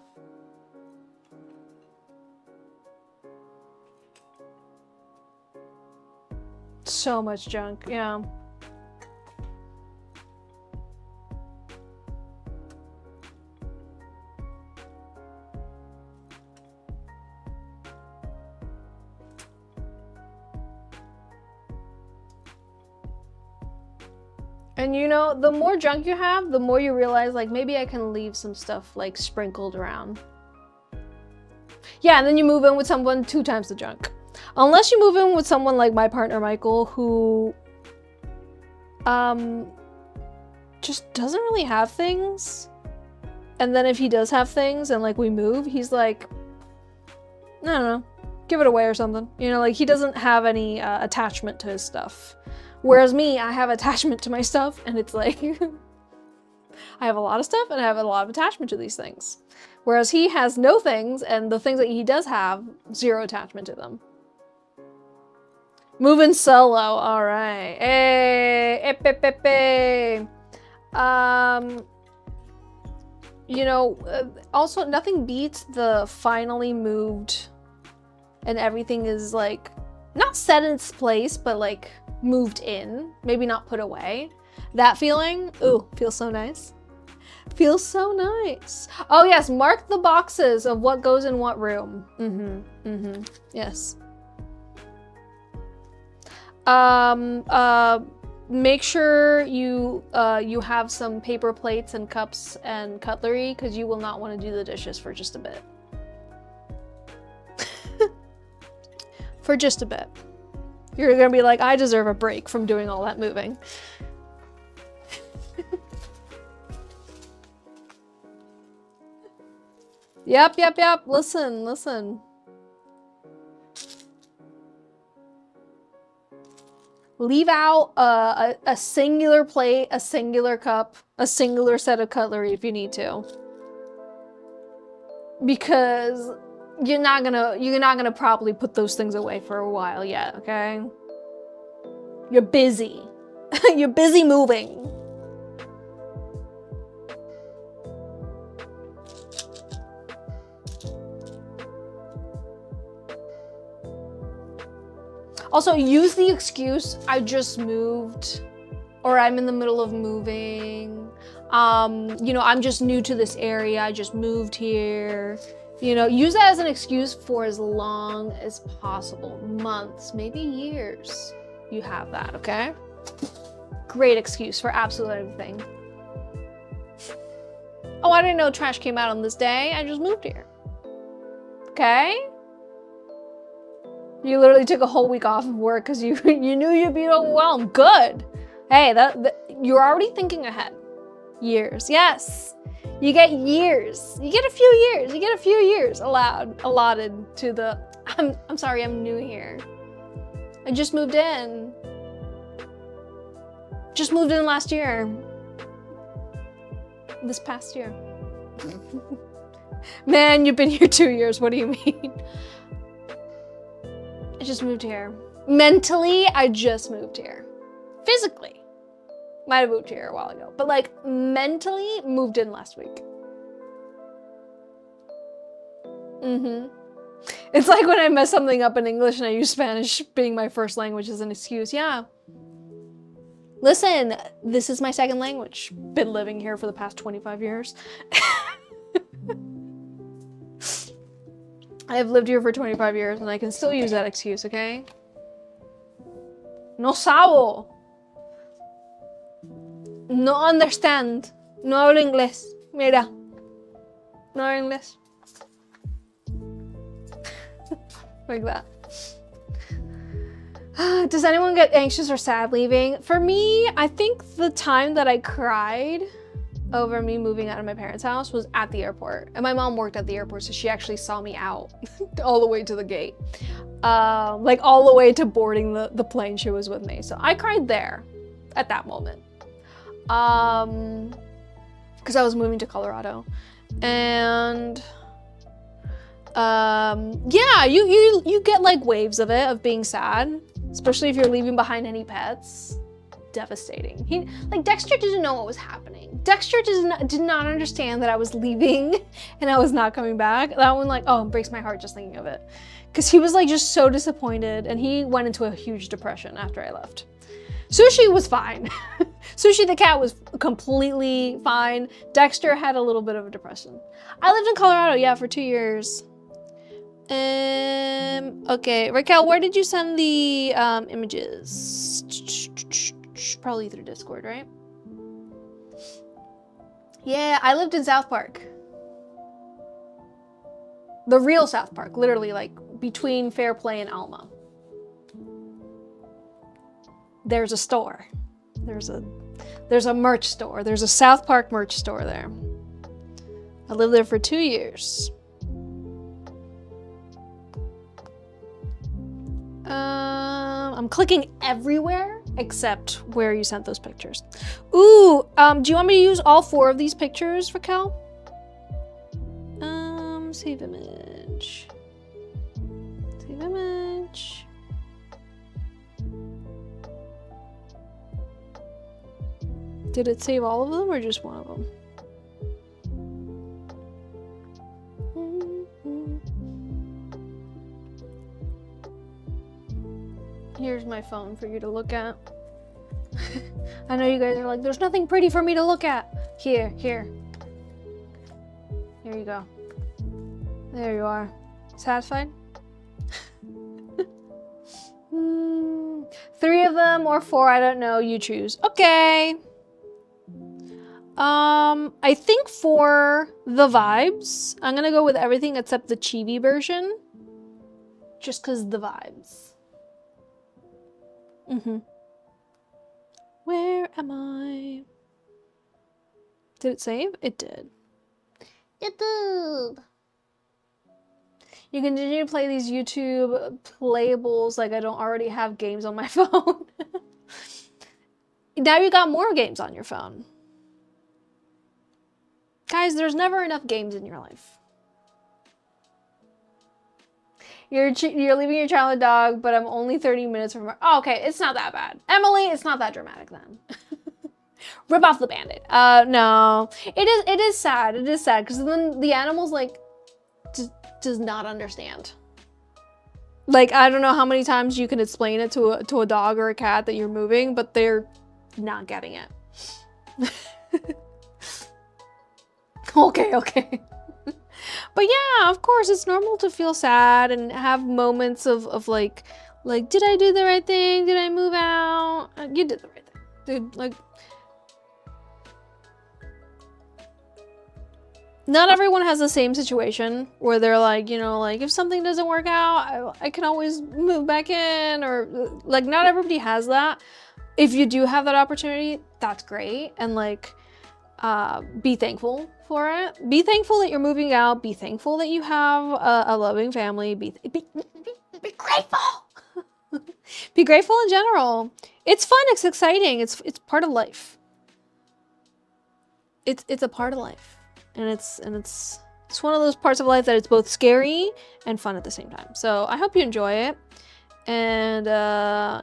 So much junk, yeah. And you know, the more junk you have, the more you realize, like, maybe I can leave some stuff, like, sprinkled around. Yeah, and then you move in with someone 2 times the junk. Unless you move in with someone like my partner Michael, who just doesn't really have things. And then if he does have things and like we move, he's like, I don't know, give it away or something. You know, like he doesn't have any attachment to his stuff. Whereas me, I have attachment to my stuff, and it's like, I have a lot of stuff and I have a lot of attachment to these things. Whereas he has no things, and the things that he does have, zero attachment to them. Moving solo, all right. Hey, you know, also nothing beats the finally moved and everything is like, not set in its place, but like moved in, maybe not put away. That feeling, ooh, feels so nice. Feels so nice. Oh yes, mark the boxes of what goes in what room. Yes. Make sure you you have some paper plates and cups and cutlery, because you will not want to do the dishes for just a bit. For just a bit. You're gonna be like, I deserve a break from doing all that moving. Yep. Listen. Leave out a singular plate, a singular cup, a singular set of cutlery if you need to. Because you're not gonna properly put those things away for a while yet, okay? You're busy. You're busy moving. Also, use the excuse, I just moved, or I'm in the middle of moving. You know, I'm just new to this area, I just moved here. You know, use that as an excuse for as long as possible. Months, maybe years. You have that, okay? Great excuse for absolutely everything. Oh, I didn't know trash came out on this day. I just moved here. Okay? You literally took a whole week off of work because you knew you'd be overwhelmed. Good. Hey, you're already thinking ahead. Years, yes. You get years. You get a few years. You get a few years allotted to the, I'm sorry, I'm new here. I just moved in. Just moved in last year. This past year. Man, you've been here 2 years. What do you mean? I just moved here. Mentally, I just moved here. Physically, might have moved here a while ago, but like mentally moved in last week. It's like when I mess something up in English and I use Spanish being my first language as an excuse. Yeah. Listen, this is my second language. Been living here for the past 25 years. I've lived here for 25 years and I can still use that excuse, okay? No sabo. No understand. No hablo inglés. Mira. No hablo inglés. Like that. Does anyone get anxious or sad leaving? For me, I think the time that I cried over me moving out of my parents' house was at the airport. And my mom worked at the airport, so she actually saw me out all the way to the gate. Like all the way to boarding the plane. She was with me. So I cried there at that moment. Because I was moving to Colorado. And yeah, you get like waves of it, of being sad. Especially if you're leaving behind any pets. Devastating. Like Dexter didn't know what was happening. Dexter did not understand that I was leaving and I was not coming back. That one, like, oh, it breaks my heart just thinking of it. Because he was like just so disappointed and he went into a huge depression after I left. Sushi was fine. Sushi the cat was completely fine. Dexter had a little bit of a depression. I lived in Colorado, yeah, for 2 years. Okay, Raquel, where did you send the images? Probably through Discord, right? Yeah, I lived in South Park. The real South Park, literally like between Fair Play and Alma. there's a store. There's a merch store. There's a South Park merch store there. I lived there for 2 years. I'm clicking everywhere except where you sent those pictures. Ooh, do you want me to use all 4 of these pictures, Raquel? Save image. Save image. Did it save all of them or just one of them? Here's my phone for you to look at. I know you guys are like, there's nothing pretty for me to look at. Here. Here you go. There you are. Satisfied? 3 of them or 4, I don't know, you choose. Okay. I think for the vibes, I'm gonna go with everything except the chibi version. Just cause the vibes. Where am I? Did it save? It did. YouTube. You can continue to play these YouTube playables like I don't already have games on my phone. Now you got more games on your phone. Guys, there's never enough games in your life. You're leaving your child a dog, but I'm only 30 minutes from her. Oh, okay, it's not that bad. Emily, it's not that dramatic then. Rip off the Band-Aid. No. It is sad. It is sad, because then the animal's like, does not understand. Like, I don't know how many times you can explain it to a dog or a cat that you're moving, but they're not getting it. Okay. But yeah, of course, it's normal to feel sad and have moments of like, did I do the right thing? Did I move out? You did the right thing. Dude, like, not everyone has the same situation where they're like, you know, like, if something doesn't work out, I can always move back in, or like, not everybody has that. If you do have that opportunity, that's great. And like, be thankful for it. Be thankful that you're moving out. Be thankful that you have a loving family. Be grateful. Be grateful in general. It's fun. It's exciting. It's part of life. It's a part of life, and it's one of those parts of life that it's both scary and fun at the same time. So I hope you enjoy it, and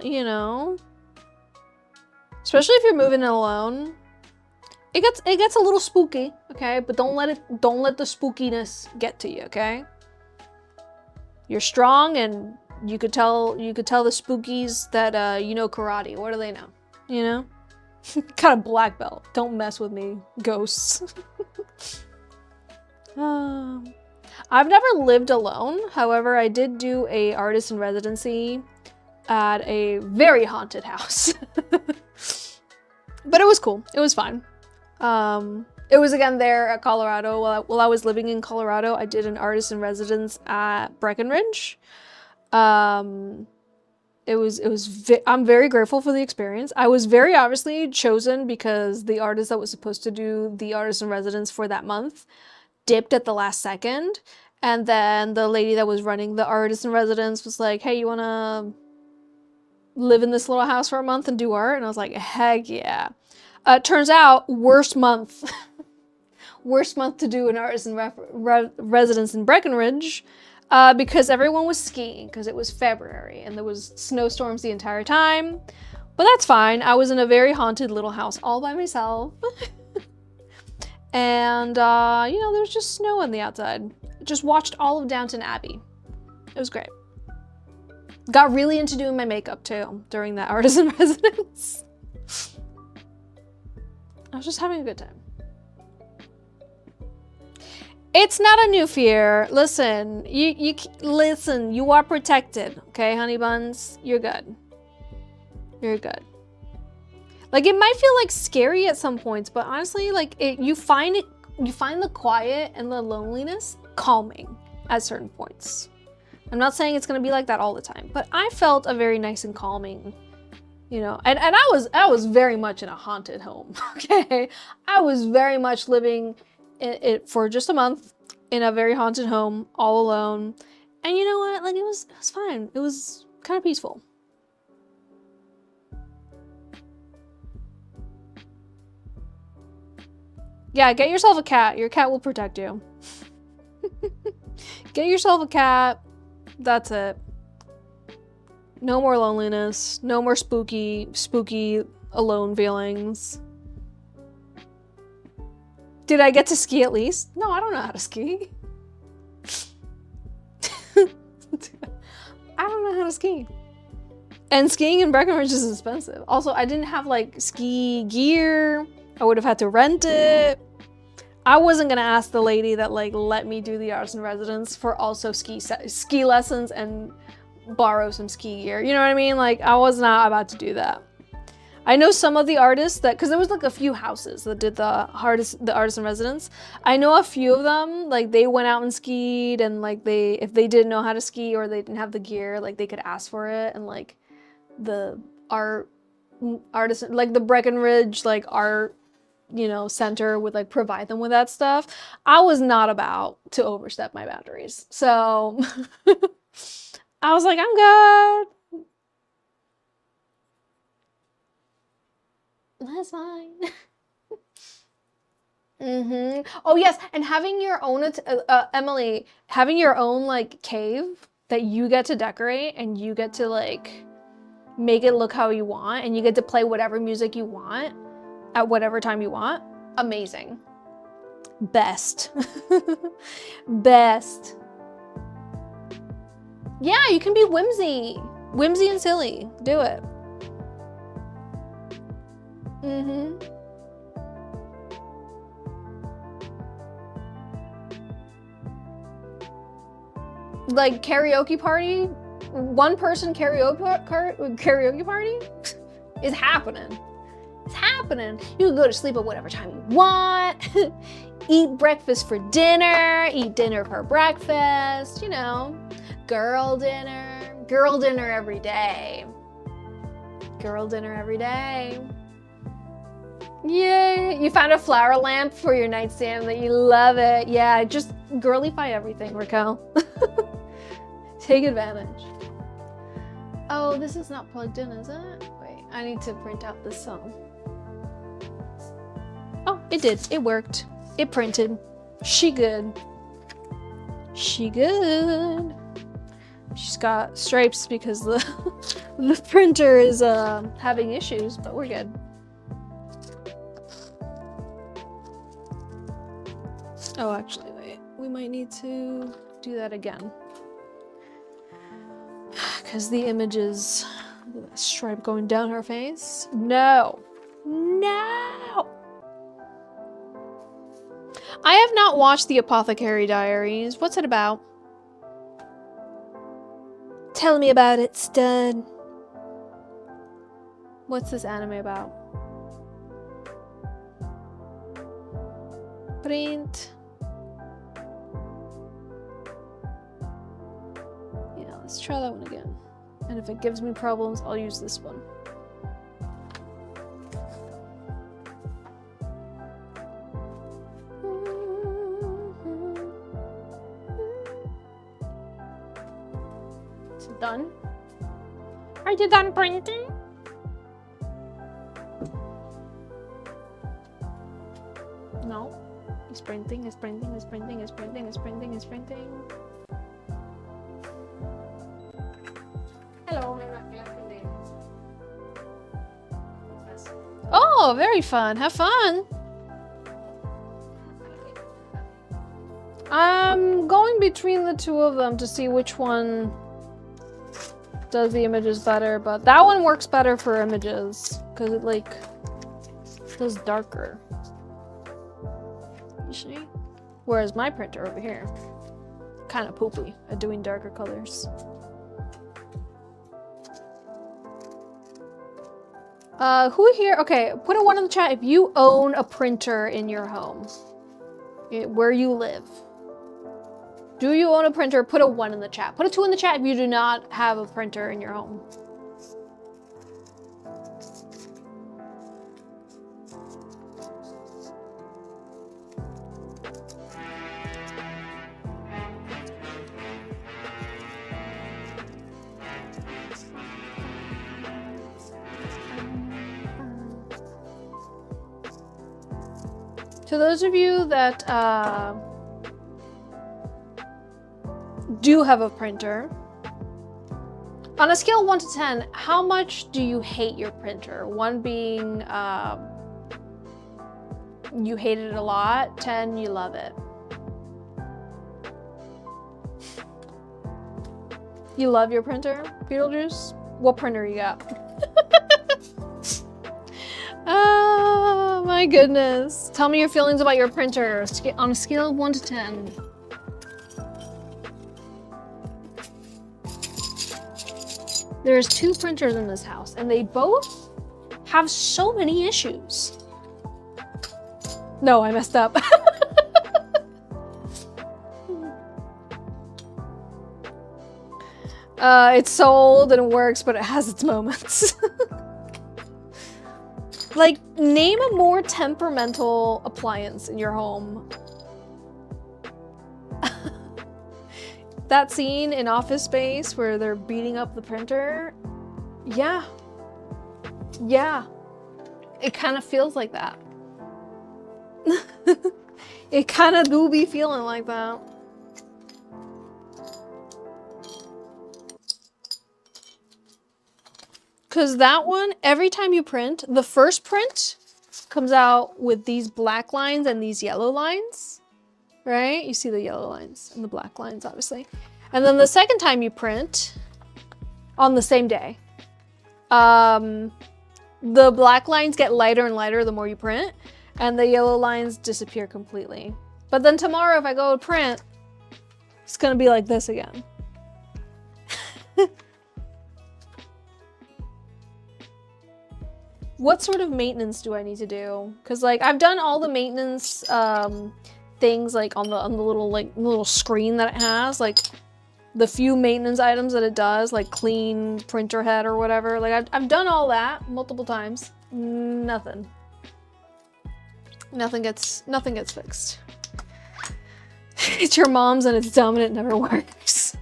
you know, especially if you're moving in alone. It gets a little spooky, okay? But don't let the spookiness get to you, okay? You're strong, and you could tell the spookies that you know karate. What do they know? You know? Got a black belt. Don't mess with me, ghosts. I've never lived alone. However, I did do a artist in residency at a very haunted house. But it was cool. It was fun. It was again there at Colorado. While I was living in Colorado, I did an artist in residence at Breckenridge. I'm very grateful for the experience. I was very obviously chosen because the artist that was supposed to do the artist in residence for that month dipped at the last second. And then the lady that was running the artist in residence was like, hey, you wanna live in this little house for a month and do art? And I was like, heck yeah. Turns out, worst month to do an artist in residence in Breckenridge, because everyone was skiing, because it was February and there was snowstorms the entire time. But that's fine. I was in a very haunted little house all by myself. And, you know, there was just snow on the outside. Just watched all of Downton Abbey. It was great. Got really into doing my makeup too during that artist in residence. I was just having a good time. It's not a new fear. Listen, listen, you are protected, okay, honey buns? You're good. You're good. Like, it might feel like scary at some points, but honestly, like, you find the quiet and the loneliness calming at certain points. I'm not saying it's gonna be like that all the time, but I felt a very nice and calming You know, and I was very much in a haunted home, okay? I was very much living it for just a month in a very haunted home, all alone. And you know what? Like, it was fine. It was kind of peaceful. Yeah, get yourself a cat. Your cat will protect you. Get yourself a cat. That's it. No more loneliness. No more spooky alone feelings. Did I get to ski at least? No, I don't know how to ski. I don't know how to ski. And skiing in Breckenridge is expensive. Also, I didn't have like ski gear. I would have had to rent it. I wasn't gonna ask the lady that like let me do the artist in residence for also ski lessons and borrow some ski gear. You know what I mean? Like, I was not about to do that. I know some of the artists that, because there was like a few houses that did the artist in residence. I know a few of them, like they went out and skied, and like if they didn't know how to ski or they didn't have the gear, like they could ask for it, and like the artist, like the Breckenridge like art, you know, center would like provide them with that stuff. I was not about to overstep my boundaries, so I was like, I'm good. That's fine. Oh yes, and having your own, Emily, having your own like cave that you get to decorate and you get to like make it look how you want, and you get to play whatever music you want at whatever time you want. Amazing. Best. Best. Yeah, you can be whimsy and silly. Do it. Like karaoke party, one person karaoke party is happening. It's happening. You can go to sleep at whatever time you want. Eat breakfast for dinner. Eat dinner for breakfast. You know, girl dinner every day. Girl dinner every day. Yay! You found a flower lamp for your nightstand that you love it. Yeah, just girlify everything, Raquel. Take advantage. Oh, this is not plugged in, is it? Wait, I need to print out this song. Oh, it did. It worked. It printed. She good. She good. She's got stripes because the printer is having issues, but we're good. Oh, actually, wait. We might need to do that again. Because the images, the stripe going down her face. No. No! I have not watched The Apothecary Diaries. What's it about? Tell me about it, stud. What's this anime about? Print. Yeah, let's try that one again. And if it gives me problems, I'll use this one. Is it done? Are you done printing? No. It's printing, it's printing, it's printing, it's printing, it's printing, it's printing. Hello. Oh, very fun. Have fun. I'm going between the two of them to see which one does the images better, but that one works better for images because it like does darker. You see? Whereas my printer over here, kind of poopy at doing darker colors. Who here? Okay, put a 1 in the chat if you own a printer in your home, where you live. Do you own a printer? Put a 1 in the chat. Put a 2 in the chat if you do not have a printer in your home. To those of you that do have a printer, on a scale of 1 to 10, how much do you hate your printer? 1 being you hate it a lot, 10 you love it. You love your printer, Beetlejuice? What printer you got? Oh my goodness. Tell me your feelings about your printer on a scale of 1 to 10. There's 2 printers in this house and they both have so many issues. No, I messed up. It's so old and it works, but it has its moments. Like, name a more temperamental appliance in your home. That scene in Office Space where they're beating up the printer. Yeah. Yeah. It kind of feels like that. It kind of do be feeling like that. Because that one, every time you print, the first print comes out with these black lines and these yellow lines, right? You see the yellow lines and the black lines, obviously. And then the second time you print, on the same day, the black lines get lighter and lighter the more you print, and the yellow lines disappear completely. But then tomorrow, if I go to print, it's gonna be like this again. What sort of maintenance do I need to do? Because like I've done all the maintenance things like on the little screen that it has, like the few maintenance items that it does, like clean printer head or whatever. Like I've done all that multiple times. Nothing gets fixed. It's your mom's and it's dumb and it never works.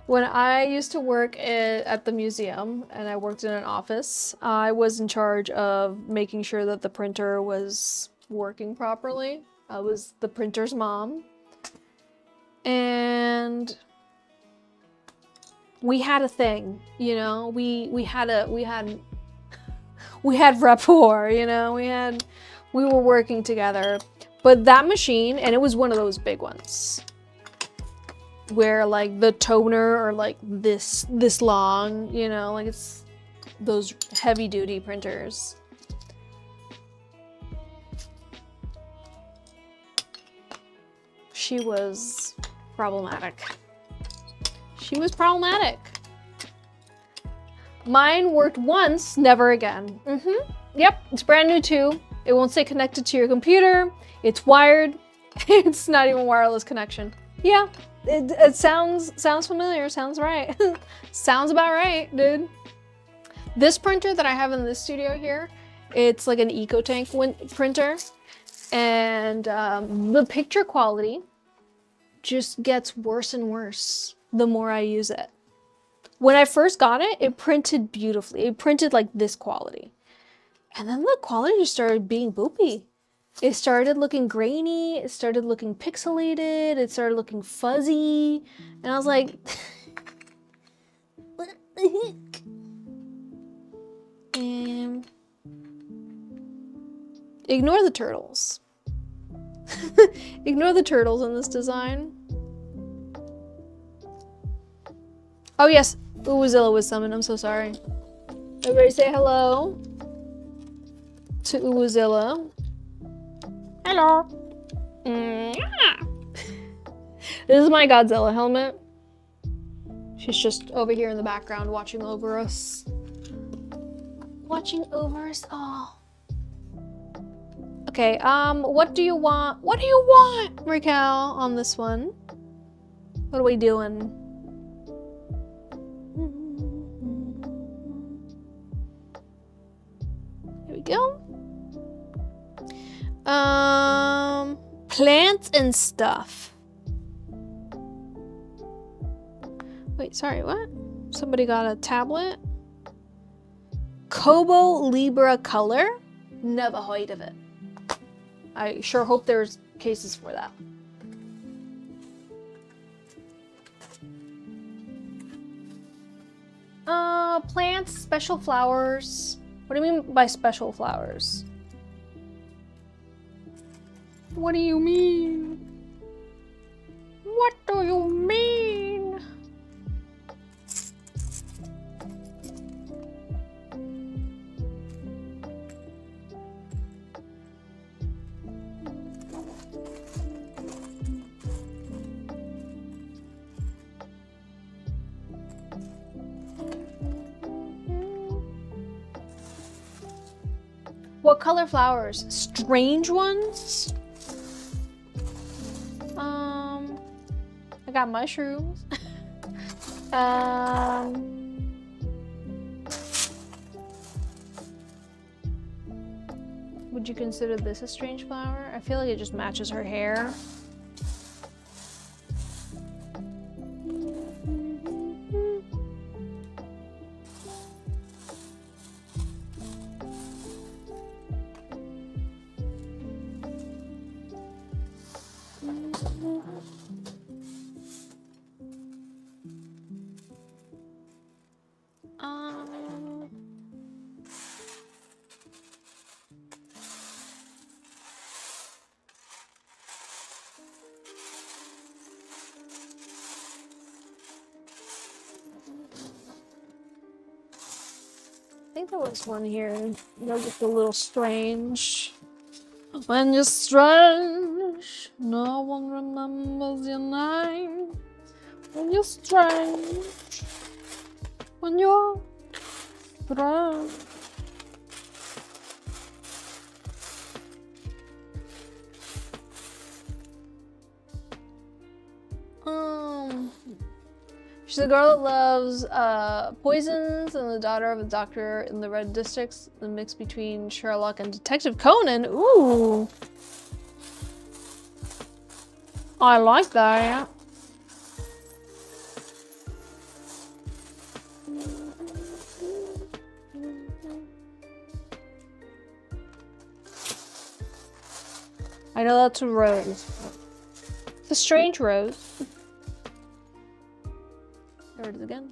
When I used to work at the museum and I worked in an office, I was in charge of making sure that the printer was working properly. I was the printer's mom. And we had a thing, you know, we had rapport, you know, we were working together. But that machine, and it was one of those big ones, where like the toner are like this long, you know, like it's those heavy duty printers. She was problematic. She was problematic. Mine worked once, never again. Yep, it's brand new too. It won't stay connected to your computer. It's wired. It's not even wireless connection. Yeah. It sounds familiar, sounds right. Sounds about right, dude. This printer that I have in this studio here, it's like an EcoTank printer, and the picture quality just gets worse and worse the more I use it. When I first got it, it printed beautifully. It printed like this quality. And then the quality just started being boopy. It started looking grainy, it started looking pixelated, it started looking fuzzy, and I was like, what the heck? And ignore the turtles. Ignore the turtles in this design. Oh yes, Uwazilla was summoned, I'm so sorry. Everybody say hello to Uwazilla. Hello. This is my Godzilla helmet. She's just over here in the background watching over us. Watching over us all. Okay, what do you want? What do you want, Raquel, on this one? What are we doing? Here we go. Plants and stuff. Wait, sorry, what? Somebody got a tablet? Kobo Libra color? Never heard of it. I sure hope there's cases for that. Plants, special flowers. What do you mean by special flowers? What do you mean? What do you mean? What color flowers? Strange ones? I got mushrooms. Would you consider this a strange flower? I feel like it just matches her hair. I think there was one here. They're just a little strange. When you're strange, no one remembers your name. When you're strange, when you're strange. She's a girl that loves poisons and the daughter of a doctor in the red districts. The mix between Sherlock and Detective Conan. Ooh. I like that. I know that's a rose. It's a strange rose. There it is again.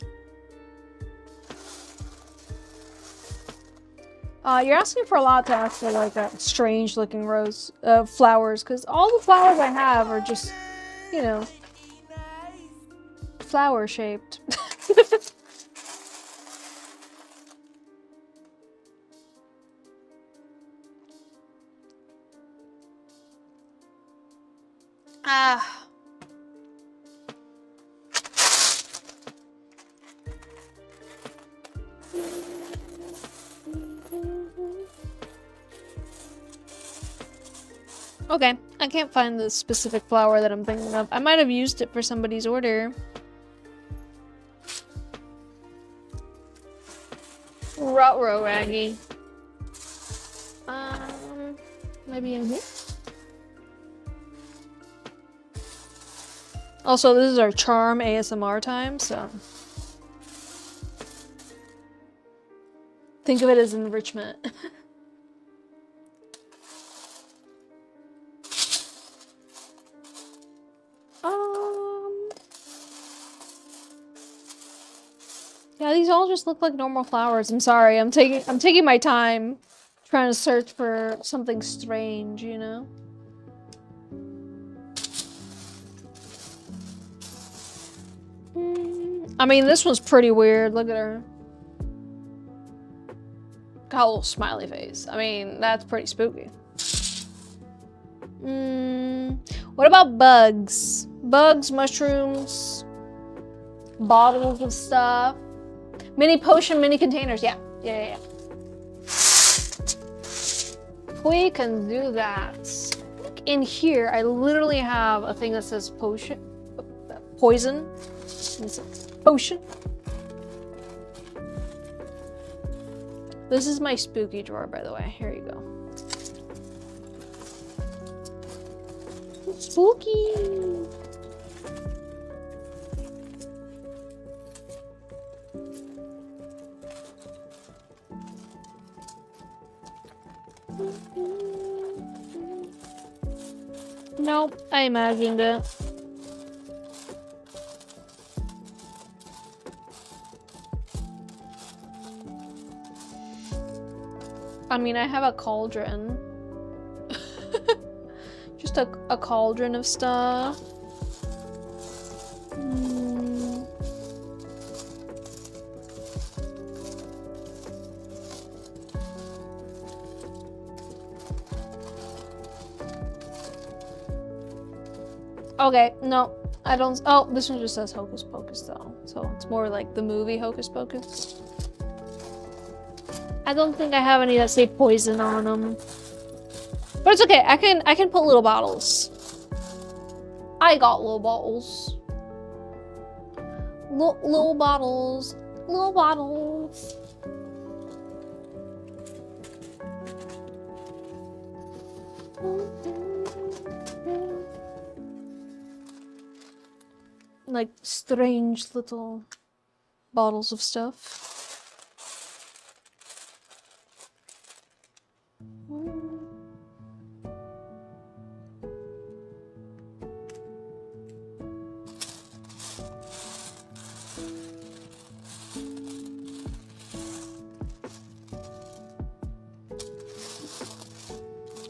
You're asking for a lot to ask for like a strange looking rose flowers, because all the flowers I have are just, you know, flower shaped. Okay, I can't find the specific flower that I'm thinking of. I might have used it for somebody's order. Ruh-roh, Raggy. Maybe in here? Also, this is our charm ASMR time, so... think of it as enrichment. Yeah, these all just look like normal flowers. I'm sorry. I'm taking my time trying to search for something strange, you know? I mean, this one's pretty weird. Look at her. Got a little smiley face. I mean, that's pretty spooky. What about bugs? Bugs, mushrooms, bottles of stuff. Mini potion, mini containers. Yeah. We can do that. In here, I literally have a thing that says potion. Poison. Potion. This is my spooky drawer, by the way. Here you go. Spooky. Nope, I imagined it. I mean, I have a cauldron. Just a cauldron of stuff. Okay, no, I don't. Oh, this one just says Hocus Pocus though, so it's more like the movie Hocus Pocus. I don't think I have any that say poison on them, but it's okay. I can put little bottles. I got little bottles. Little bottles. Little bottles. Like strange little bottles of stuff.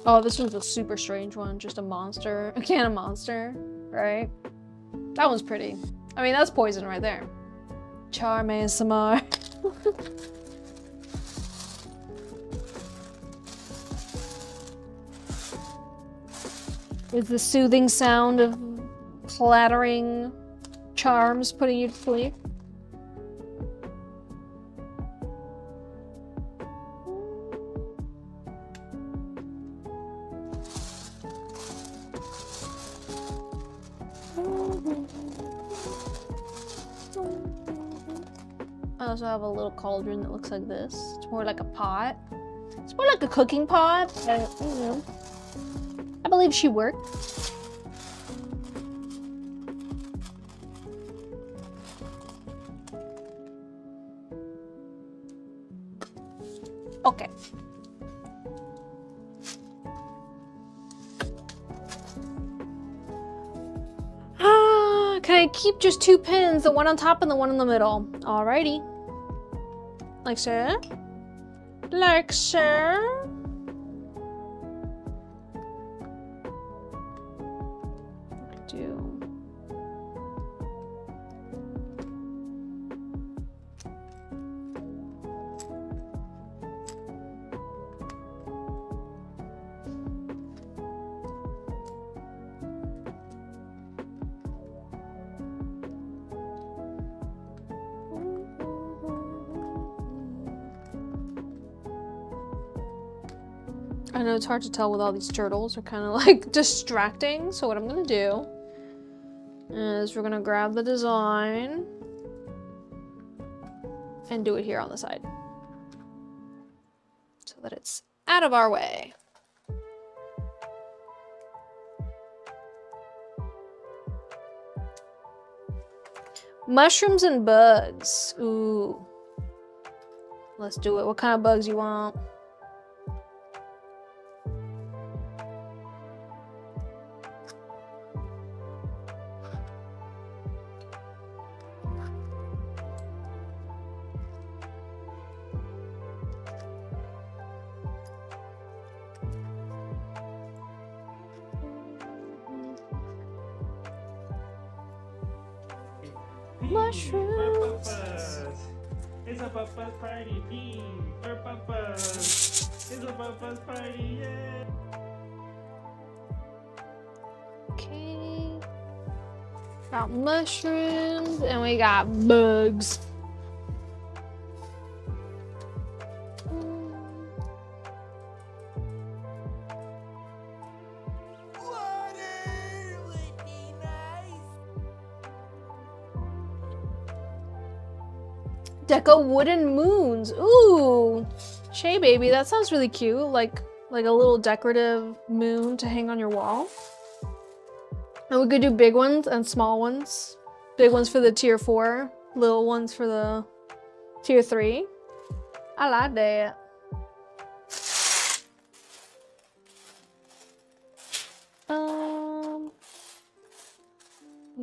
Oh, this one's a super strange one. Just a monster. A can of monster, right? That one's pretty. I mean, that's poison right there. Charm ASMR. Is the soothing sound of clattering charms putting you to sleep? I also have a little cauldron that looks like this. It's more like a pot. It's more like a cooking pot, but you know, I believe she worked. Okay. Can I keep just 2 pins, the one on top and the one in the middle? Alrighty. Like so. Like so. I know it's hard to tell with all these turtles. They're kind of like distracting. So what I'm gonna do is we're gonna grab the design and do it here on the side so that it's out of our way. Mushrooms and bugs. Ooh. Let's do it. What kind of bugs you want? Mushrooms. It's a Papa's party, pee. For Papa's. It's a Papa's party, yeah. Okay. Got mushrooms and we got bugs. Deco wooden moons. Ooh, Shay baby, that sounds really cute. Like a little decorative moon to hang on your wall. And we could do big ones and small ones. Big ones for the tier 4, little ones for the tier 3. I like that.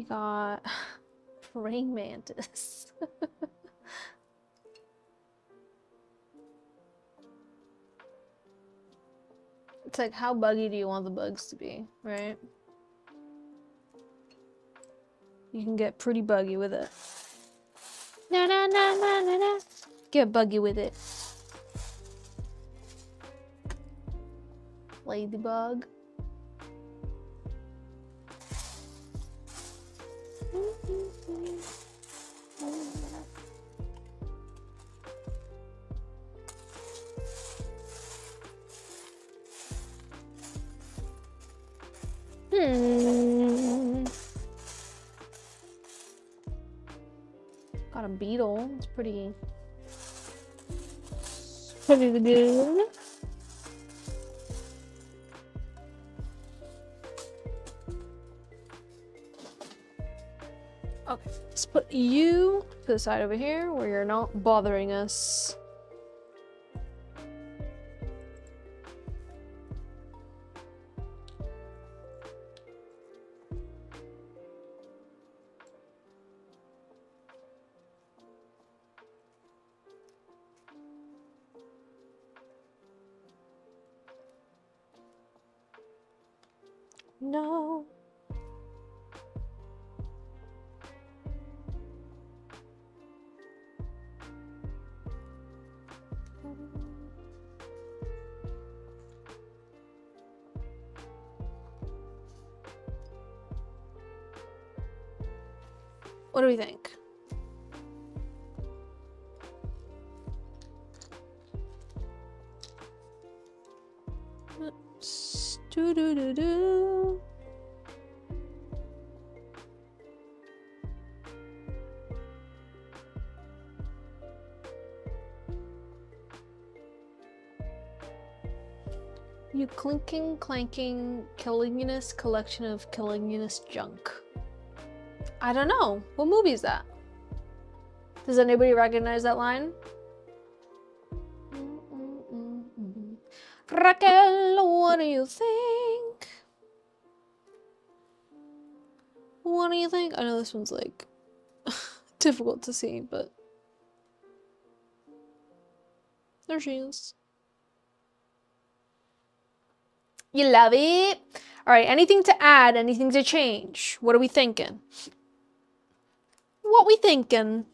got praying mantis. It's like, how buggy do you want the bugs to be, right? You can get pretty buggy with it. Na na na na na na. Get buggy with it. Ladybug. Got a beetle. It's pretty good. Okay, let's put you to the side over here where you're not bothering us. No. What do we think? Do-do-do-do. You clinking, clanking, killinginous collection of killinginous junk. I don't know. What movie is that? Does anybody recognize that line? Raquel, what do you think? What do you think? I know this one's like difficult to see, but there she is. You love it? All right, anything to add, anything to change? What are we thinking? What we thinking?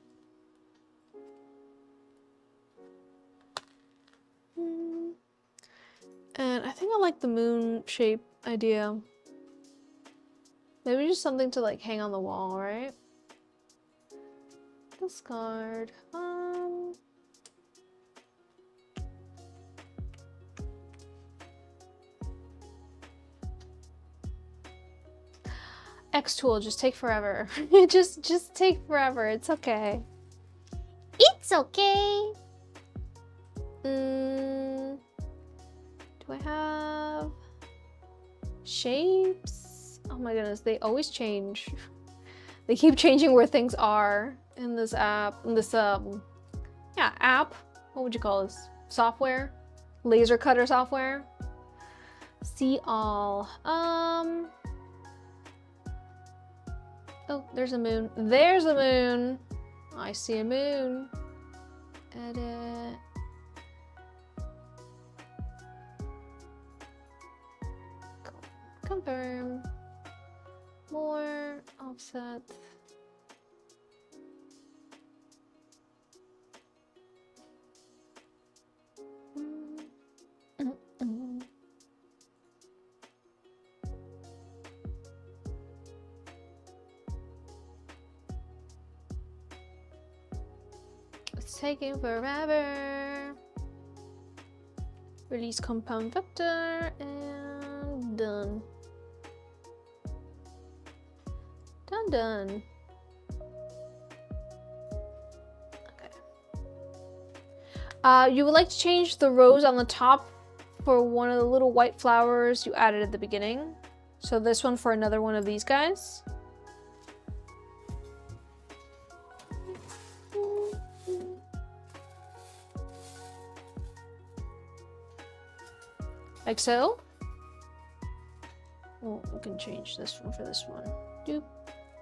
And I think I like the moon shape idea. Maybe just something to like hang on the wall, right? Discard. X tool, just take forever. just take forever. It's okay. It's okay. Do I have shapes? Oh my goodness, they always change. They keep changing where things are in this app. In this yeah, app. What would you call this? Software? Laser cutter software? See all. Oh, there's a moon. There's a moon. I see a moon. Edit. Confirm. More. Offset. It's taking forever. Release compound vector and done. Done. Okay. You would like to change the rose on the top for one of the little white flowers you added at the beginning. So this one for another one of these guys. Like so. Well, we can change this one for this one. Doop.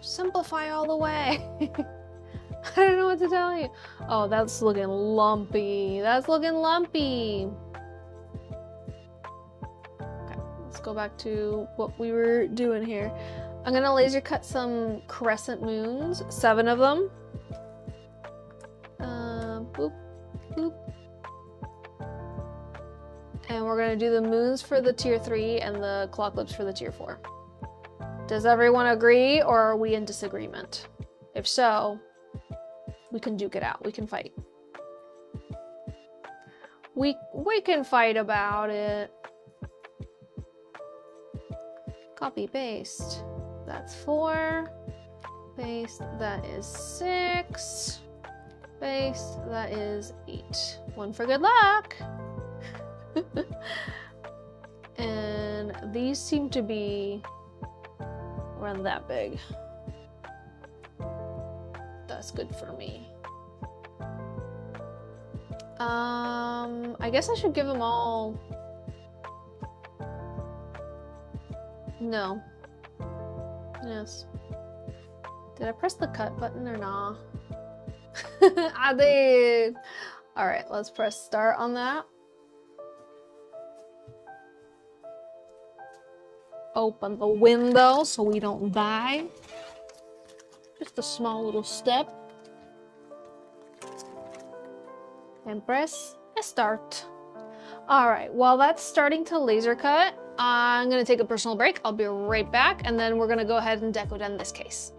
Simplify all the way. I don't know what to tell you. Oh, that's looking lumpy. That's looking lumpy. Okay, let's go back to what we were doing here. I'm gonna laser cut some crescent moons, 7 of them. Boop, boop. And we're gonna do the moons for the tier 3 and the clock lips for the tier 4. Does everyone agree, or are we in disagreement? If so, we can duke it out. We can fight. We can fight about it. Copy, paste. That's 4. Paste, that is 6. Paste, that is 8. 1 for good luck. And these seem to be around that big. That's good for me. I guess I should give them all. No. Yes. Did I press the cut button or nah? I did. All right, let's press start on that. Open the window so we don't die. Just a small little step. And press start. All right, while that's starting to laser cut, I'm gonna take a personal break. I'll be right back, and then we're gonna go ahead and Decoden this case.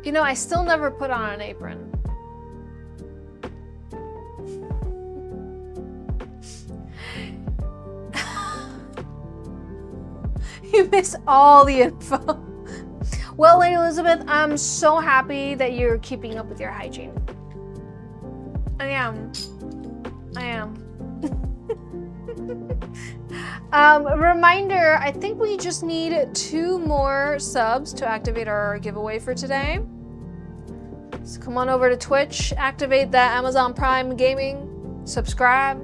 You know, I still never put on an apron. You missed all the info. Well, Lady Elizabeth, I'm so happy that you're keeping up with your hygiene. I am. Reminder, I think we just need 2 more subs to activate our giveaway for today. So come on over to Twitch, activate that Amazon Prime Gaming, subscribe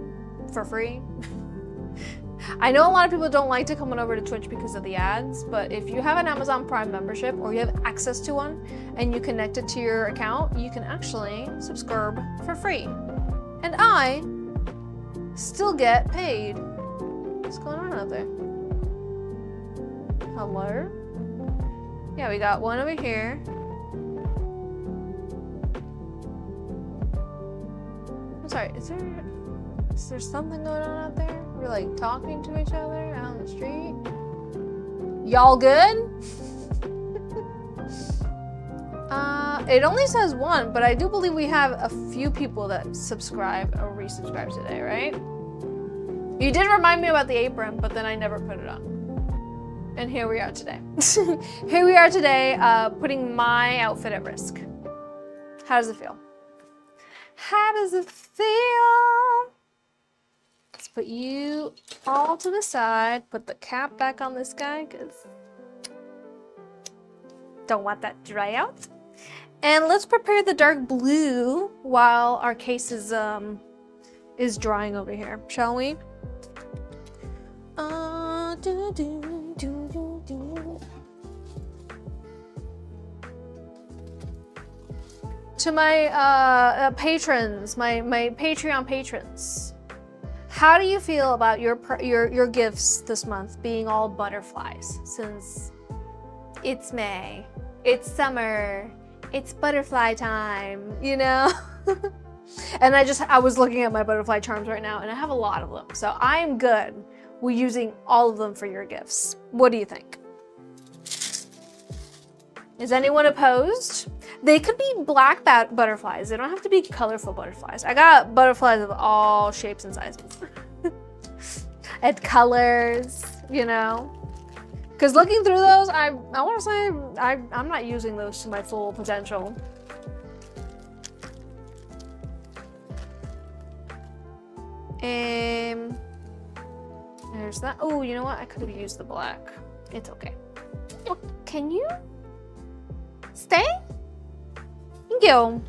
for free. I know a lot of people don't like to come on over to Twitch because of the ads, but if you have an Amazon Prime membership or you have access to one and you connect it to your account, you can actually subscribe for free. And I still get paid. What's going on out there? Hello? Yeah, we got one over here. I'm sorry, is there something going on out there? We're like talking to each other out on the street. Y'all good? It only says one, but I do believe we have a few people that subscribe or resubscribe today, right? You did remind me about the apron, but then I never put it on. And here we are today. Here we are today, putting my outfit at risk. How does it feel? How does it feel? Let's put you all to the side. Put the cap back on this guy, because don't want that to dry out. And let's prepare the dark blue while our case is drying over here, shall we? To my patrons, my Patreon patrons, how do you feel about your gifts this month being all butterflies? Since it's May, it's summer, it's butterfly time, you know? And I was looking at my butterfly charms right now, and I have a lot of them. So I'm good with using all of them for your gifts. What do you think? Is anyone opposed? They could be black butterflies. They don't have to be colorful butterflies. I got butterflies of all shapes and sizes. And colors, you know? Because looking through those, I want to say I'm not using those to my full potential. There's that. Oh, you know what? I could have used the black. It's okay. Oh, can you stay? Thank you.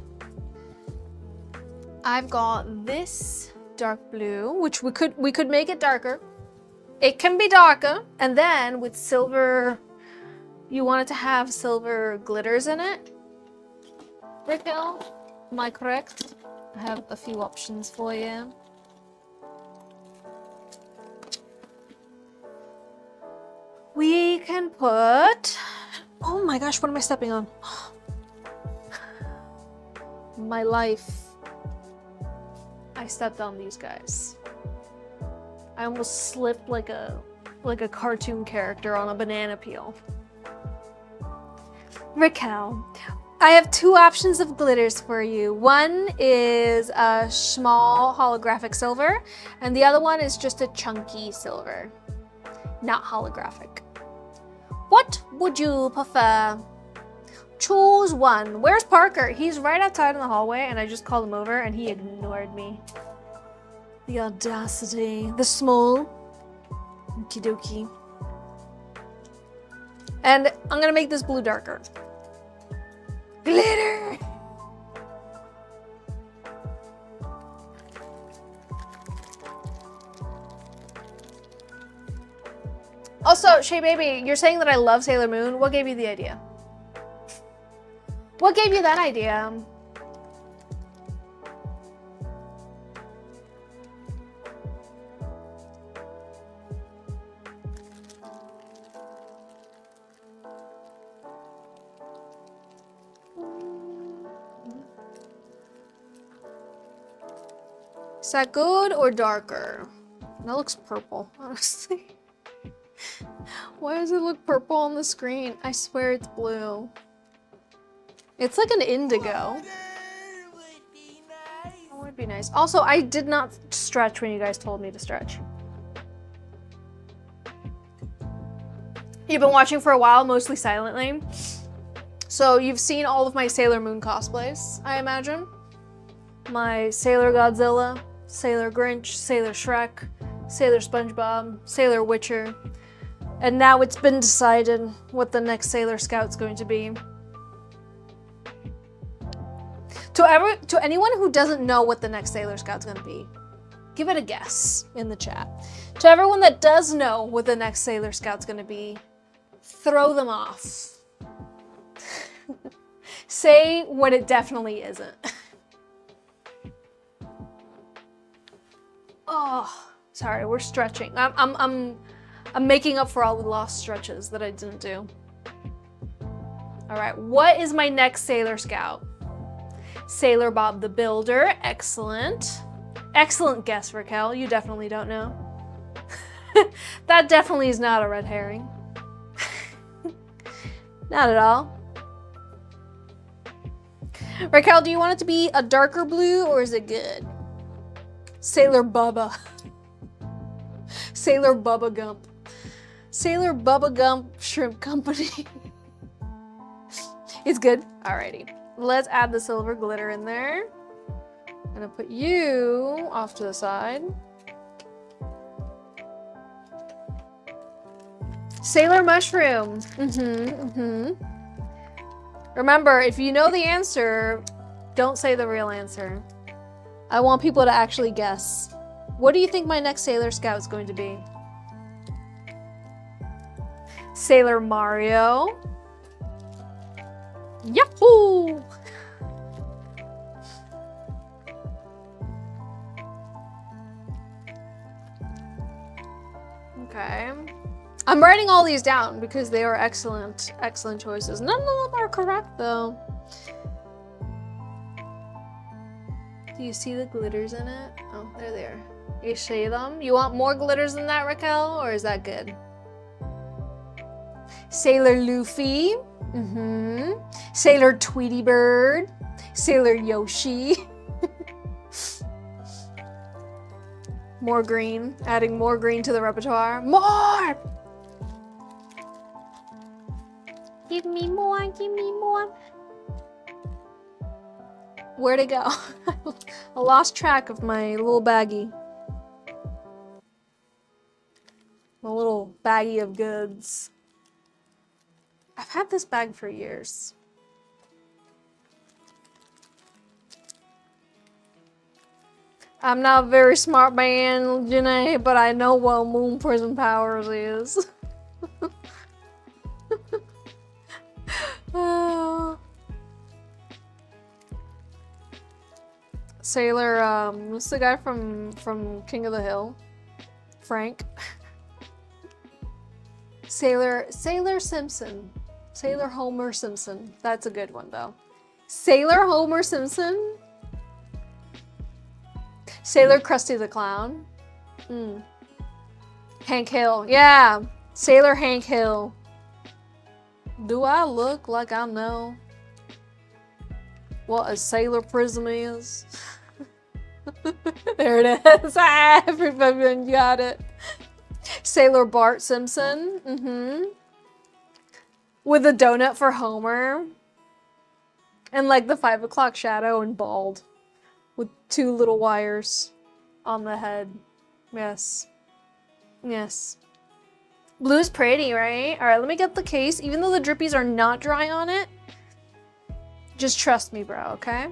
I've got this dark blue, which we could make it darker. It can be darker, and then with silver, you want it to have silver glitters in it. Raquel, am I correct? I have a few options for you. We can put, oh my gosh, what am I stepping on? My life. I stepped on these guys. I almost slipped like a cartoon character on a banana peel. Raquel, I have two options of glitters for you. One is a small holographic silver, and the other one is just a chunky silver, not holographic. What would you prefer? Choose one. Where's Parker? He's right outside in the hallway, and I just called him over, and he ignored me. The audacity. The small. Okie dokie. And I'm gonna make this blue darker. Glitter! Also, Shay Baby, you're saying that I love Sailor Moon. What gave you the idea? What gave you that idea? Is that good or darker? That looks purple, honestly. Why does it look purple on the screen? I swear it's blue. It's like an indigo. That would be nice. Also, I did not stretch when you guys told me to stretch. You've been watching for a while, mostly silently. So you've seen all of my Sailor Moon cosplays, I imagine. My Sailor Godzilla, Sailor Grinch, Sailor Shrek, Sailor SpongeBob, Sailor Witcher. And now it's been decided what the next Sailor Scout's going to be. To anyone who doesn't know what the next Sailor Scout's going to be, give it a guess in the chat. To everyone that does know what the next Sailor Scout's going to be, throw them off. Say what it definitely isn't. Oh, sorry, we're stretching. I'm making up for all the lost stretches that I didn't do. All right, what is my next Sailor Scout? Sailor Bob the Builder, excellent. Excellent guess, Raquel, you definitely don't know. That definitely is not a red herring. Not at all. Raquel, do you want it to be a darker blue or is it good? Sailor Bubba. Sailor Bubba Gump. Sailor Bubba Gump Shrimp Company. It's good. Alrighty. Let's add the silver glitter in there. I'm gonna put you off to the side. Sailor Mushroom. Remember, if you know the answer, don't say the real answer. I want people to actually guess. What do you think my next Sailor Scout is going to be? Sailor Mario. Yahoo! Okay. I'm writing all these down because they are excellent, excellent choices. None of them are correct though. Do you see the glitters in it? Oh, they're there. You see them? You want more glitters than that, Raquel, or is that good? Sailor Luffy. Sailor Tweety Bird. Sailor Yoshi. More green. Adding more green to the repertoire. More! Give me more, give me more. Where'd it go? I lost track of my little baggie. My little baggie of goods. I've had this bag for years. I'm not a very smart man, Janae, but I know what Moon Prison Powers is. Sailor, what's the guy from King of the Hill? Frank. Sailor Simpson. Sailor Homer Simpson. That's a good one though. Sailor Homer Simpson. Sailor Krusty the Clown. Hank Hill. Yeah. Sailor Hank Hill. Do I look like I know what a sailor prism is? There it is. Ah, everybody got it. Sailor Bart Simpson. With a donut for Homer. And like the 5 o'clock shadow and bald. With 2 little wires on the head. Yes. Yes. Blue's pretty, right? All right, let me get the case. Even though the drippies are not dry on it, just trust me, bro, okay?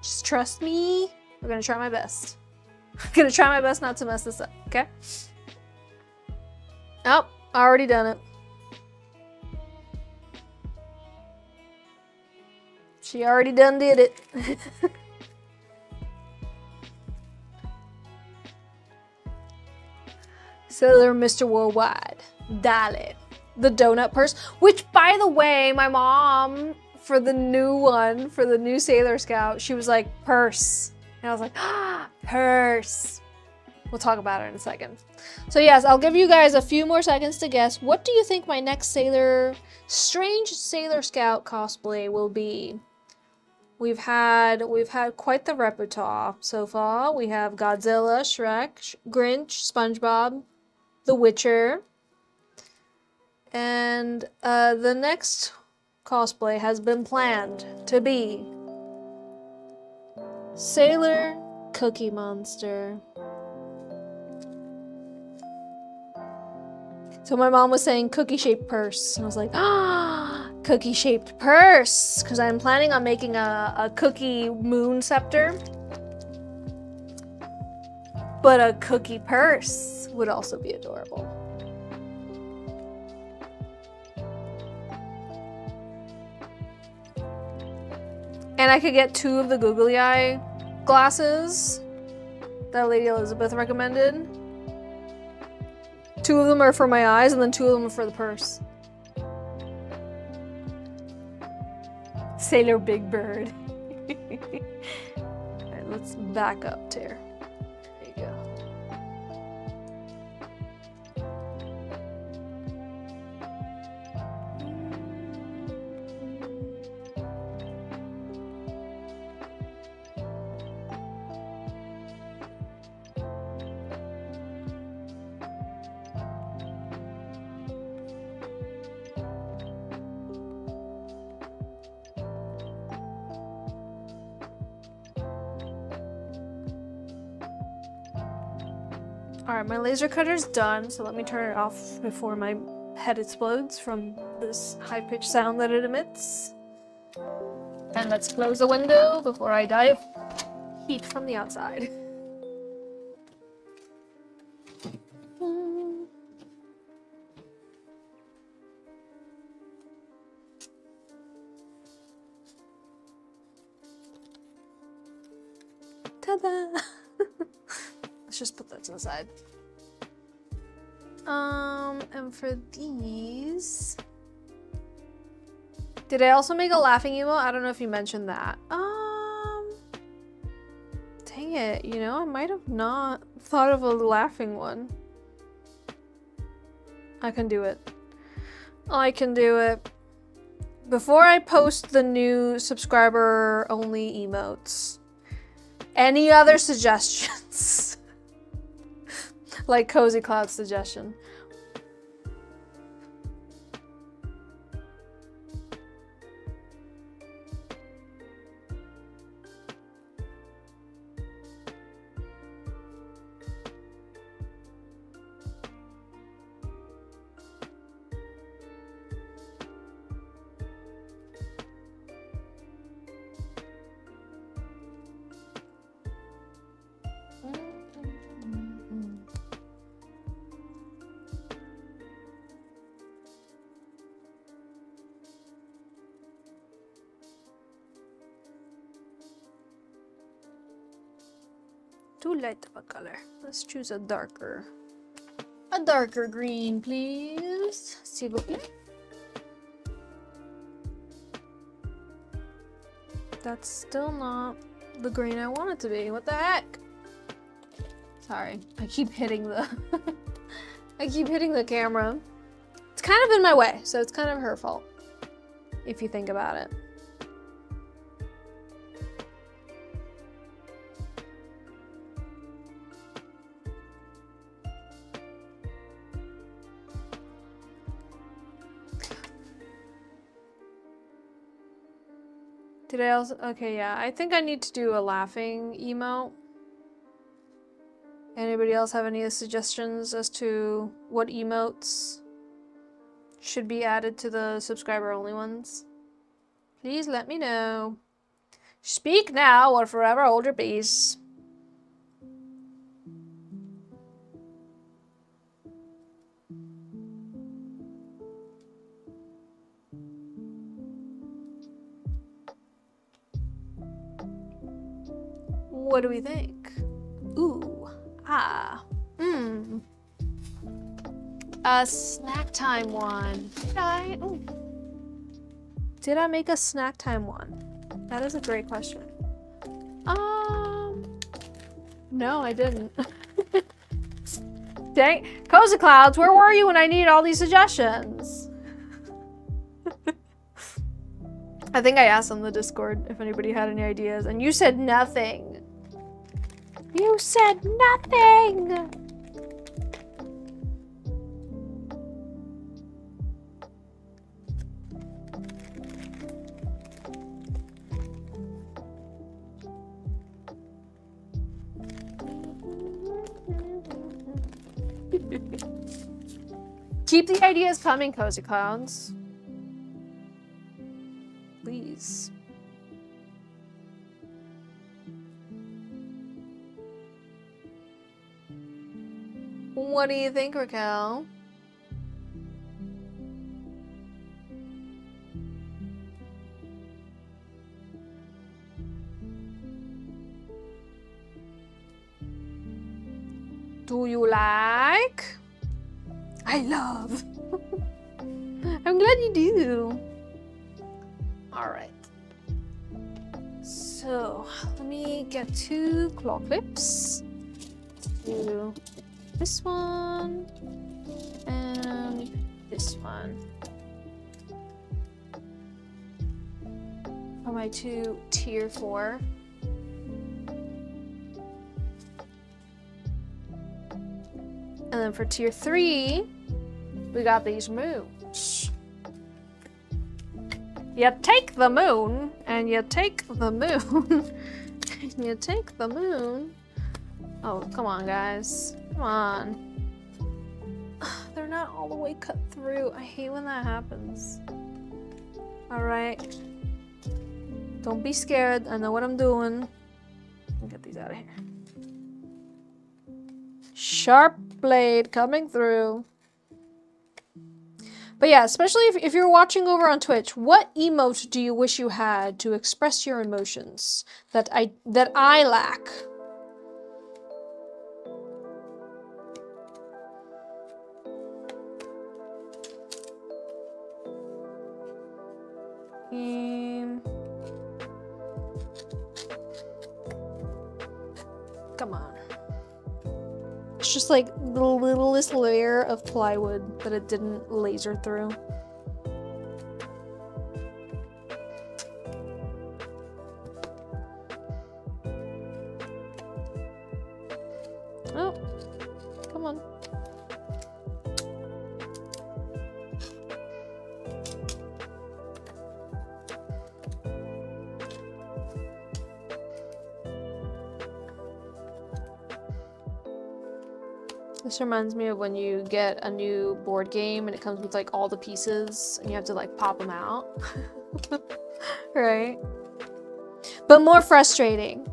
Just trust me. We're gonna try my best. I'm gonna try my best not to mess this up, okay? Oh, already done it. She already done did it. Sailor Mr. Worldwide. Dale. The donut purse. Which, by the way, my mom, for the new one, for the new Sailor Scout, she was like, purse. And I was like, ah, purse. We'll talk about it in a second. So yes, I'll give you guys a few more seconds to guess. What do you think my next strange Sailor Scout cosplay will be? We've had quite the repertoire so far. We have Godzilla, Shrek, Grinch, SpongeBob, The Witcher, and the next cosplay has been planned to be Sailor Cookie Monster. So my mom was saying cookie-shaped purse, and I was like, ah, cookie-shaped purse, because I'm planning on making a cookie moon scepter. But a cookie purse would also be adorable. And I could get 2 of the googly eye glasses that Lady Elizabeth recommended. 2 of them are for my eyes, and then 2 of them are for the purse. Sailor Big Bird. Alright, let's back up there. There you go. Alright, my laser cutter's done, so let me turn it off before my head explodes from this high-pitched sound that it emits. And let's close the window before I die of heat from the outside. Ta-da! Let's just put that to the side. And for these... Did I also make a laughing emote? I don't know if you mentioned that. Dang it, you know, I might have not thought of a laughing one. I can do it. I can do it. Before I post the new subscriber-only emotes, any other suggestions? Like Cozy Cloud's suggestion. Too light of a color. Let's choose a darker green, please. S'il vous plaît. That's still not the green I want it to be. What the heck? Sorry, I keep hitting the I keep hitting the camera. It's kind of in my way, so it's kind of her fault, if you think about it. Did I also? Okay, yeah. I think I need to do a laughing emote. Anybody else have any suggestions as to what emotes should be added to the subscriber-only ones? Please let me know. Speak now or forever hold your peace. What do we think? Ooh, ah, a snack time one. Did I make a snack time one? That is a great question. No, I didn't. Dang, Cozy Clouds, where were you when I needed all these suggestions? I think I asked on the Discord if anybody had any ideas, and you said nothing. You said nothing! Keep the ideas coming, Cozy Clowns. Please. What do you think, Raquel? Do you like? I love. I'm glad you do. All right. So let me get 2 claw clips. Do this one and this one. For my 2 tier 4. And then for tier 3, we got these moons. You take the moon, and you take the moon, and you take the moon. Oh, come on, guys. Come on. They're not all the way cut through. I hate when that happens. All right. Don't be scared. I know what I'm doing. Let me get these out of here. Sharp blade coming through. But yeah, especially if you're watching over on Twitch, what emote do you wish you had to express your emotions that I lack? Come on. It's just like the littlest layer of plywood that it didn't laser through. Oh, come on. This reminds me of when you get a new board game and it comes with like all the pieces and you have to like pop them out. Right? But more frustrating.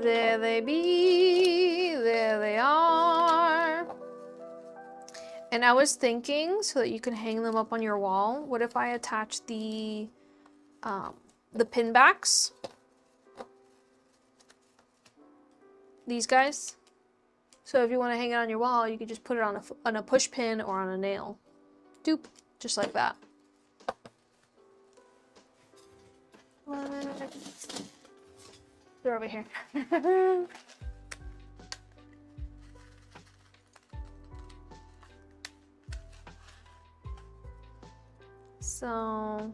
There they be, there they are. And I was thinking, so that you can hang them up on your wall, what if I attach the pin backs? These guys. So if you want to hang it on your wall, you could just put it on a push pin or on a nail. Doop, just like that. They're over here. So,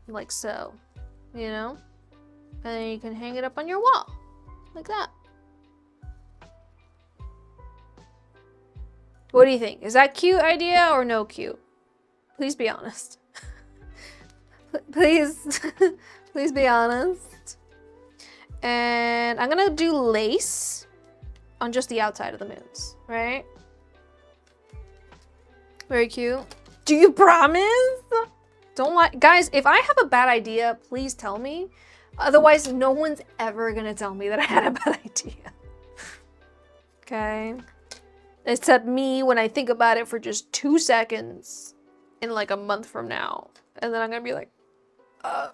like so, you know? And then you can hang it up on your wall, like that. What do you think? Is that cute idea or no cute? Please be honest. Please, please be honest. And I'm gonna do lace on just the outside of the moons, right? Very cute. Do you promise? Don't lie. Guys, if I have a bad idea, please tell me. Otherwise, no one's ever gonna tell me that I had a bad idea. Okay? Except me when I think about it for just 2 seconds in like a month from now. And then I'm gonna be like, the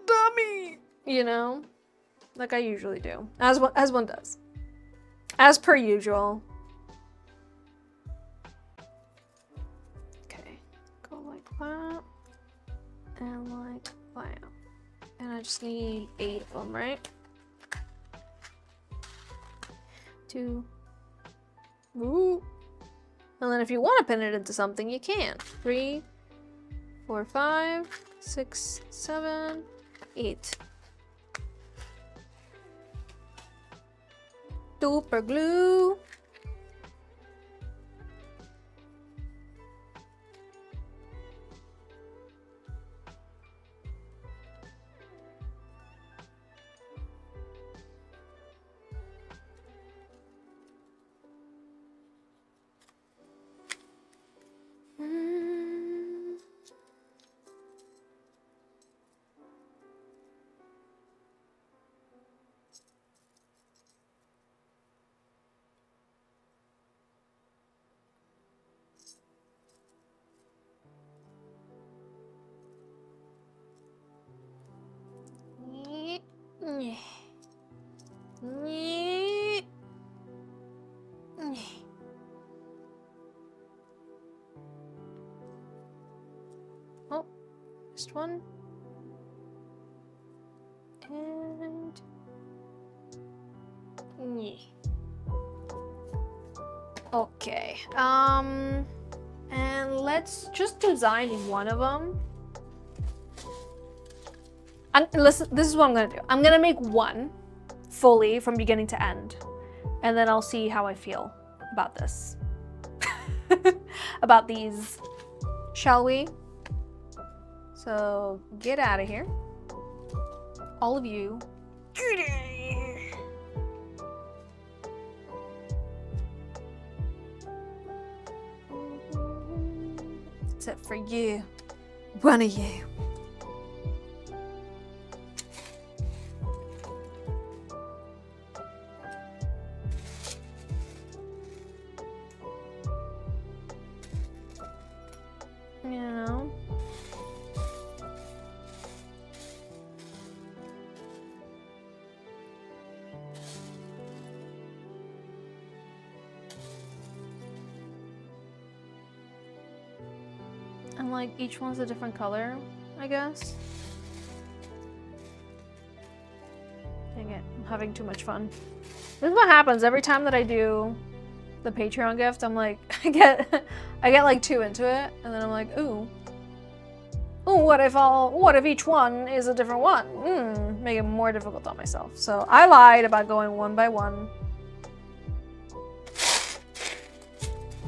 dummy, you know? Like I usually do. As one does. As per usual. Okay. Go like that. And like that. And I just need 8 of them, right? 2. Ooh. And then if you want to pin it into something, you can. 3, 4, 5, 6, 7, 8. Super glue. Oh, just one. And okay. And let's just design one of them. Listen, this is what I'm gonna do. I'm gonna make one fully from beginning to end, and then I'll see how I feel about this. About these, shall we? So get out of here, all of you. Get out of here. Except for you, one of you. And like each one's a different color, I guess. Dang it, I'm having too much fun. This is what happens every time that I do the Patreon gift. I'm like, I get like too into it, and then I'm like, ooh, what if each one is a different one? Make it more difficult on myself. So I lied about going one by one.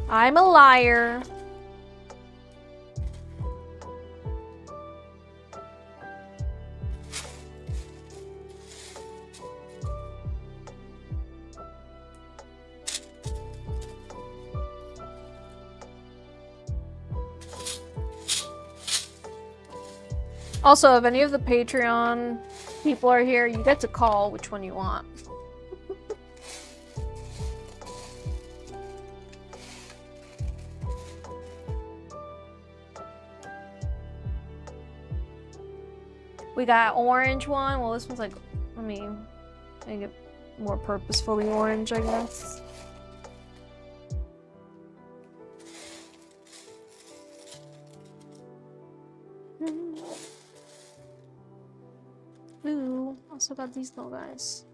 I'm a liar. Also, if any of the Patreon people are here, you get to call which one you want. We got orange one. Well, this one's like, I mean, make it more purposefully orange, I guess. Ooh, also got these little guys.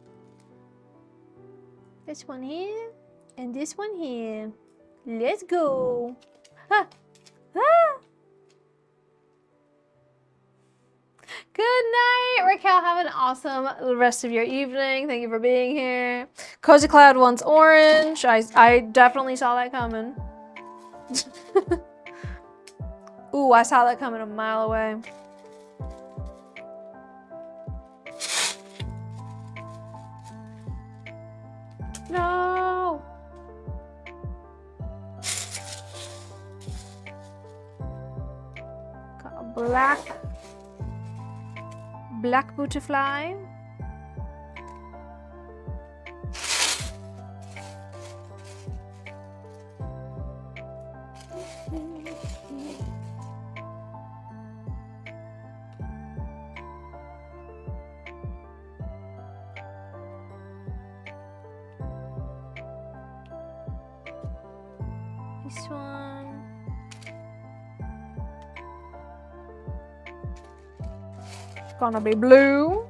This one here, and this one here. Let's go. Ah. Ah. Good night, Raquel. Have an awesome rest of your evening. Thank you for being here. Cozy Cloud wants orange. I definitely saw that coming. Ooh, I saw that coming a mile away. No. Got a black butterfly. This one. Gonna be blue.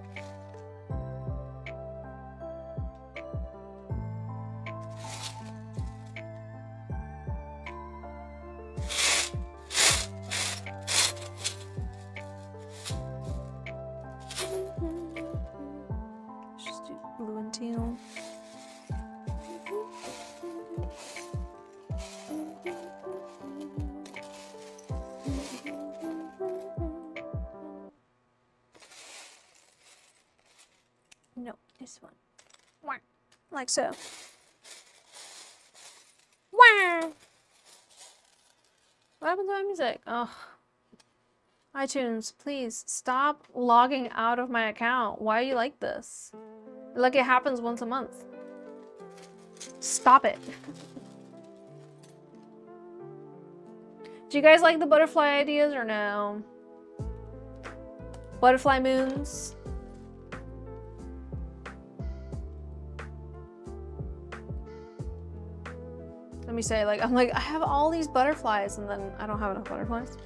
Just do blue and teal. No, this one. Like so. What happened to my music? Oh. iTunes, please stop logging out of my account. Why are you like this? Like it happens once a month. Stop it. Do you guys like the butterfly ideas or no? Butterfly moons? me say, like, I'm like, I have all these butterflies, and then I don't have enough butterflies.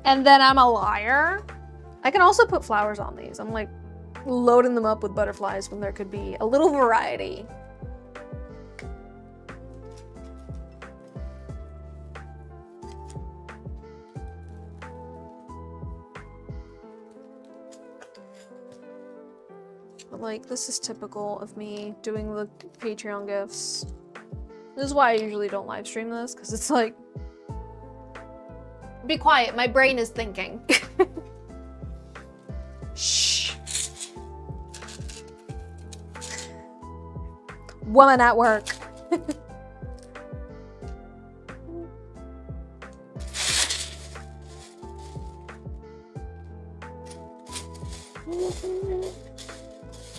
And then I'm a liar. I can also put flowers on these. I'm like loading them up with butterflies when there could be a little variety. But like, this is typical of me doing the Patreon gifts. This is why I usually don't live stream this, because it's like, be quiet, my brain is thinking. Shh. Woman at work.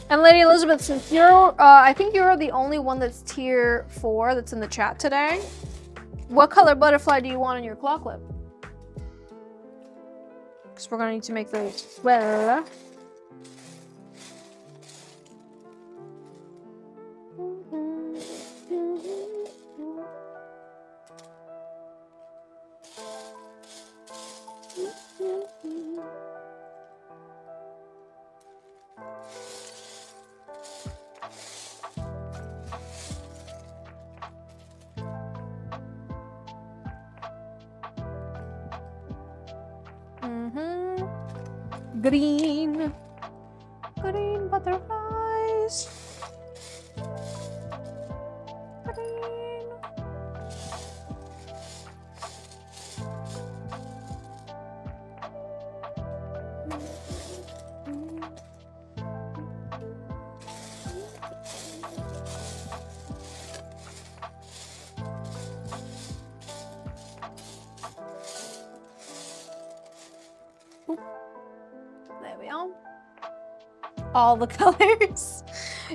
And Lady Elizabeth, since you're, I think you're the only one that's tier 4 that's in the chat today. What color butterfly do you want in your claw clip? Because we're gonna need to make those well. Green butterflies. Green. There we are. All the colors.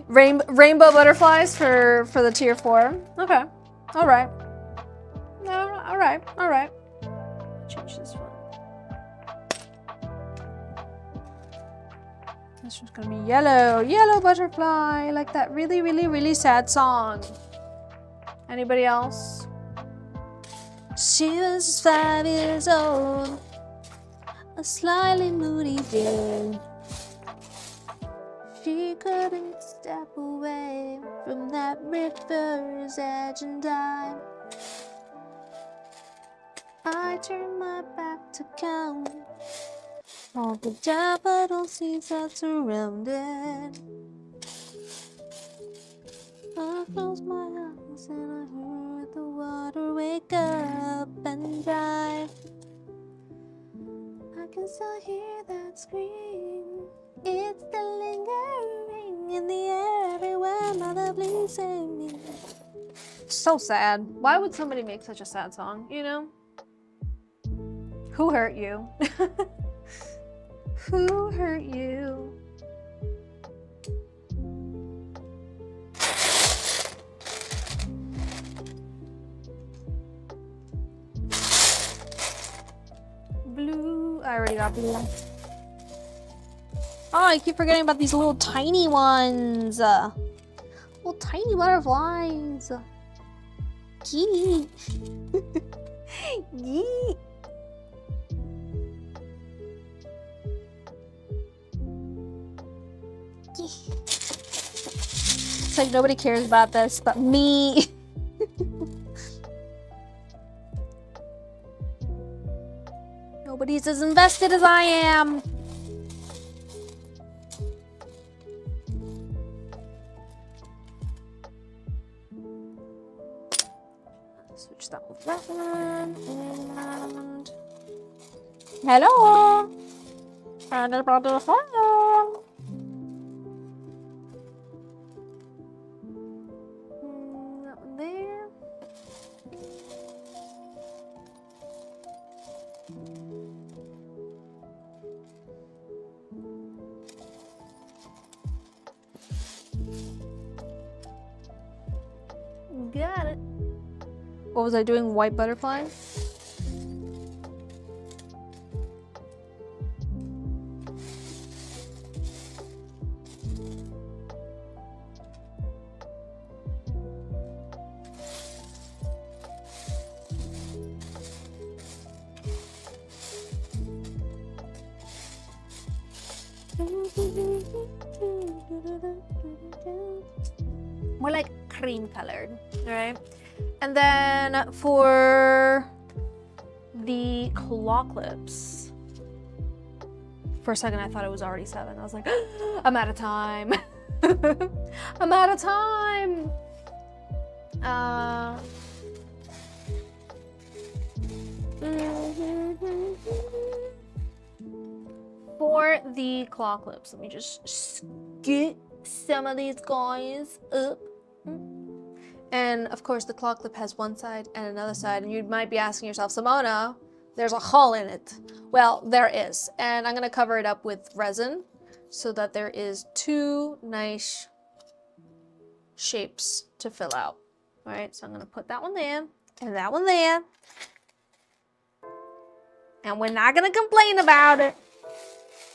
Rainbow butterflies for the tier 4. Okay. All right. No, all right. All right. Change this one. This one's gonna be yellow. Yellow butterfly. Like that really, really, really sad song. Anybody else? She was 5 years old. A slightly moody day. She couldn't step away from that river's edge, and I turned my back to count all the daffodil seeds that surrounded. I closed my eyes and I heard the water wake up and dry. I can still hear that scream. It's still lingering in the air everywhere my lovely singing. So sad. Why would somebody make such a sad song, you know? Who hurt you? Who hurt you? Blue. I already got blue. Oh, I keep forgetting about these little tiny ones. Little tiny butterflies. Yeet. Yeet. It's like nobody cares about this but me. Nobody's as invested as I am. Switch that with that one. And hello. And about the phone. That one there. Got it. What was I doing? White butterfly? More like cream colored, all right? And then for the claw clips, for a second I thought it was already 7. I was like, I'm out of time. I'm out of time. For the claw clips, let me just get some of these guys up. And of course the claw clip has one side and another side, and you might be asking yourself, Simona, there's a hole in it. Well, there is, and I'm gonna cover it up with resin so that there is 2 nice shapes to fill out. All right, so I'm gonna put that one there and that one there, and we're not gonna complain about it.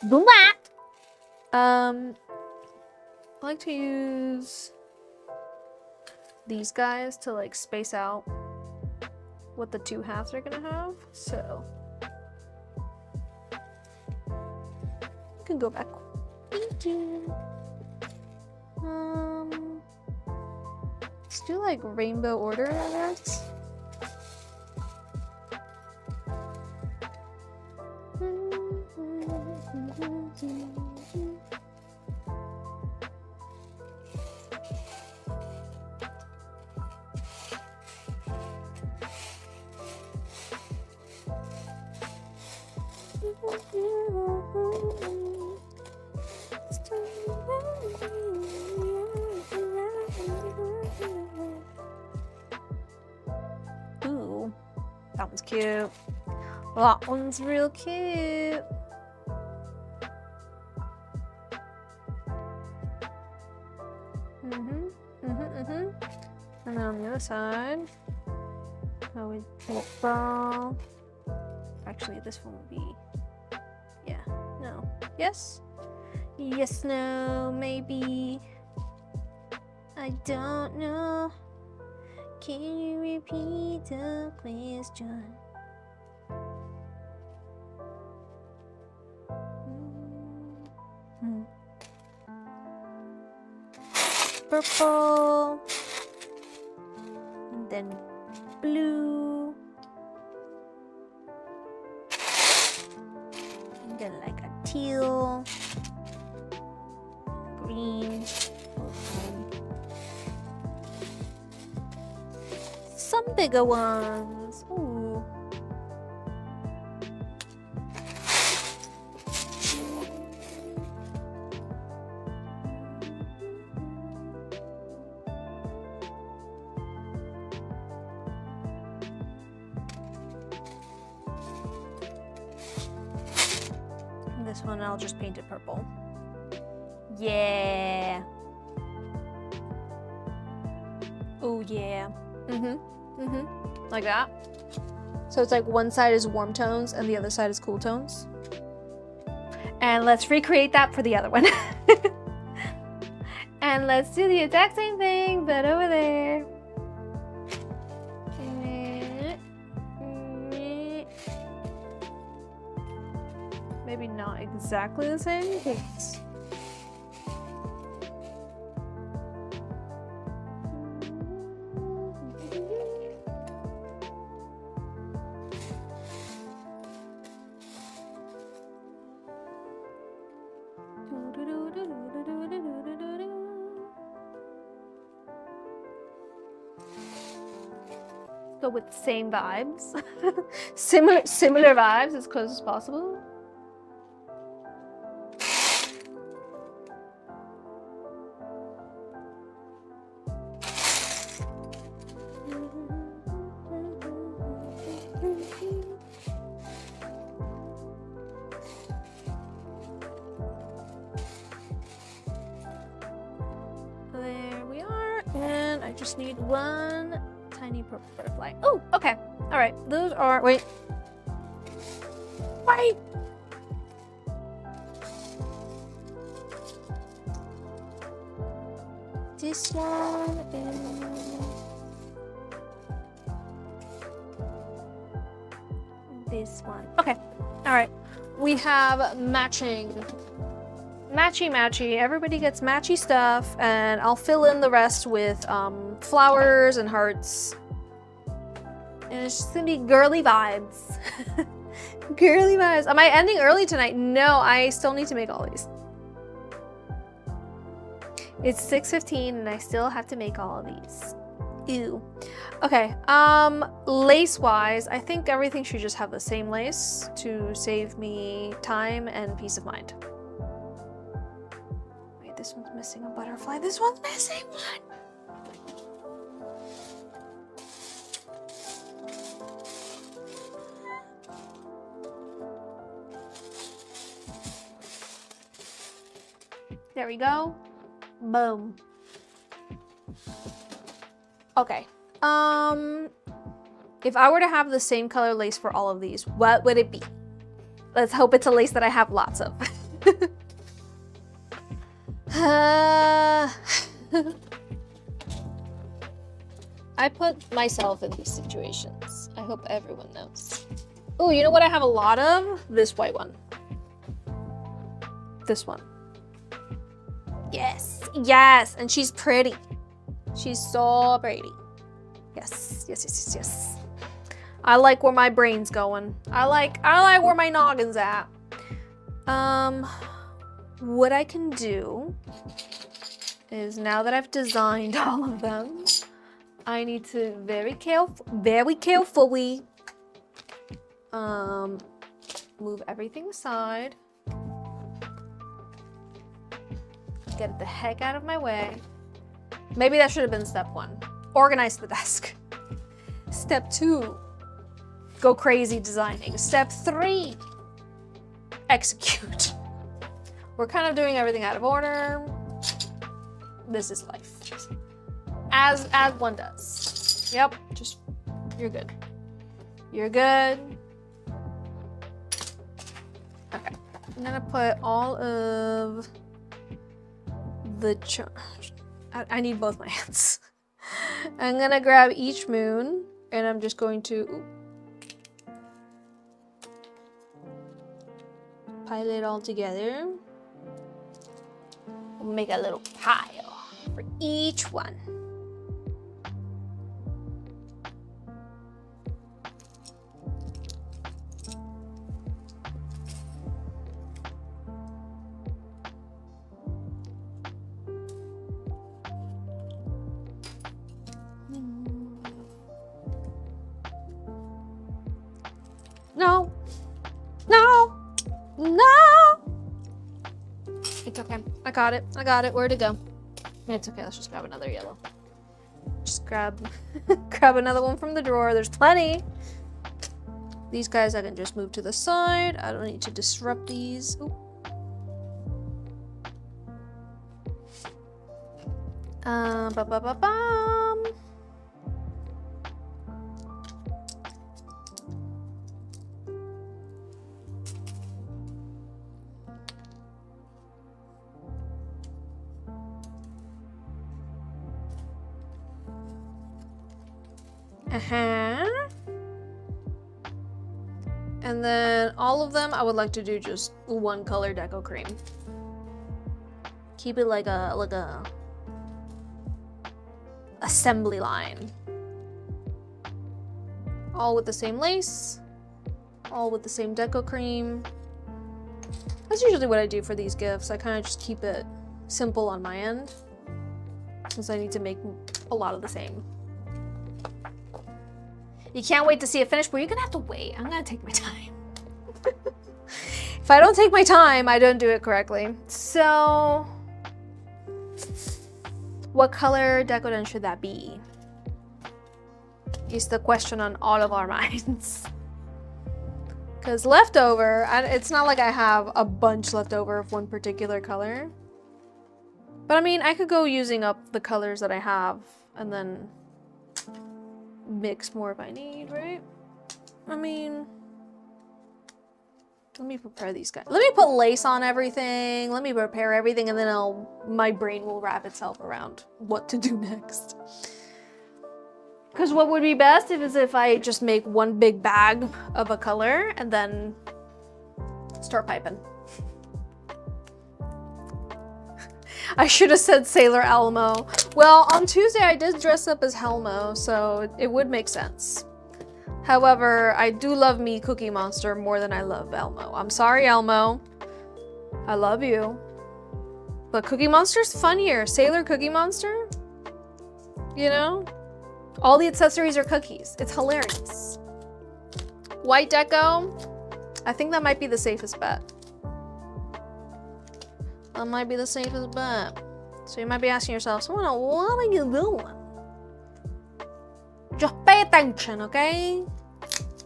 Do that. I like to use these guys to like space out what the 2 halves are gonna have. So you can go back. Thank you. Let's do like rainbow order, I guess. Ooh, that one's cute. That one's real cute. And then on the other side, I would ball. Actually, this one would be, yeah, no, yes, yes, no, maybe. I don't know. Can you repeat the question? Purple, and then blue, and then like a teal, green, some bigger ones. Ooh. This one I'll just paint it purple. Yeah. Oh yeah. Like that. So it's like one side is warm tones and the other side is cool tones. And let's recreate that for the other one. And let's do the exact same thing, but over there. Maybe not exactly the same. Go with the same vibes. similar vibes as close as possible. There we are, and I just need one tiny purple butterfly. Oh, okay. All right. Those are, wait. This one and this one. Okay. All right. We have matching matchy matchy. Everybody gets matchy stuff, and I'll fill in the rest with flowers and hearts. And it's just gonna be girly vibes. Girly vibes. Am I ending early tonight? No, I still need to make all these. It's 6:15 and I still have to make all of these. Ew. Okay, lace-wise, I think everything should just have the same lace to save me time and peace of mind. Wait, this one's missing a butterfly. This one's missing one. There we go. Boom. Okay. If I were to have the same color lace for all of these, what would it be? Let's hope it's a lace that I have lots of. I put myself in these situations. I hope everyone knows. Oh, you know what I have a lot of? This white one. This one. Yes, yes, and she's pretty. She's so pretty. Yes, yes, yes, yes, yes. I like where my brain's going. I like where my noggin's at. What I can do is, now that I've designed all of them, I need to very carefully move everything aside. Get the heck out of my way. Maybe that should have been step 1. Organize the desk. Step 2, go crazy designing. Step 3, execute. We're kind of doing everything out of order. This is life. As one does. Yep, just, you're good. You're good. Okay, I'm gonna put all of the I need both my hands. I'm gonna grab each moon and I'm just going to pile it all together. We'll make a little pile for each one. No, no, no. It's okay. I got it. I got it. Where'd it go? It's okay. Let's just grab another yellow. Just grab another one from the drawer. There's plenty. These guys I can just move to the side. I don't need to disrupt these. Ooh. Ba-ba-ba-bum. And then all of them, I would like to do just one color deco cream. Keep it like a assembly line. All with the same lace, all with the same deco cream. That's usually what I do for these gifts. I kind of just keep it simple on my end, since I need to make a lot of the same. You can't wait to see it finished, but you're gonna have to wait. I'm gonna take my time. If I don't take my time, I don't do it correctly. So, what color Decoden should that be? Is the question on all of our minds. Because leftover, it's not like I have a bunch left over of one particular color. But I mean, I could go using up the colors that I have and then mix more if I need, right? I mean, let me prepare these guys. Let me put lace on everything. Let me prepare everything, and then my brain will wrap itself around what to do next. Because what would be best is if I just make one big bag of a color and then start piping. I should have said Sailor Elmo. Well, on Tuesday I did dress up as Helmo, so it would make sense. However, I do love me Cookie Monster more than I love Elmo. I'm sorry, Elmo. I love you. But Cookie Monster's funnier. Sailor Cookie Monster? You know? All the accessories are cookies. It's hilarious. White deco. I think that might be the safest bet. That might be the safest bet. So you might be asking yourself, Simona, what are you doing? Just pay attention, okay?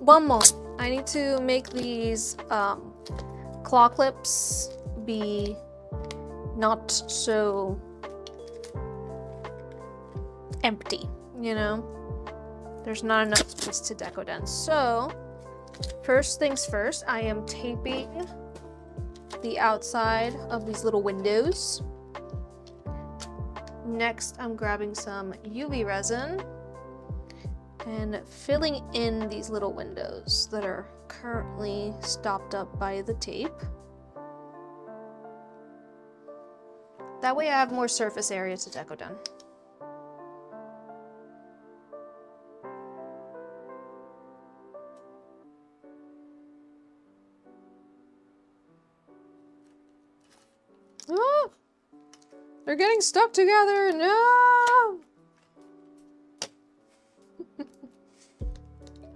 One more. I need to make these claw clips be not so empty, you know? There's not enough space to Decoden. So, first things first, I am taping the outside of these little windows. Next, I'm grabbing some UV resin and filling in these little windows that are currently stopped up by the tape. That way I have more surface area to Decoden. Oh, they're getting stuck together. No.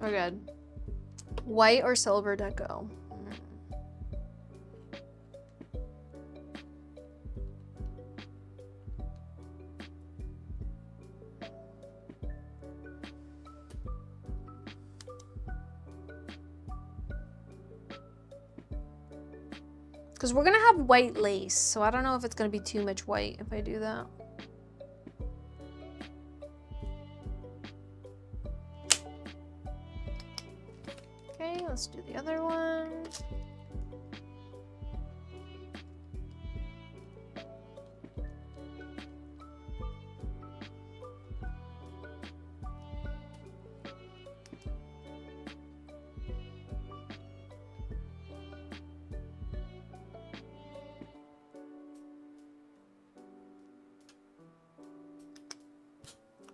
We're good. White or silver deco? Because we're gonna have white lace, so I don't know if it's gonna be too much white if I do that. Okay, let's do the other one.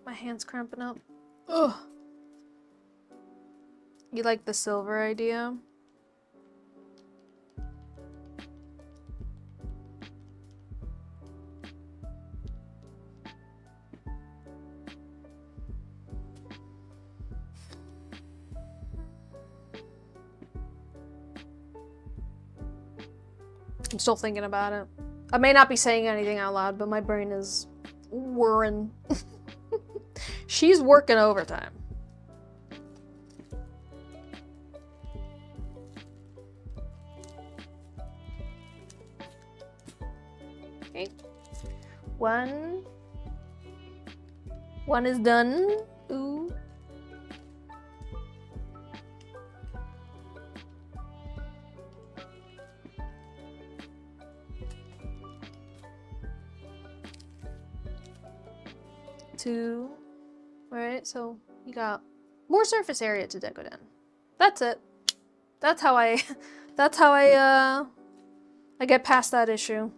My hand's cramping up. Ugh. You like the silver idea? I'm still thinking about it. I may not be saying anything out loud, but my brain is whirring. She's working overtime. Okay. One is done. Ooh. Two. Alright, so you got more surface area to Decoden. That's it. That's how I get past that issue.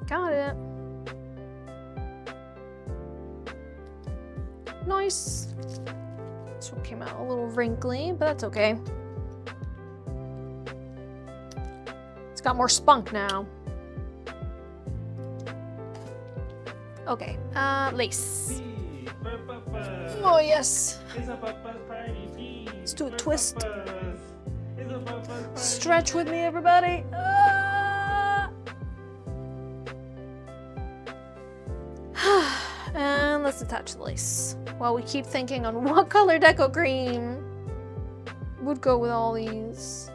Got it. Nice. This one came out a little wrinkly, but that's okay. It's got more spunk now. Okay, lace. Oh yes. Let's do a twist. Stretch with me, everybody. And let's attach the lace while we keep thinking on what color deco cream would go with all these.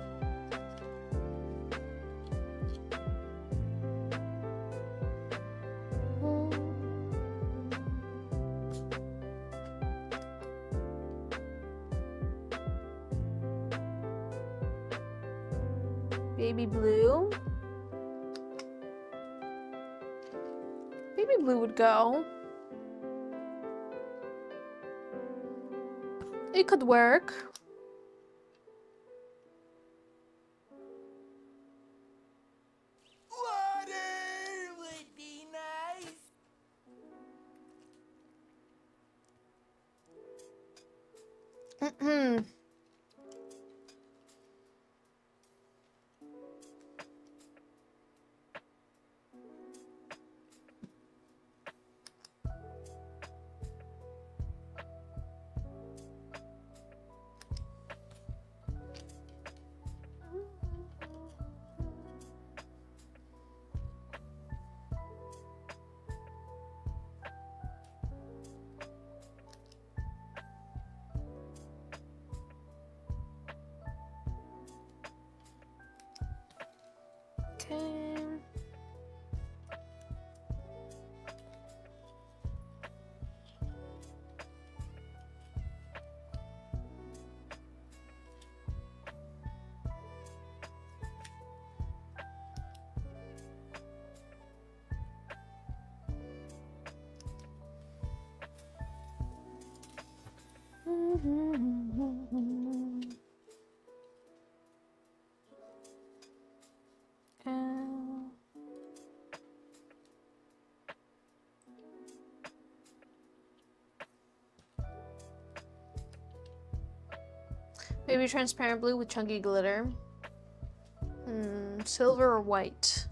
Baby blue. Baby blue would go. It could work. Water would be nice. Okay. Maybe transparent blue with chunky glitter. Silver or white?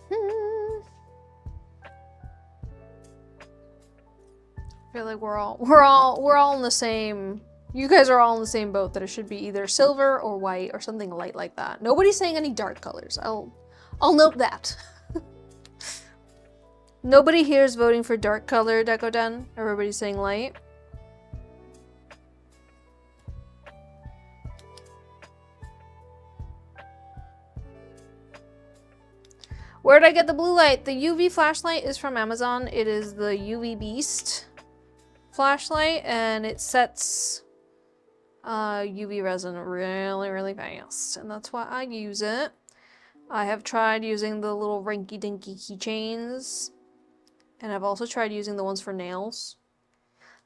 I feel like we're all in the same. You guys are all in the same boat that it should be either silver or white or something light like that. Nobody's saying any dark colors. I'll note that. Nobody here is voting for dark color Decoden. Everybody's saying light. Where did I get the blue light? The UV flashlight is from Amazon. It is the UV Beast flashlight, and it sets UV resin really, really fast. And that's why I use it. I have tried using the little rinky-dinky keychains. And I've also tried using the ones for nails.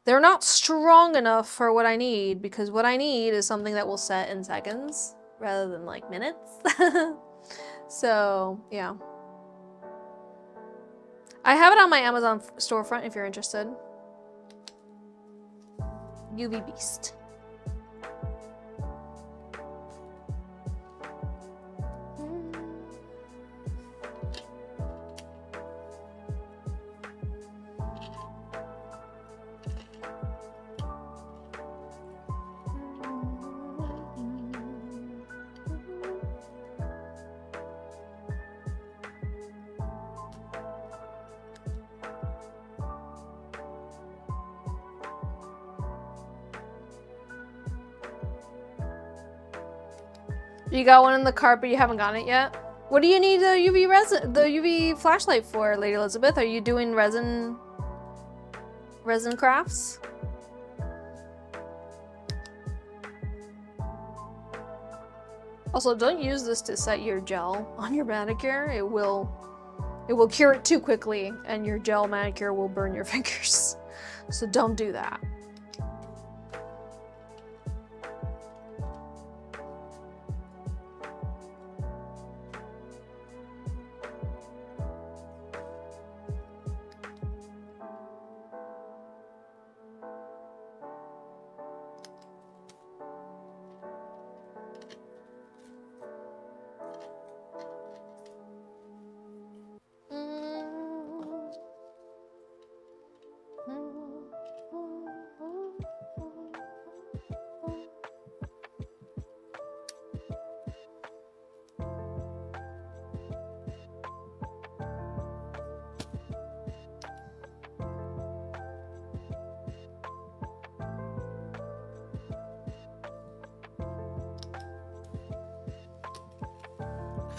They're not strong enough for what I need, because what I need is something that will set in seconds rather than like minutes. So, yeah. I have it on my Amazon storefront if you're interested. UV Beast. You got one in the cart, but you haven't gotten it yet? What do you need the UV flashlight for, Lady Elizabeth? Are you doing resin crafts? Also, don't use this to set your gel on your manicure. It will cure it too quickly, and your gel manicure will burn your fingers. So don't do that.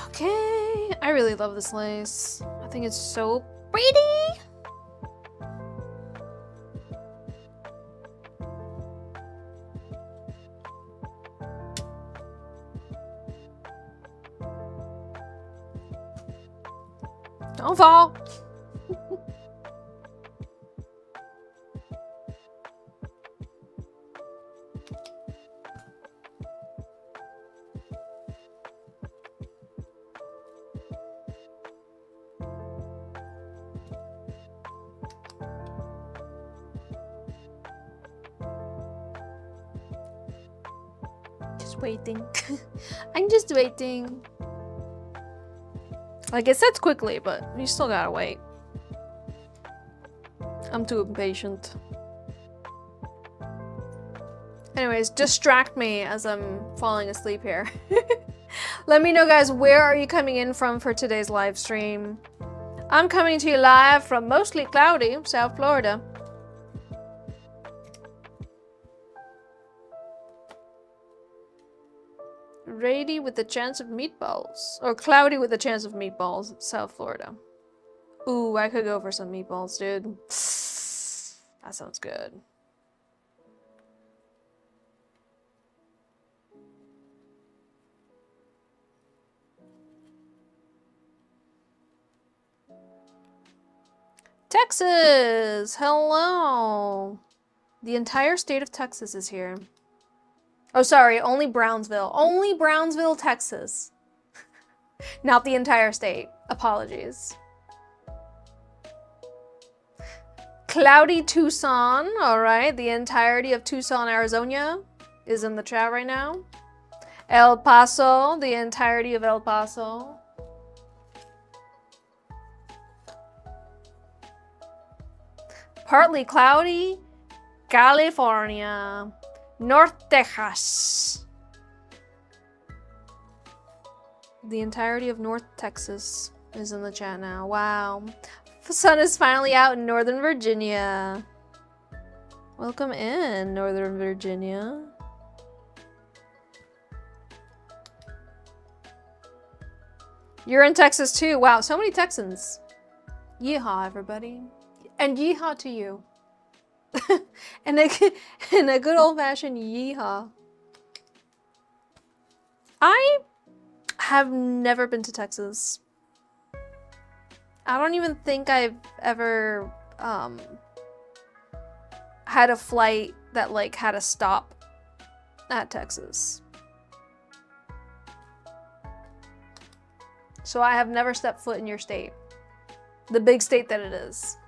Okay, I really love this lace. I think it's so pretty. Don't fall. Just waiting. I'm just waiting. Like, it sets quickly, but you still gotta wait. I'm too impatient. Anyways, distract me as I'm falling asleep here. Let me know, guys, where are you coming in from for today's live stream? I'm coming to you live from mostly cloudy South Florida. Rainy with a chance of meatballs. Or cloudy with a chance of meatballs, South Florida. Ooh, I could go for some meatballs, dude. That sounds good. Texas! Hello! The entire state of Texas is here. Oh, sorry, only Brownsville. Only Brownsville, Texas. Not the entire state. Apologies. Cloudy Tucson. All right, the entirety of Tucson, Arizona is in the chat right now. El Paso, the entirety of El Paso. Partly cloudy, California. North Texas. The entirety of North Texas is in the chat now. Wow. The sun is finally out in Northern Virginia. Welcome in, Northern Virginia. You're in Texas too. Wow, so many Texans. Yeehaw, everybody. And yeehaw to you. and a good old-fashioned yeehaw. I have never been to Texas. I don't even think I've ever had a flight that like had a stop at Texas. So I have never stepped foot in your state. The big state that it is.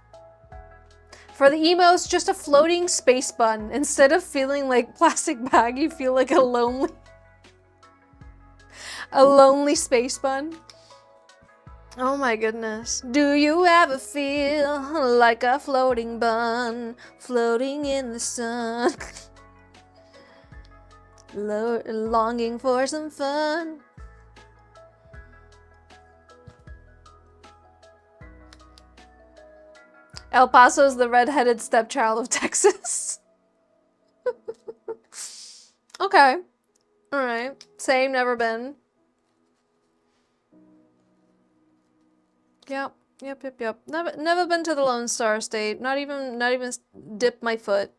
For the emos, just a floating space bun. Instead of feeling like plastic bag, you feel like a lonely space bun. Oh my goodness. Do you ever feel like a floating bun, floating in the sun? Longing for some fun. El Paso's the redheaded stepchild of Texas. Okay. Alright. Same, never been. Yep. Never been to the Lone Star State. Not even dipped my foot.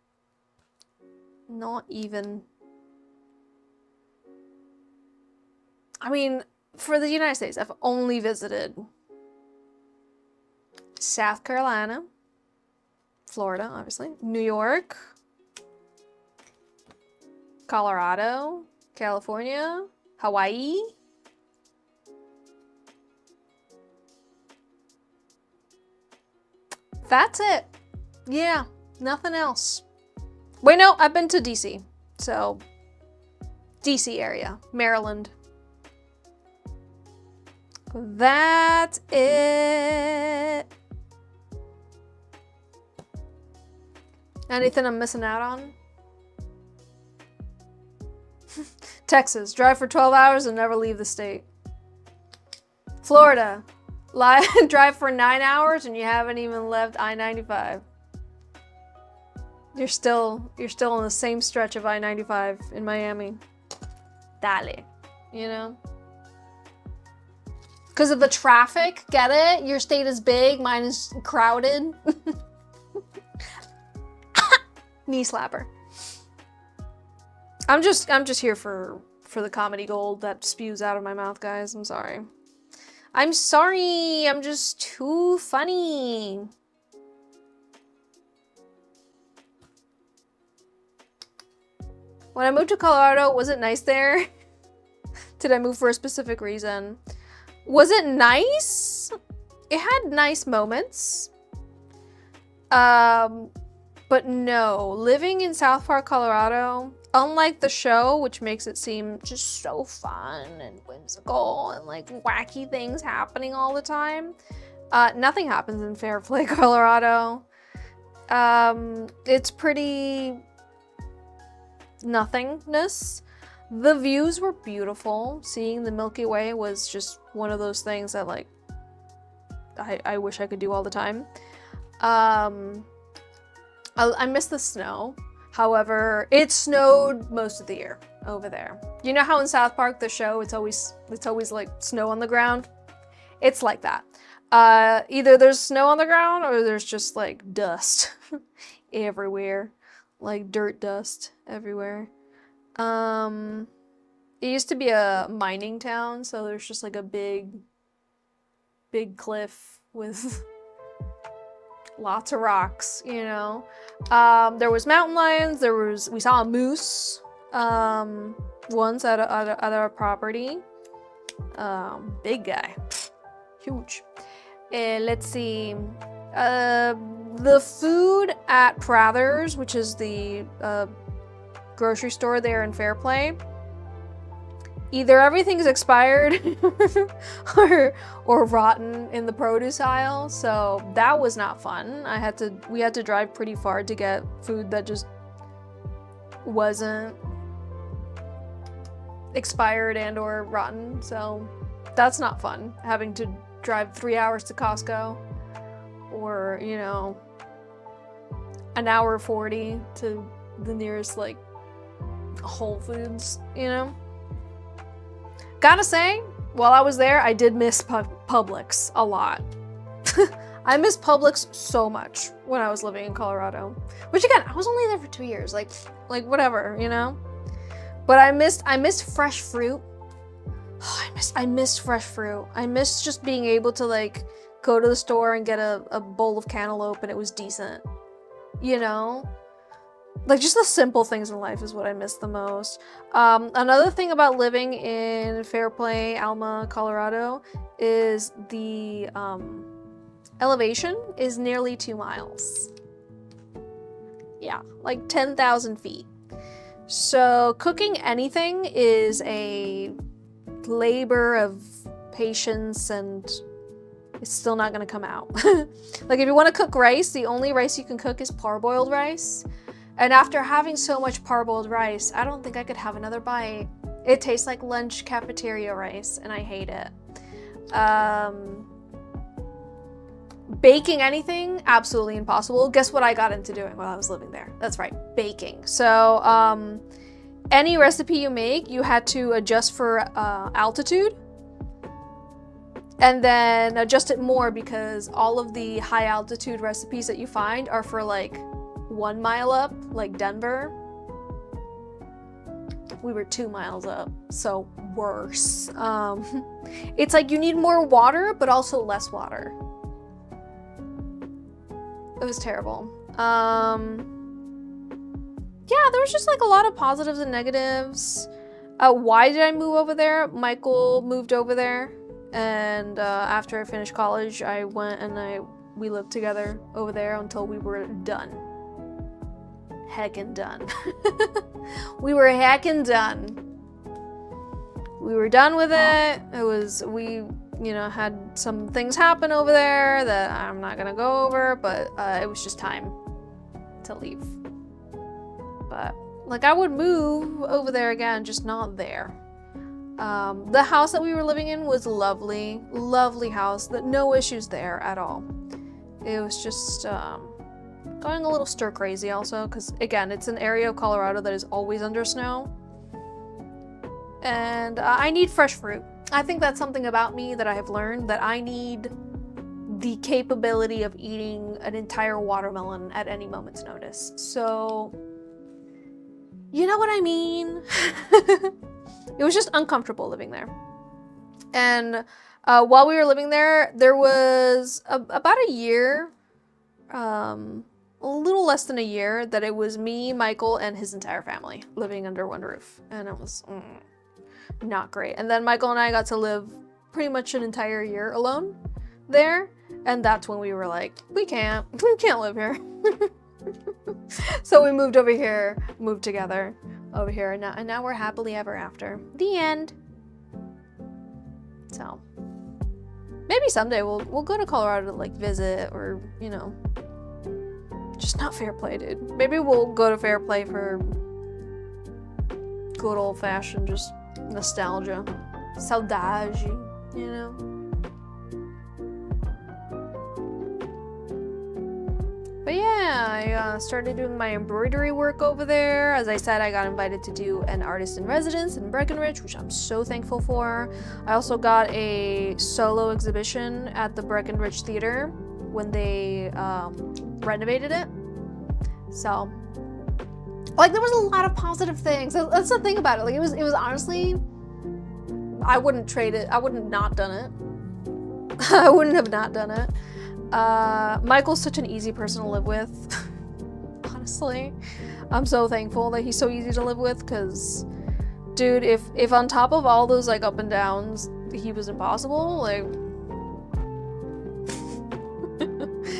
Not even. I mean, for the United States, I've only visited South Carolina, Florida, obviously, New York, Colorado, California, Hawaii. That's it. Yeah, nothing else. Wait, no, I've been to DC. So, DC area, Maryland. That's it. Anything I'm missing out on? Texas, drive for 12 hours and never leave the state. Florida, drive for 9 hours and you haven't even left I-95. You're still on the same stretch of I-95 in Miami. Dale, you know? Because of the traffic, get it? Your state is big, mine is crowded. Knee slapper. I'm just here for the comedy gold that spews out of my mouth, guys. I'm sorry. I'm sorry, I'm just too funny. When I moved to Colorado, was it nice there? Did I move for a specific reason? Was it nice? It had nice moments. But no, living in South Park, Colorado, unlike the show, which makes it seem just so fun and whimsical and like wacky things happening all the time, nothing happens in Fairplay, Colorado. It's pretty nothingness. The views were beautiful. Seeing the Milky Way was just one of those things that like I wish I could do all the time. I miss the snow. However, it snowed most of the year over there. You know how in South Park, the show, it's always like snow on the ground? It's like that. Either there's snow on the ground or there's just like dust everywhere. Like dirt dust everywhere. It used to be a mining town, so there's just like a big cliff with lots of rocks, you know. There was mountain lions, we saw a moose once at our property. Big guy, huge. Let's see, the food at Prather's, which is the grocery store there in Fairplay, either everything's expired or rotten in the produce aisle, so that was not fun. We had to drive pretty far to get food that just wasn't expired and or rotten, so that's not fun, having to drive 3 hours to Costco or, you know, an hour 40 to the nearest like Whole Foods, you know. Gotta say, while I was there, I did miss Publix a lot. I miss Publix so much when I was living in Colorado. Which again, I was only there for 2 years, like whatever, you know? But I missed fresh fruit. Oh, I missed fresh fruit. I missed just being able to like go to the store and get a bowl of cantaloupe and it was decent. You know? Like, just the simple things in life is what I miss the most. Another thing about living in Fairplay, Alma, Colorado, is the elevation is nearly 2 miles. Yeah, like 10,000 feet. So cooking anything is a labor of patience and it's still not gonna come out. Like if you want to cook rice, the only rice you can cook is parboiled rice. And after having so much parboiled rice, I don't think I could have another bite. It tastes like lunch cafeteria rice, and I hate it. Baking anything, absolutely impossible. Guess what I got into doing while I was living there? That's right, baking. So any recipe you make, you had to adjust for altitude. And then adjust it more because all of the high altitude recipes that you find are for like 1 mile up, like Denver. We were 2 miles up, so worse. It's like you need more water, but also less water. It was terrible. Yeah, there was just like a lot of positives and negatives. Why did I move over there? Michael moved over there, and after I finished college, I went and we lived together over there until we were done. Heckin' done. We were heckin' done. We were done with it. We had some things happen over there that I'm not gonna go over, but it was just time to leave. But like I would move over there again, just not there. The house that we were living in was lovely, lovely house. No issues there at all. It was just going a little stir crazy also, because again, it's an area of Colorado that is always under snow. And I need fresh fruit. I think that's something about me that I have learned, that I need the capability of eating an entire watermelon at any moment's notice. So, you know what I mean? It was just uncomfortable living there. And While we were living there, there was about a year, a little less than a year, that it was me, Michael, and his entire family living under one roof. And it was not great. And then Michael and I got to live pretty much an entire year alone there. And that's when we were like, we can't live here. So we moved over here, moved together over here, and now we're happily ever after. The end. So maybe someday we'll go to Colorado to like visit, or you know, just not Fair Play, dude. Maybe we'll go to Fair Play for good old fashioned just nostalgia, saudade, you know. But yeah, I started doing my embroidery work over there. As I said, I got invited to do an artist in residence in Breckenridge, which I'm so thankful for. I also got a solo exhibition at the Breckenridge Theater when they renovated it. So, like, there was a lot of positive things. That's the thing about it. Like, it was honestly, I wouldn't trade it. I wouldn't not done it. I wouldn't have not done it. Michael's such an easy person to live with. Honestly, I'm so thankful that he's so easy to live with, because dude, if on top of all those like up and downs he was impossible, like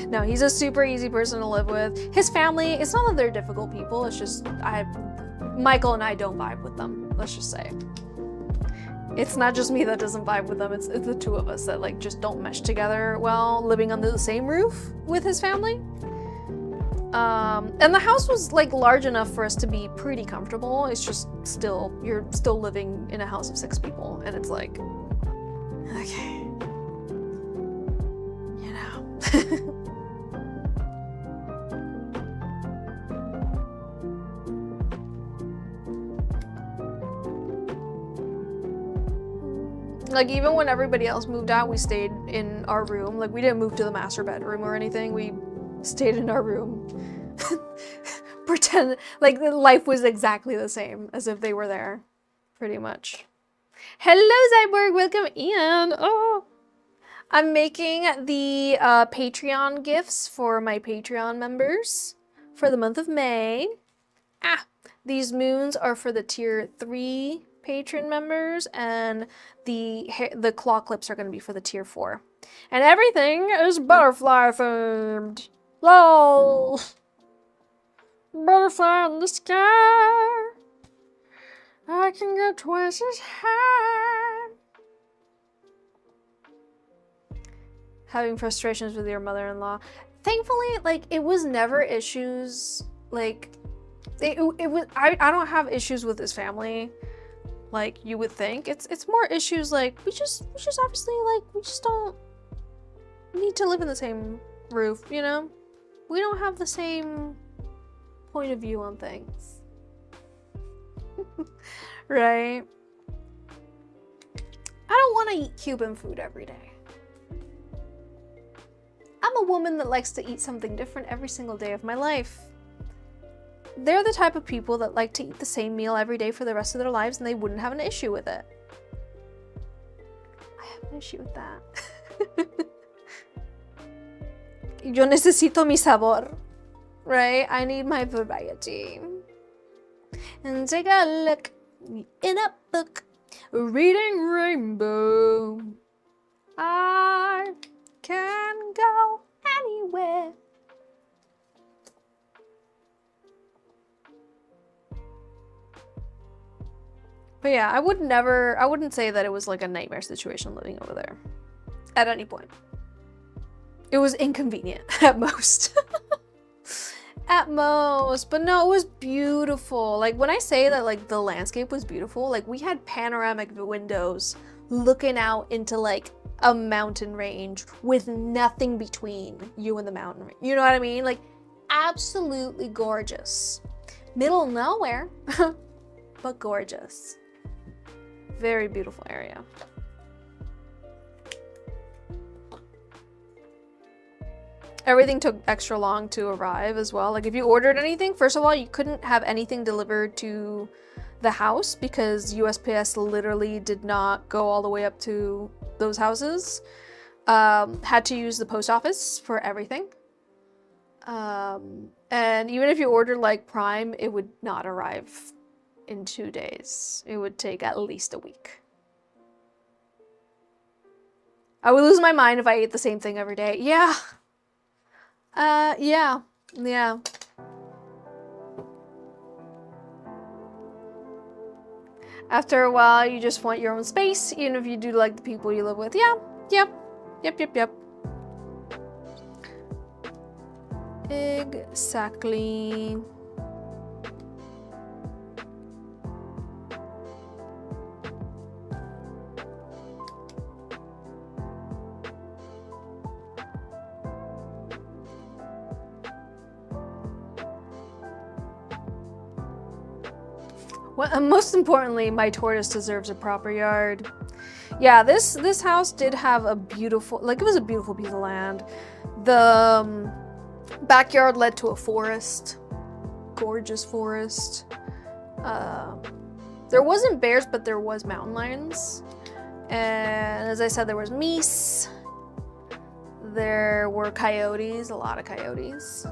no, he's a super easy person to live with. His family, it's not that they're difficult people, it's just Michael and I don't vibe with them, let's just say. It's not just me that doesn't vibe with them, it's the two of us that like just don't mesh together well, living under the same roof with his family. And the house was like large enough for us to be pretty comfortable. It's just still, you're still living in a house of 6 people, and it's like, okay, you know. Like, even when everybody else moved out, we stayed in our room. Like, we didn't move to the master bedroom or anything. We stayed in our room. Pretend like life was exactly the same as if they were there, pretty much. Hello, Zyborg, welcome in. Oh, I'm making the Patreon gifts for my Patreon members for the month of May. These moons are for the tier 3 patron members, and the claw clips are going to be for the tier 4. And everything is butterfly themed. LOL! Butterfly in the sky. I can get twice as high. Having frustrations with your mother-in-law. Thankfully, like, it was never issues. Like, it was. I don't have issues with his family, like you would think. It's more issues like we just obviously, like, we just don't need to live in the same roof, you know? We don't have the same point of view on things. Right? I don't want to eat Cuban food every day. I'm a woman that likes to eat something different every single day of my life. They're the type of people that like to eat the same meal every day for the rest of their lives, and they wouldn't have an issue with it. I have an issue with that. Yo necesito mi sabor, right? I need my variety. And take a look in a book, reading Rainbow. I can go anywhere. But yeah, I wouldn't say that it was like a nightmare situation living over there at any point. It was inconvenient at most. At most, but no, it was beautiful. Like, when I say that, like, the landscape was beautiful, like, we had panoramic windows looking out into like a mountain range with nothing between you and the mountain range. You know what I mean? Like, absolutely gorgeous. Middle of nowhere, but gorgeous. Very beautiful area. Everything took extra long to arrive as well. Like, if you ordered anything, first of all, you couldn't have anything delivered to the house because USPS literally did not go all the way up to those houses had to use the post office for everything. And even if you ordered like Prime, it would not arrive in 2 days. It would take at least a week. I would lose my mind if I ate the same thing every day. Yeah. Yeah. After a while, you just want your own space, even if you do like the people you live with. Yeah. Yep. Exactly. Well, and most importantly, my tortoise deserves a proper yard. Yeah, this house did have a beautiful, like it was a beautiful piece of land. The backyard led to a forest, gorgeous forest. There wasn't bears, but there was mountain lions. And as I said, there was meese. There were coyotes, a lot of coyotes.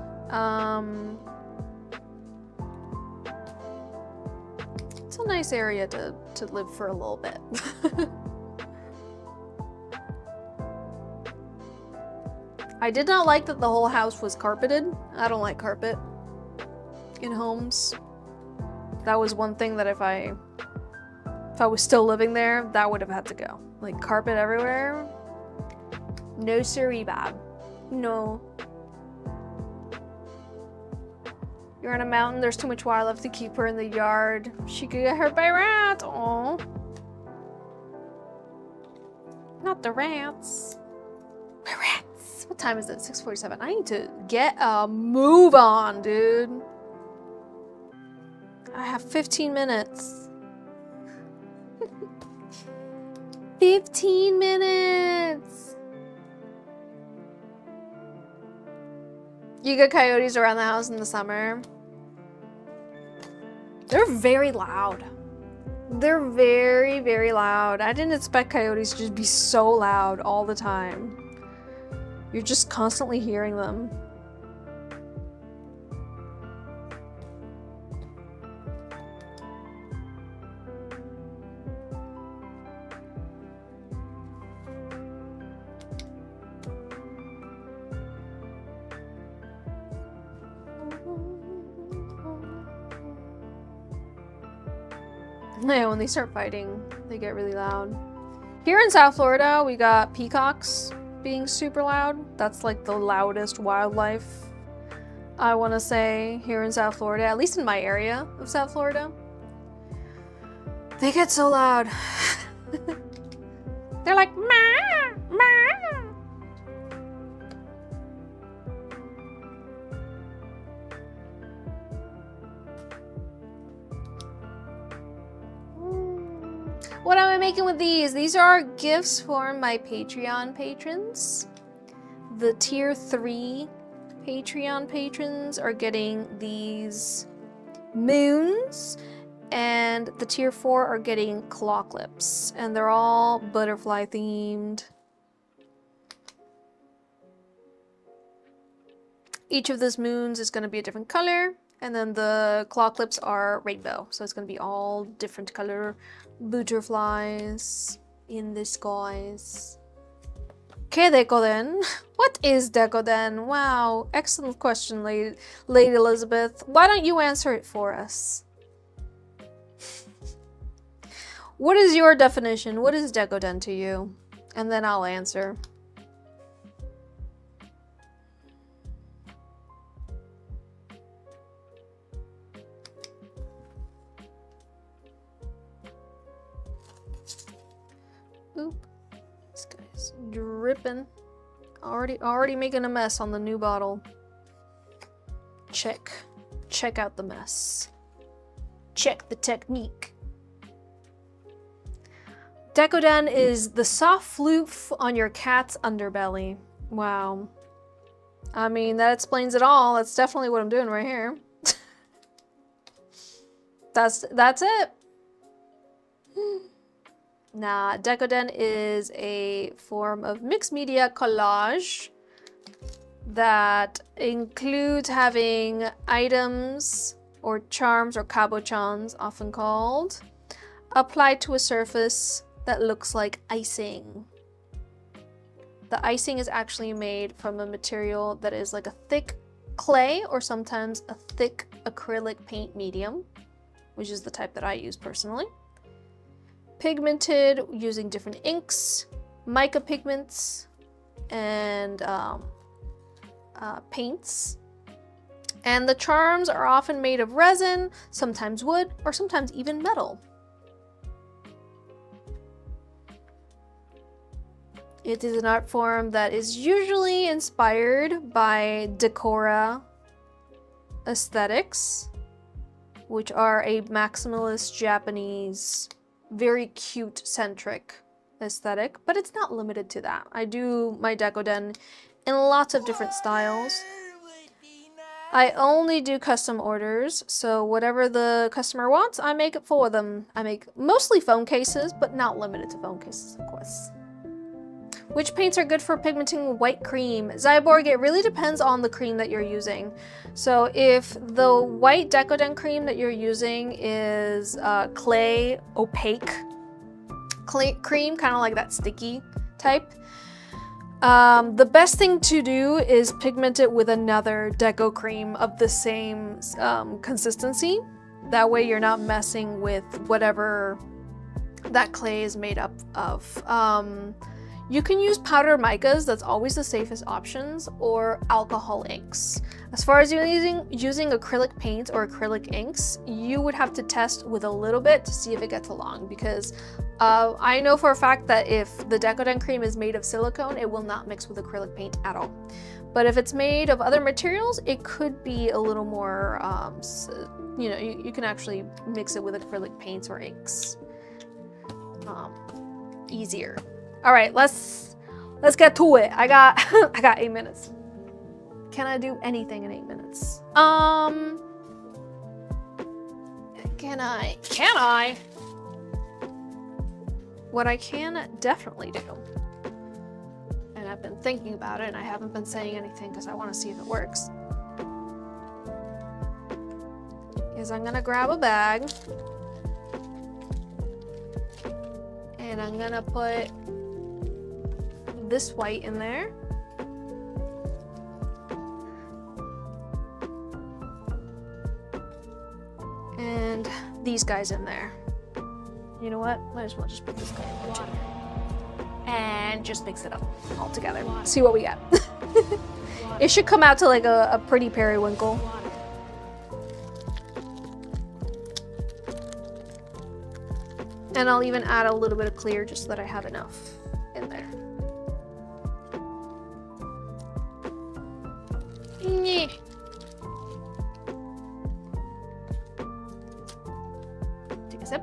It's a nice area to live for a little bit. I did not like that the whole house was carpeted. I don't like carpet in homes. That was one thing that if I was still living there, that would have had to go. Like carpet everywhere. No siree, Bob. No. You're on a mountain, there's too much wildlife to keep her in the yard. She could get hurt by rats. Aww. Not the rats. The rats. What time is it? 6:47. I need to get a move on, dude. I have 15 minutes. 15 minutes. You get coyotes around the house in the summer. They're very loud. They're very, very loud. I didn't expect coyotes to just be so loud all the time. You're just constantly hearing them. Yeah, when they start fighting, they get really loud. Here in South Florida, we got peacocks being super loud. That's like the loudest wildlife, I want to say, here in South Florida, at least in my area of South Florida. They get so loud. They're like, "Meow, meow." What am I making with these? These are gifts for my Patreon patrons. The tier 3 Patreon patrons are getting these moons, and the tier 4 are getting claw clips, and they're all butterfly themed. Each of those moons is going to be a different color, and then the claw clips are rainbow, so it's going to be all different color butterflies in the skies. Okay, Decoden. What is Decoden? Wow, excellent question, Lady Elizabeth. Why don't you answer it for us? What is your definition? What is Decoden to you? And then I'll answer. Oop. This guy's dripping. Already making a mess on the new bottle. Check out the mess. Check the technique. Decoden is the soft floof on your cat's underbelly. Wow. I mean, that explains it all. That's definitely what I'm doing right here. That's it. Now, Decoden is a form of mixed media collage that includes having items or charms or cabochons, often called, applied to a surface that looks like icing. The icing is actually made from a material that is like a thick clay or sometimes a thick acrylic paint medium, which is the type that I use personally. Pigmented using different inks, mica pigments, and paints. And the charms are often made of resin, sometimes wood, or sometimes even metal. It is an art form that is usually inspired by decora aesthetics, which are a maximalist Japanese, very cute centric aesthetic, but it's not limited to that. I do my Decoden in lots of different styles. I only do custom orders, so whatever the customer wants, I make it for them. I make mostly phone cases, but not limited to phone cases, of course. Which paints are good for pigmenting white cream? Zyborg, it really depends on the cream that you're using. So if the white Decoden cream that you're using is clay opaque cream, kind of like that sticky type, the best thing to do is pigment it with another Deco cream of the same consistency. That way you're not messing with whatever that clay is made up of. You can use powdered micas, that's always the safest options, or alcohol inks. As far as using acrylic paints or acrylic inks, you would have to test with a little bit to see if it gets along, because I know for a fact that if the Decoden cream is made of silicone, it will not mix with acrylic paint at all. But if it's made of other materials, it could be a little more, you know, you can actually mix it with acrylic paints or inks. Easier. All right, let's get to it. I got 8 minutes. Can I do anything in 8 minutes? Can I? What I can definitely do, and I've been thinking about it and I haven't been saying anything because I want to see if it works, is I'm gonna grab a bag and I'm gonna put this white in there. And these guys in there. You know what? Might as well just put this guy in there too. And just mix it up all together. See what we got. It should come out to like a pretty periwinkle. And I'll even add a little bit of clear just so that I have enough in there. Take a sip.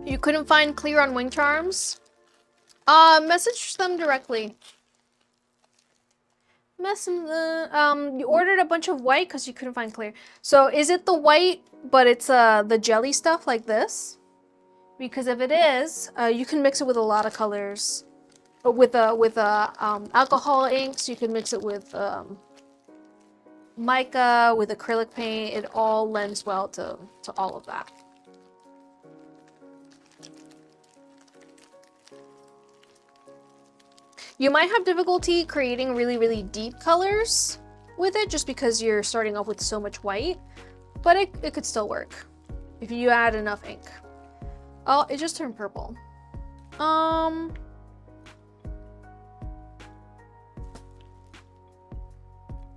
You couldn't find clear on wing charms? Message them directly. You ordered a bunch of white because you couldn't find clear. So is it the white, but it's the jelly stuff like this? Because if it is, you can mix it with a lot of colors. With alcohol inks, you can mix it with mica, with acrylic paint. It all lends well to all of that. You might have difficulty creating really, really deep colors with it just because you're starting off with so much white, but it could still work if you add enough ink. Oh, it just turned purple.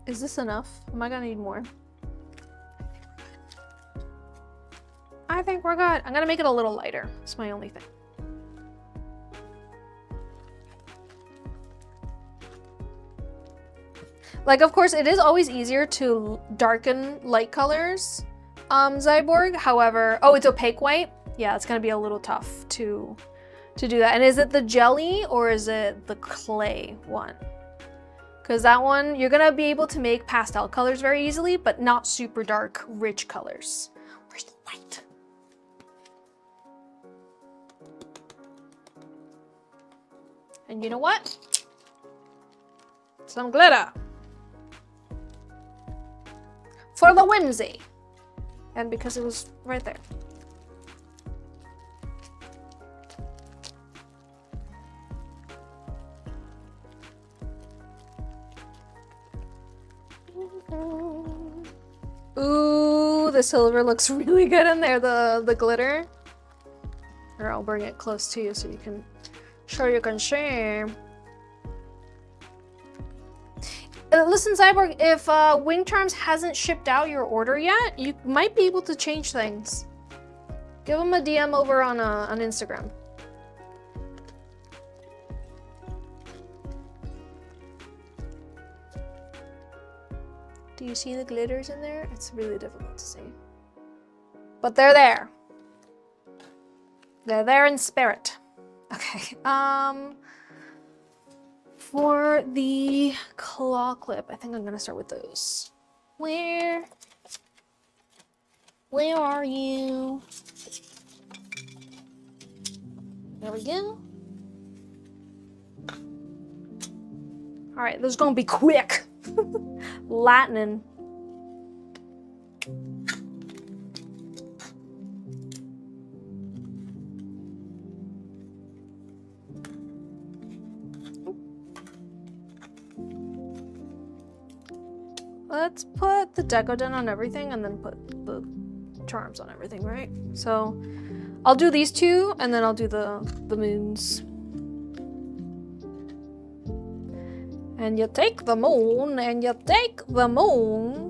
Is this enough? Am I gonna need more? I think we're good. I'm gonna make it a little lighter. It's my only thing. Like, of course, it is always easier to darken light colors, Zyborg. However, oh, it's opaque white. Yeah, it's gonna be a little tough to do that. And is it the jelly or is it the clay one? Because that one, you're gonna be able to make pastel colors very easily, but not super dark, rich colors. Where's the white? And you know what? Some glitter. For the whimsy. And because it was right there. Ooh, the silver looks really good in there, the glitter. Or I'll bring it close to you so you can see. Listen, Cyborg, if Wing Charms hasn't shipped out your order yet, you might be able to change things. Give them a DM over on Instagram. Do you see the glitters in there? It's really difficult to see. But they're there. They're there in spirit. Okay. For the claw clip, I think I'm gonna start with those. Where are you? There we go. All right, this is gonna be quick. Latin. Let's put the Decoden on everything and then put the charms on everything, right? So I'll do these two and then I'll do the moons. And you take the moon and you take the moon.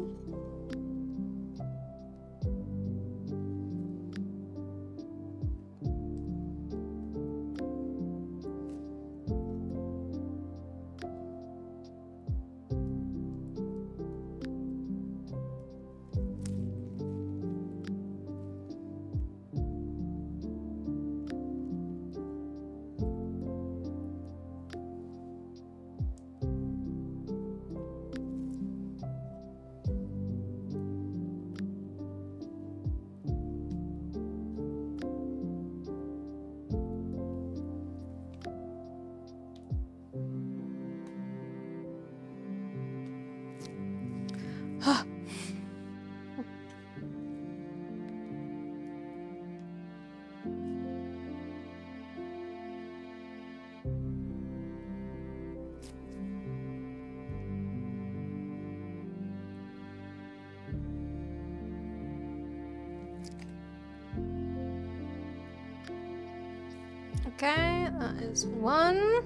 Okay, that is one.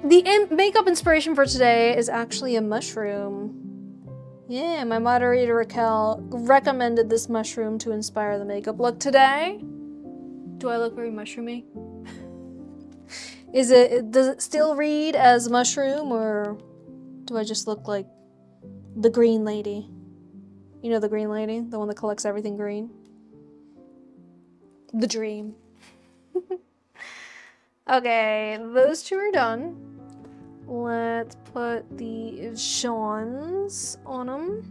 The makeup inspiration for today is actually a mushroom. Yeah, my moderator Raquel recommended this mushroom to inspire the makeup look today. Do I look very mushroomy? Does it still read as mushroom, or do I just look like the green lady? You know the green lady? The one that collects everything green? The dream. Okay, those two are done. Let's put the Jeans on them.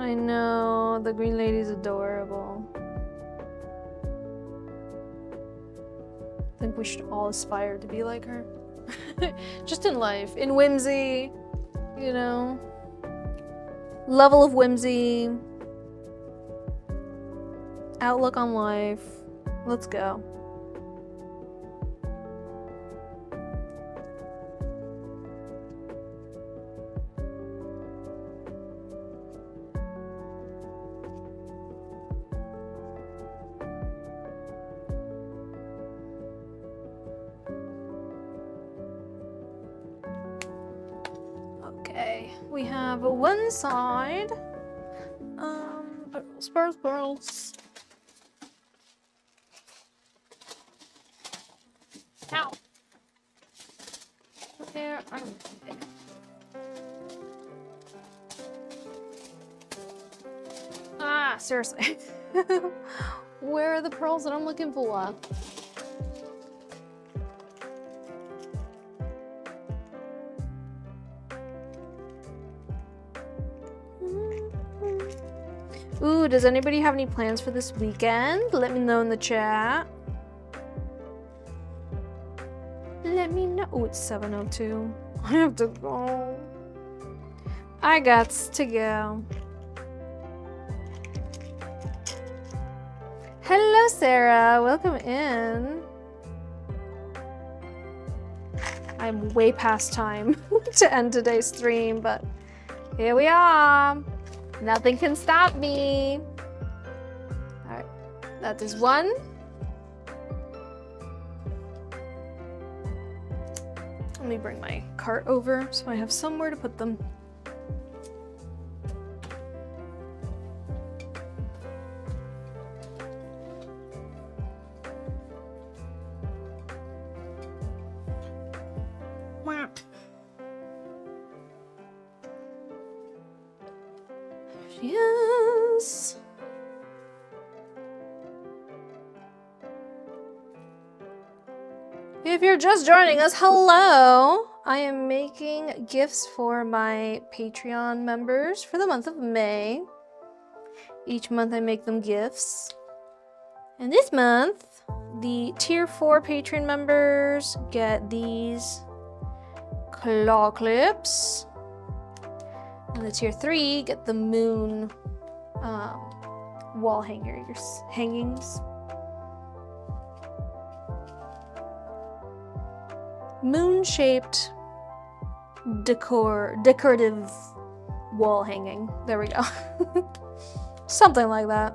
I know, the green lady's adorable. I think we should all aspire to be like her. Just in life, in whimsy, you know. Level of whimsy. Outlook on life. Let's go. Okay, we have one side. Pearls. Ow. Where are they? Ah, seriously. Where are the pearls that I'm looking for? Ooh, does anybody have any plans for this weekend? Let me know in the chat. Let me know. Oh, it's 7:02. I have to go. I got to go. Hello, Sarah. Welcome in. I'm way past time to end today's stream, but here we are. Nothing can stop me. All right, that is one. Let me bring my cart over so I have somewhere to put them. Yes. If you're just joining us, hello! I am making gifts for my Patreon members for the month of May. Each month I make them gifts. And this month, the tier 4 Patreon members get these claw clips. And the tier 3 get the moon wall hangings. Moon-shaped decorative wall hanging. There we go. Something like that.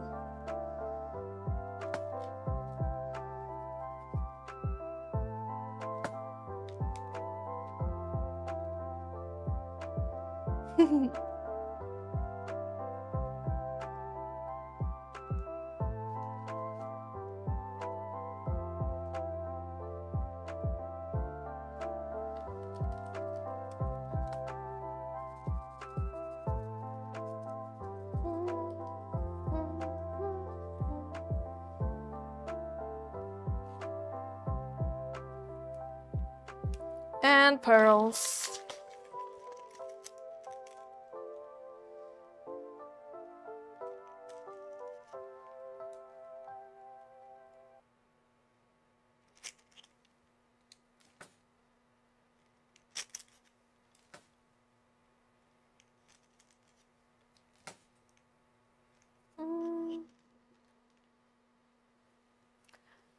And pearls.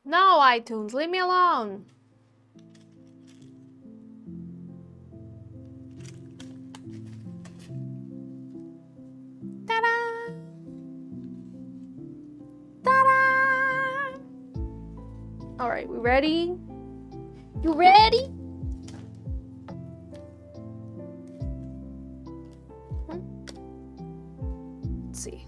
No, iTunes, leave me alone. Ta-da! Ta-da! All right, we ready? You ready? Let's see.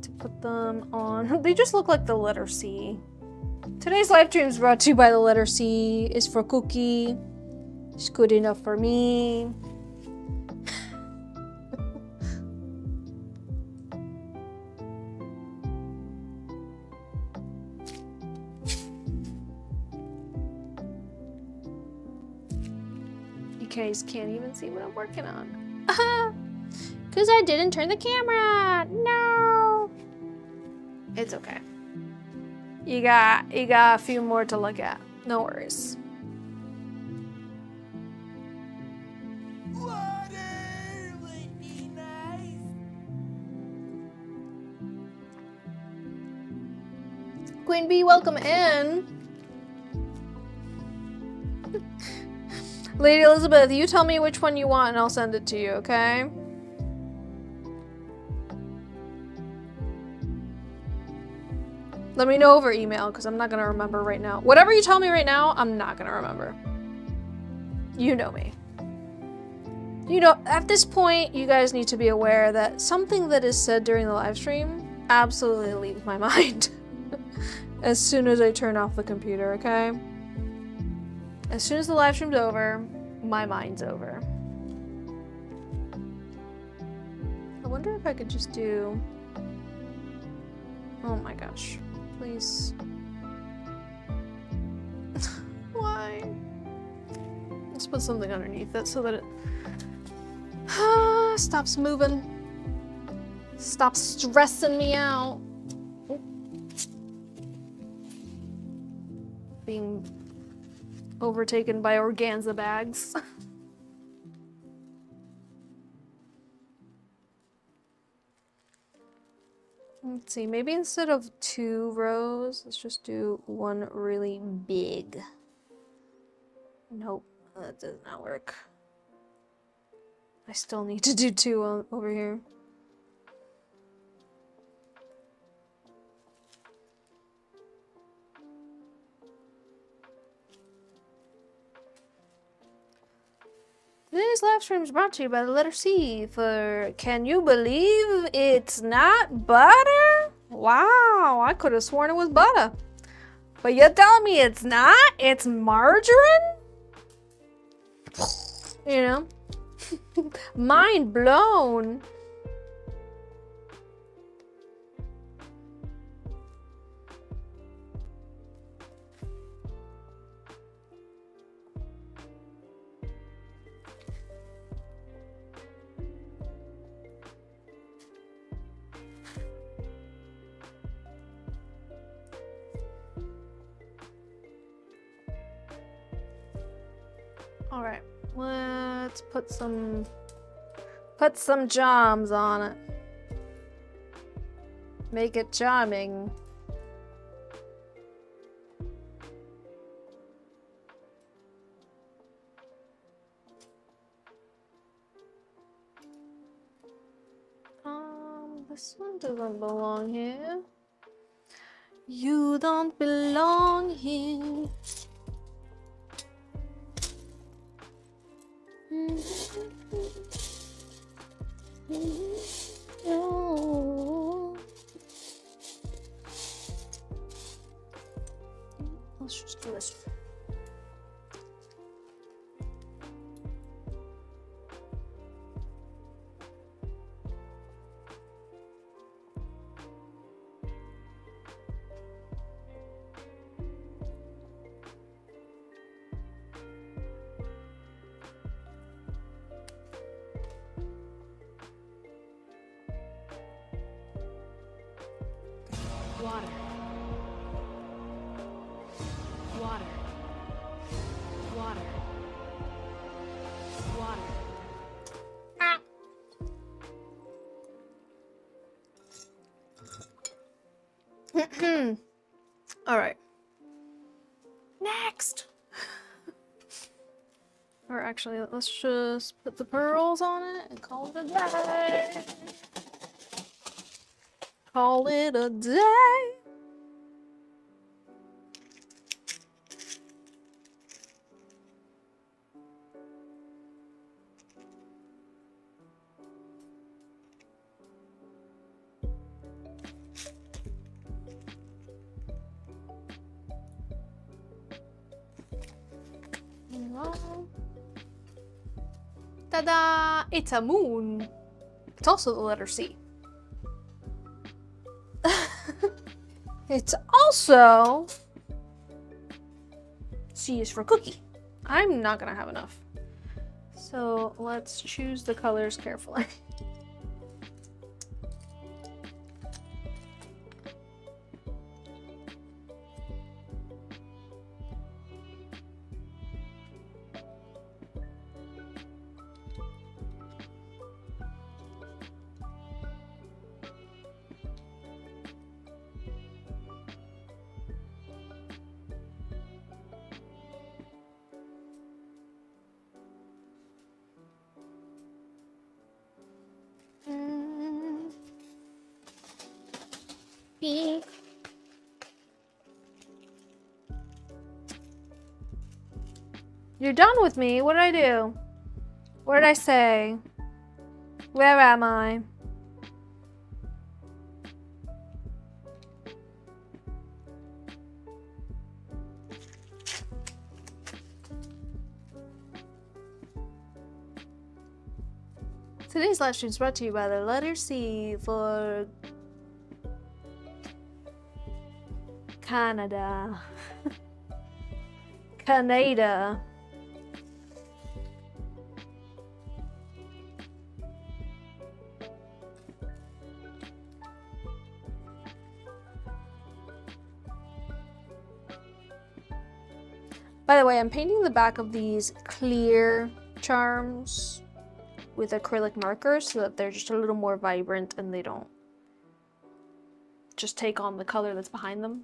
To put them on. They just look like the letter C. Today's live stream is brought to you by the letter C. Is for Cookie. It's good enough for me. You guys can't even see what I'm working on. Because I didn't turn the camera. No. It's okay. You got a few more to look at. No worries. Water would be nice. Queen Bee, welcome in. Lady Elizabeth, you tell me which one you want and I'll send it to you, okay? Let me know over email because I'm not gonna remember right now. Whatever you tell me right now, I'm not gonna remember. You know me. You know, at this point, you guys need to be aware that something that is said during the live stream absolutely leaves my mind as soon as I turn off the computer, okay? As soon as the live stream's over, my mind's over. I wonder if I could just do... Oh my gosh. Please. Why? Let's put something underneath it so that it stops moving. Stop stressing me out. Oh. Being overtaken by organza bags. Let's see, maybe instead of 2 rows, let's just do one really big. Nope, that does not work. I still need to do 2 over here. Today's live stream is brought to you by the letter C for Can You Believe It's Not Butter? Wow, I could have sworn it was butter. But you're telling me it's not? It's margarine? You know? Mind blown. All right, let's put some charms on it. Make it charming. This one doesn't belong here. You don't belong here. Oh. Let's just do this. Water. Water. Water. Water. Ah. All right. Next. Or actually, let's just put the pearls on it and call it a day. Call it a day. No. Ta-da! It's a moon. It's also the letter C. It's also C is for cookie. I'm not gonna have enough. So let's choose the colors carefully. Pink. You're done with me? What did I do? What did I say? Where am I? Today's live stream is brought to you by the letter C for Canada. Canada. By the way, I'm painting the back of these clear charms with acrylic markers so that they're just a little more vibrant and they don't just take on the color that's behind them.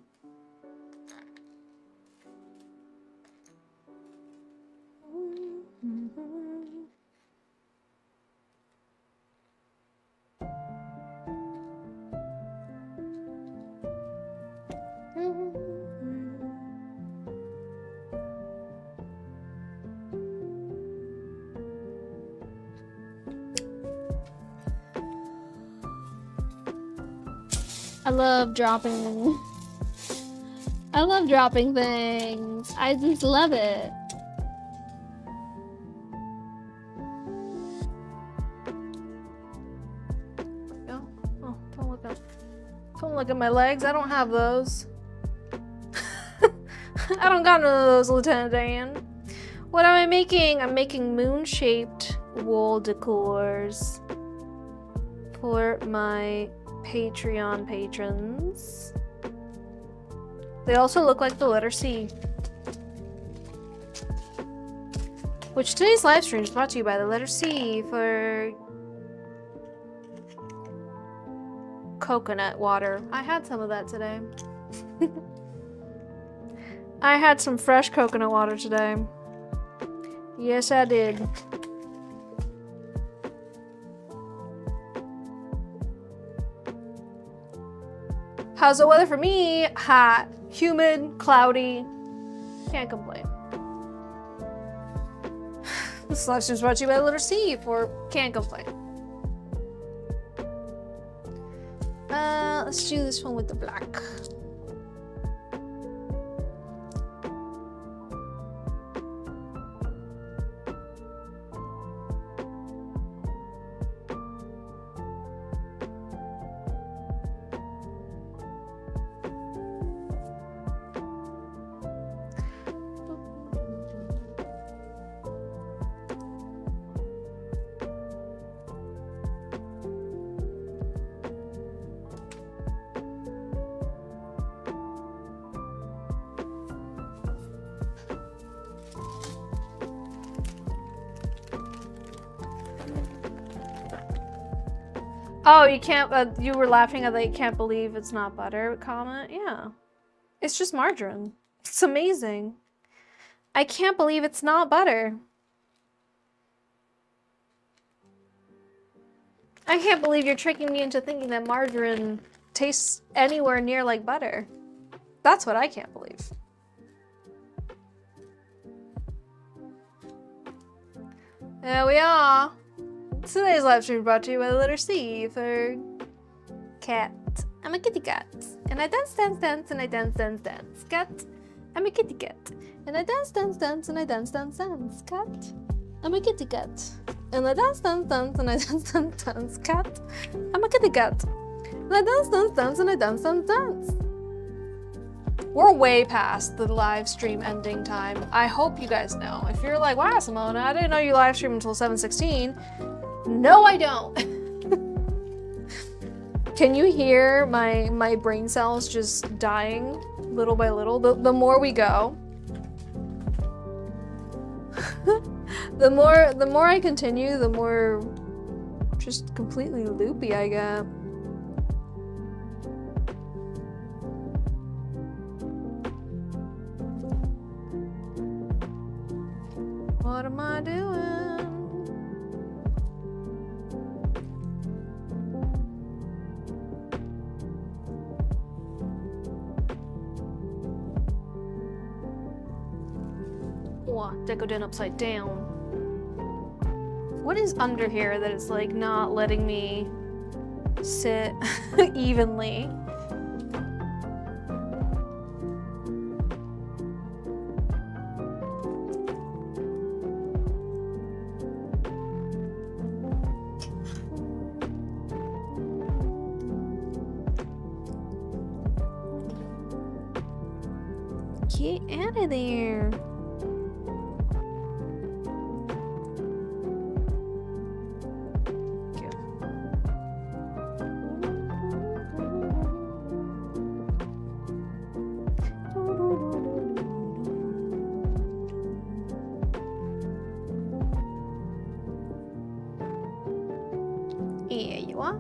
I love dropping things. I just love it. Oh, don't look at my legs. I don't have those. I don't got none of those, Lieutenant Dan. What am I making? I'm making moon-shaped wool decors for my Patreon patrons. They also look like the letter C. Which today's live stream is brought to you by the letter C for coconut water. I had some of that today. I had some fresh coconut water today. Yes, I did. How's the weather for me? Hot, humid, cloudy. Can't complain. This live stream is brought to you by the letter C for can't complain. Let's do this one with the black. Oh, you can't, you were laughing at the "you can't believe it's not butter" comment? Yeah. It's just margarine. It's amazing. I can't believe it's not butter. I can't believe you're tricking me into thinking that margarine tastes anywhere near like butter. That's what I can't believe. There we are. Today's live stream brought to you by the letter C for cat. I'm a kitty cat. And I dance, dance, dance, and I dance, dance, dance. Cat. I'm a kitty cat. And I dance, dance, dance, and I dance, dance, dance. Cat. I'm a kitty cat. And I dance, dance, dance, and I dance, dance, dance, cat. I'm a kitty cat. And I dance, dance, dance, and I dance, dance, dance. We're way past the live stream ending time. I hope you guys know. If you're like, wow, Simona, I didn't know you live stream until 7:16. No, I don't. Can you hear my brain cells just dying little by little? The more we go, the more I continue, the more just completely loopy I get. What am I doing? Wow, Decoden upside down. What is under here that is like not letting me sit evenly? Get out of there. Here you are.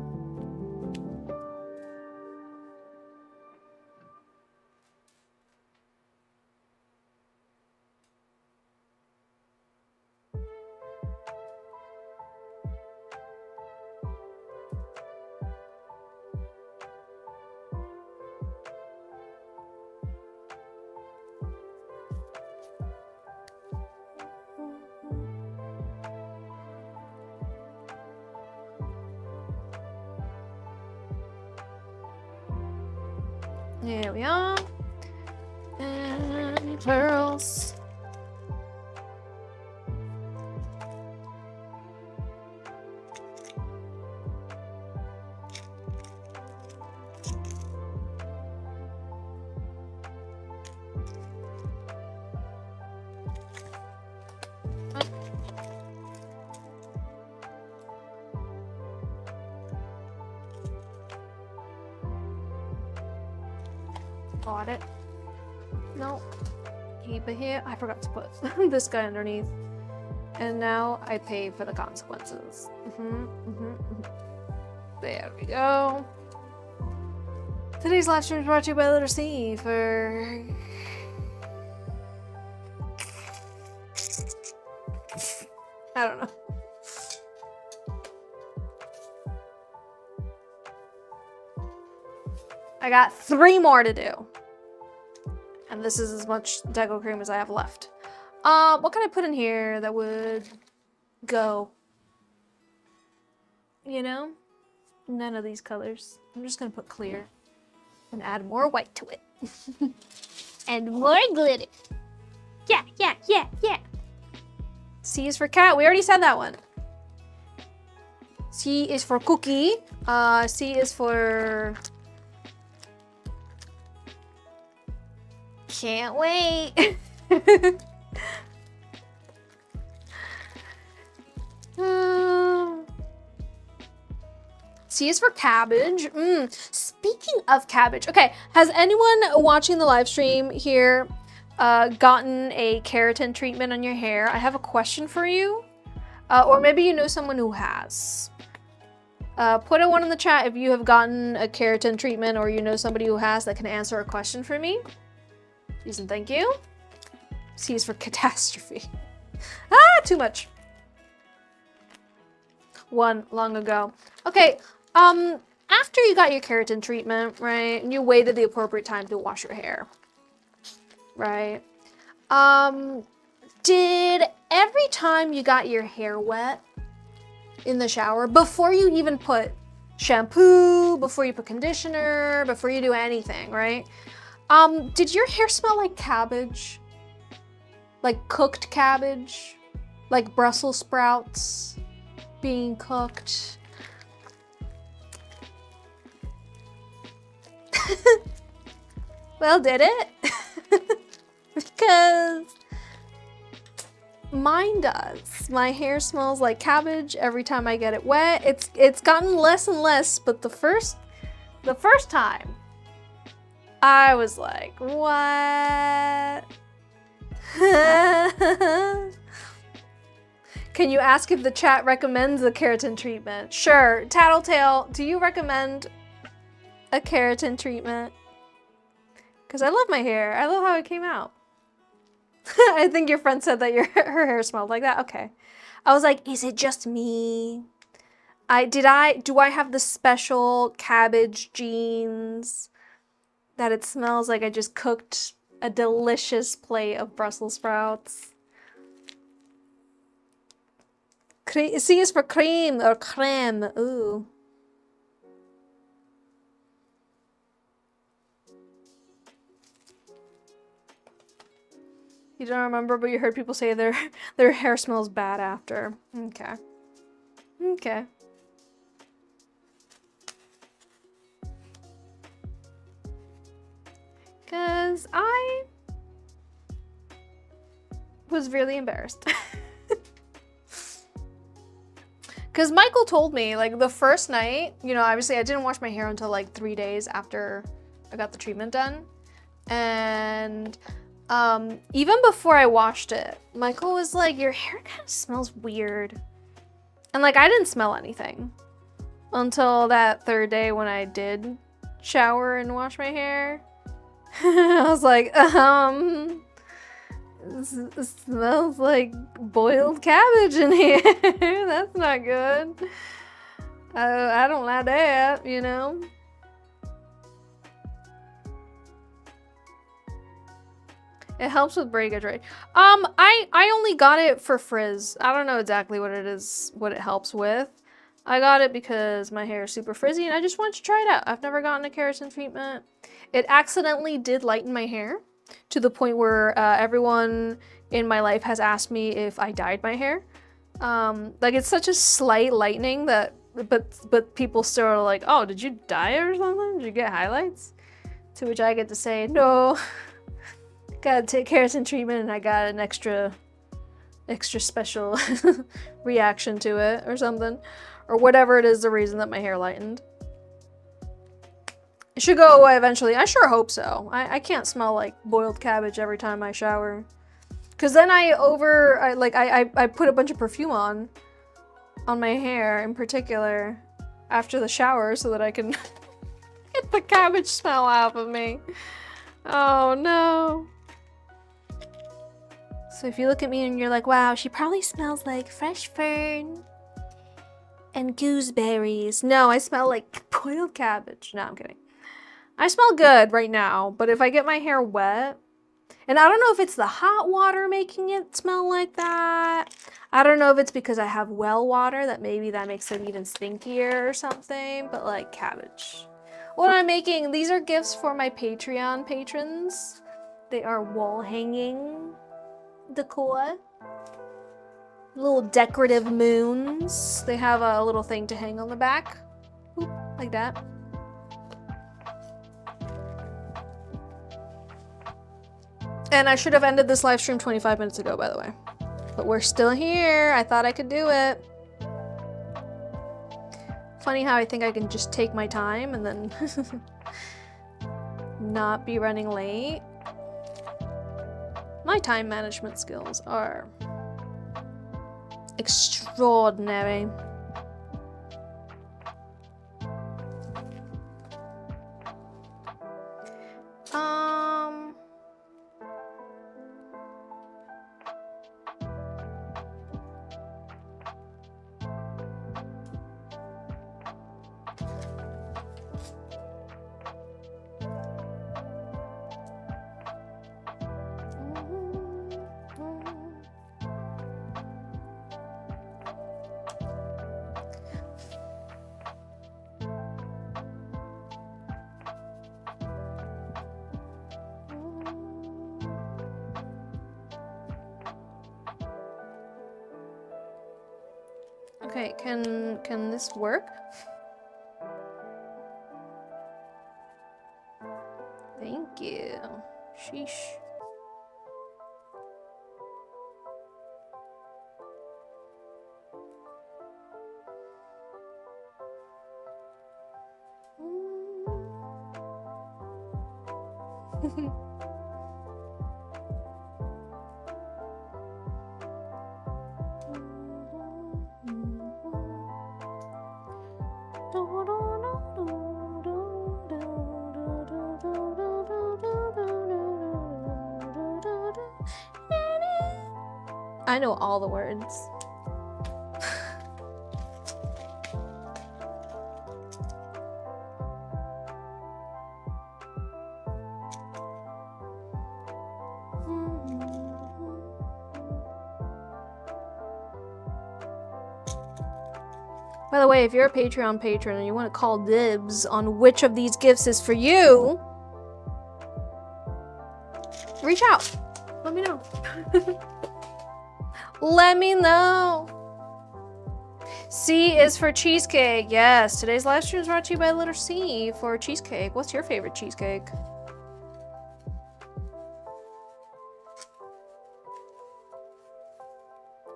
There we are. And pearls. Got it. No. Keep it here. I forgot to put this guy underneath. And now I pay for the consequences. There we go. Today's live stream is brought to you by letter C for... I don't know. I got 3 more to do. And this is as much deco cream as I have left. What can I put in here that would go? You know? None of these colors. I'm just gonna put clear and add more white to it. And more glitter. Yeah, yeah, yeah, yeah. C is for cat. We already said that one. C is for cookie. C is for... Can't wait. C is for cabbage. Speaking of cabbage, okay, has anyone watching the live stream here gotten a keratin treatment on your hair? I have a question for you. Or maybe you know someone who has. Put a 1 in the chat if you have gotten a keratin treatment or you know somebody who has that can answer a question for me. Please and thank you. C is for catastrophe. Ah, too much. 1 long ago. Okay, after you got your keratin treatment, right, and you waited the appropriate time to wash your hair, right? Did every time you got your hair wet in the shower, before you even put shampoo, before you put conditioner, before you do anything, right? Did your hair smell like cabbage? Like cooked cabbage? like Brussels sprouts being cooked. Well, did it? Because mine does. My hair smells like cabbage every time I get it wet. It's gotten less and less, but the first time I was like, what? Can you ask if the chat recommends a keratin treatment? Sure. Tattletale, do you recommend a keratin treatment? Because I love my hair. I love how it came out. I think your friend said that her hair smelled like that. Okay. I was like, is it just me? Do I have the special cabbage genes that it smells like I just cooked a delicious plate of Brussels sprouts? C is for cream or creme. Ooh. You don't remember, but you heard people say their hair smells bad after. Okay. Okay. Because I was really embarrassed. Because Michael told me, like, the first night, you know, obviously I didn't wash my hair until like 3 days after I got the treatment done. And even before I washed it, Michael was like, your hair kind of smells weird. And like, I didn't smell anything until that 3rd day when I did shower and wash my hair. I was like, it smells like boiled cabbage in here. That's not good. I don't like that, you know? It helps with breakage, right? I only got it for frizz. I don't know exactly what it is, what it helps with. I got it because my hair is super frizzy and I just wanted to try it out. I've never gotten a keratin treatment. It accidentally did lighten my hair to the point where everyone in my life has asked me if I dyed my hair. Like, it's such a slight lightening that, but people still are like, oh, did you dye it or something? Did you get highlights? To which I get to say, no. Gotta take keratin treatment and I got an extra special reaction to it or something. Or whatever it is the reason that my hair lightened. It should go away eventually. I sure hope so. I can't smell like boiled cabbage every time I shower. Cause then I put a bunch of perfume on my hair in particular after the shower so that I can get the cabbage smell off of me. Oh no. So if you look at me and you're like, wow, she probably smells like fresh fern and gooseberries. No, I smell like boiled cabbage. No, I'm kidding. I smell good right now, but if I get my hair wet, and I don't know if it's the hot water making it smell like that. I don't know if it's because I have well water that maybe that makes it even stinkier or something, but like cabbage. What I'm making, these are gifts for my Patreon patrons. They are wall hanging decor. Little decorative moons. They have a little thing to hang on the back. Oop, like that. And I should have ended this live stream 25 minutes ago, by the way. But we're still here. I thought I could do it. Funny how I think I can just take my time and then not be running late. My time management skills are extraordinary. Okay, can this work? Thank you. Sheesh. I know all the words. By the way, if you're a Patreon patron and you want to call dibs on which of these gifts is for you, reach out. Let me know. Let me know. C is for cheesecake. Yes, today's live stream is brought to you by the letter C for cheesecake. What's your favorite cheesecake?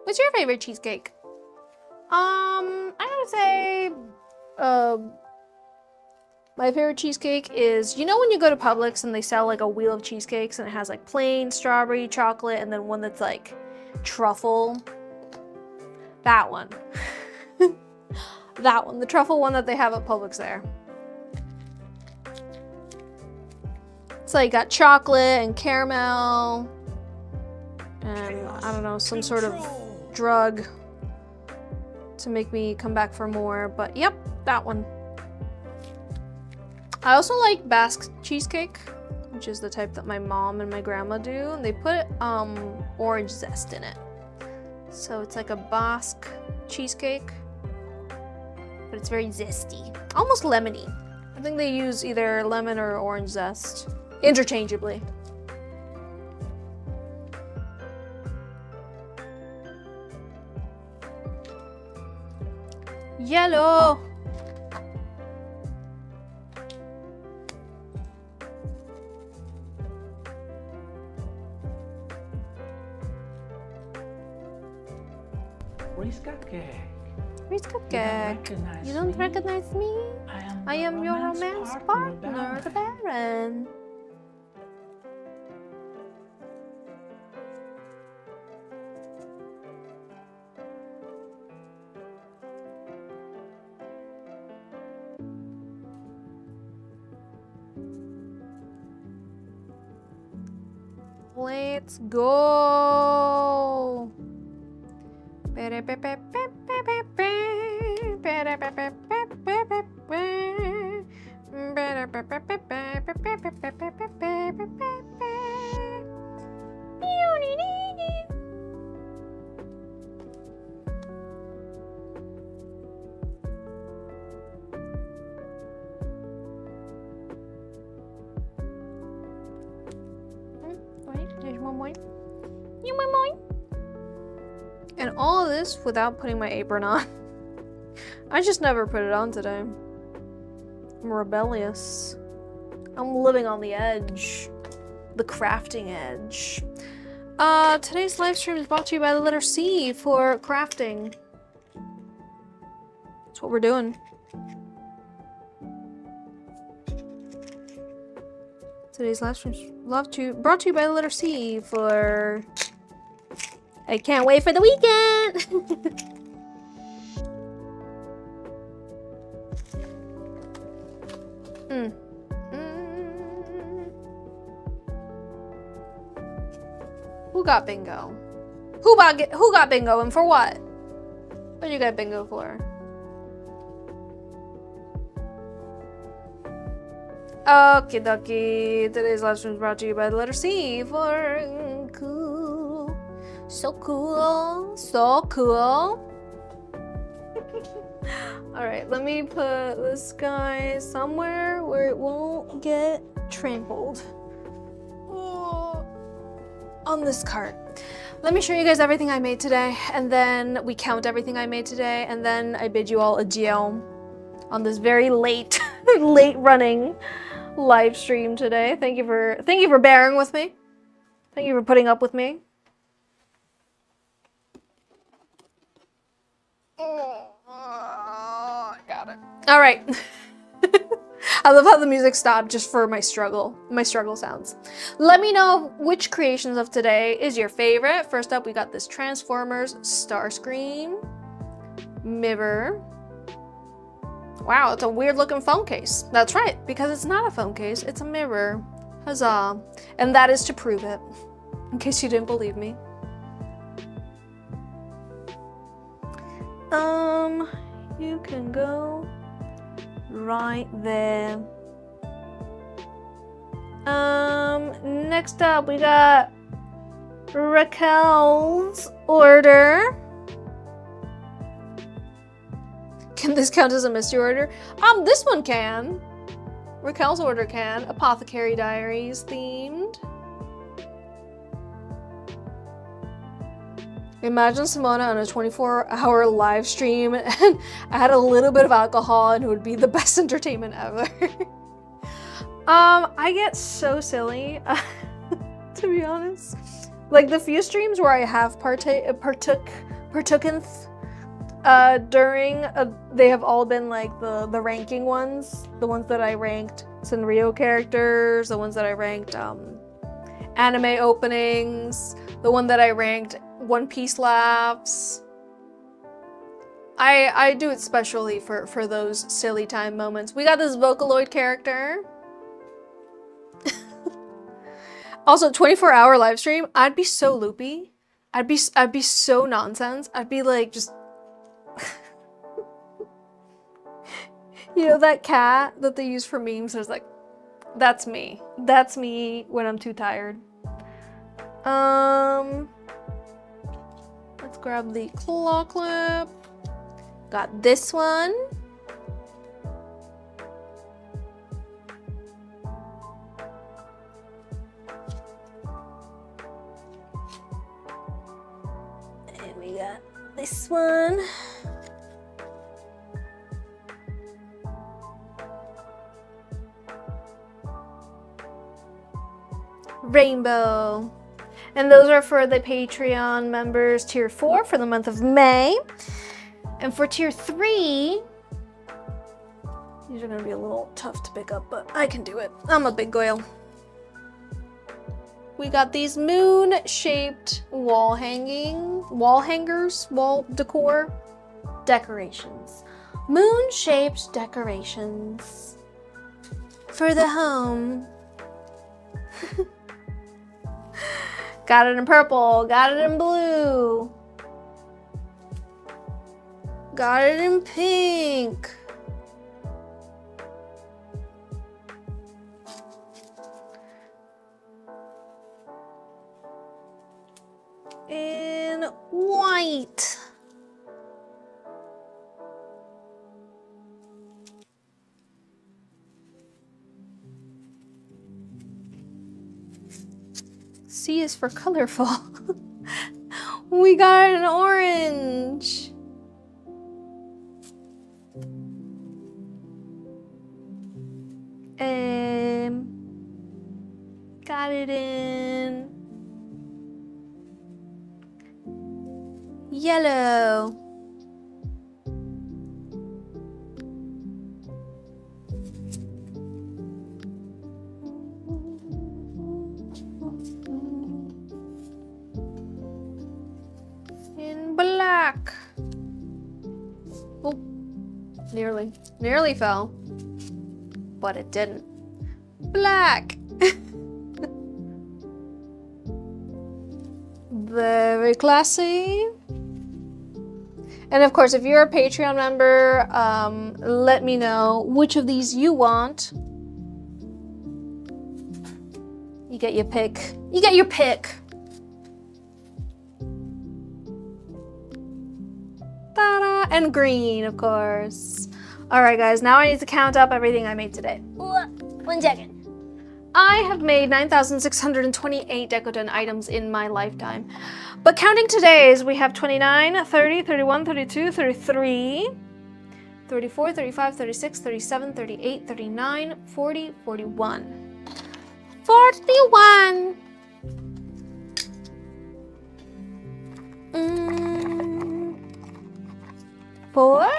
What's your favorite cheesecake? I would say, my favorite cheesecake is, you know when you go to Publix and they sell like a wheel of cheesecakes and it has like plain, strawberry, chocolate, and then one that's like truffle? That one. That one, the truffle one that they have at Publix there. It's like got chocolate and caramel and I don't know, some sort of drug to make me come back for more, but yep, that one. I also like Basque cheesecake, which is the type that my mom and my grandma do, and they put orange zest in it. So it's like a Basque cheesecake, but it's very zesty, almost lemony. I think they use either lemon or orange zest interchangeably. Yellow. Where's cupcake? Where's Cupcake? You don't recognize me? I am your romance partner, the Baron. Let's go. And all of this without putting my apron on. I just never put it on today. I'm rebellious. I'm living on the edge. The crafting edge. Today's live stream is brought to you by the letter C for crafting. That's what we're doing. Today's live stream is brought to you by the letter C for... I can't wait for the weekend! Who got bingo? Who got bingo and for what? What you got bingo for? Okie dokie. Today's live stream is brought to you by the letter C for cool. So cool. So cool. Alright, let me put this guy somewhere where it won't get trampled. On this cart. Let me show you guys everything I made today, and then we count everything I made today, and then I bid you all adieu on this very late, late running live stream today. Thank you for bearing with me. Thank you for putting up with me. Got it. All right. I love how the music stopped just for my struggle sounds. Let me know which creations of today is your favorite. First up, we got this Transformers Starscream mirror. Wow, it's a weird looking phone case. That's right, because it's not a phone case, it's a mirror. Huzzah. And that is to prove it, in case you didn't believe me. You can go right there. Next up we got Raquel's order. Can this count as a mystery order? This one can. Raquel's order can. Apothecary Diaries themed. Imagine Simona on a 24-hour live stream and add a little bit of alcohol and it would be the best entertainment ever. I get so silly, to be honest. Like the few streams where I have partooken during, they have all been like the ranking ones. The ones that I ranked Sanrio characters, the ones that I ranked anime openings, the one that I ranked One Piece laughs. I do it specially for those silly time moments. We got this Vocaloid character. Also, 24-hour live stream, I'd be so loopy. I'd be so nonsense. I'd be like just you know that cat that they use for memes? There's like, that's me. That's me when I'm too tired. Let's grab the claw clip. Got this one. And we got this one. Rainbow. And those are for the Patreon members, tier 4 for the month of May. And for tier 3, these are gonna be a little tough to pick up, but I can do it. I'm a big girl. We got these moon-shaped wall hangers, wall decor decorations. Moon-shaped decorations for the home. Got it in purple, got it in blue, got it in pink. In white. C is for colorful. We got an orange. Got it in yellow. In black. Oh, nearly fell, but it didn't. Black. Very classy. And of course, if you're a Patreon member, let me know which of these you want. You get your pick. You get your pick. Ta-da! And green, of course. All right, guys, now I need to count up everything I made today. 1 second. I have made 9,628 Decoden items in my lifetime. But counting today's, we have 29, 30, 31, 32, 33, 34, 35, 36, 37, 38, 39, 40, 41. 41! Four?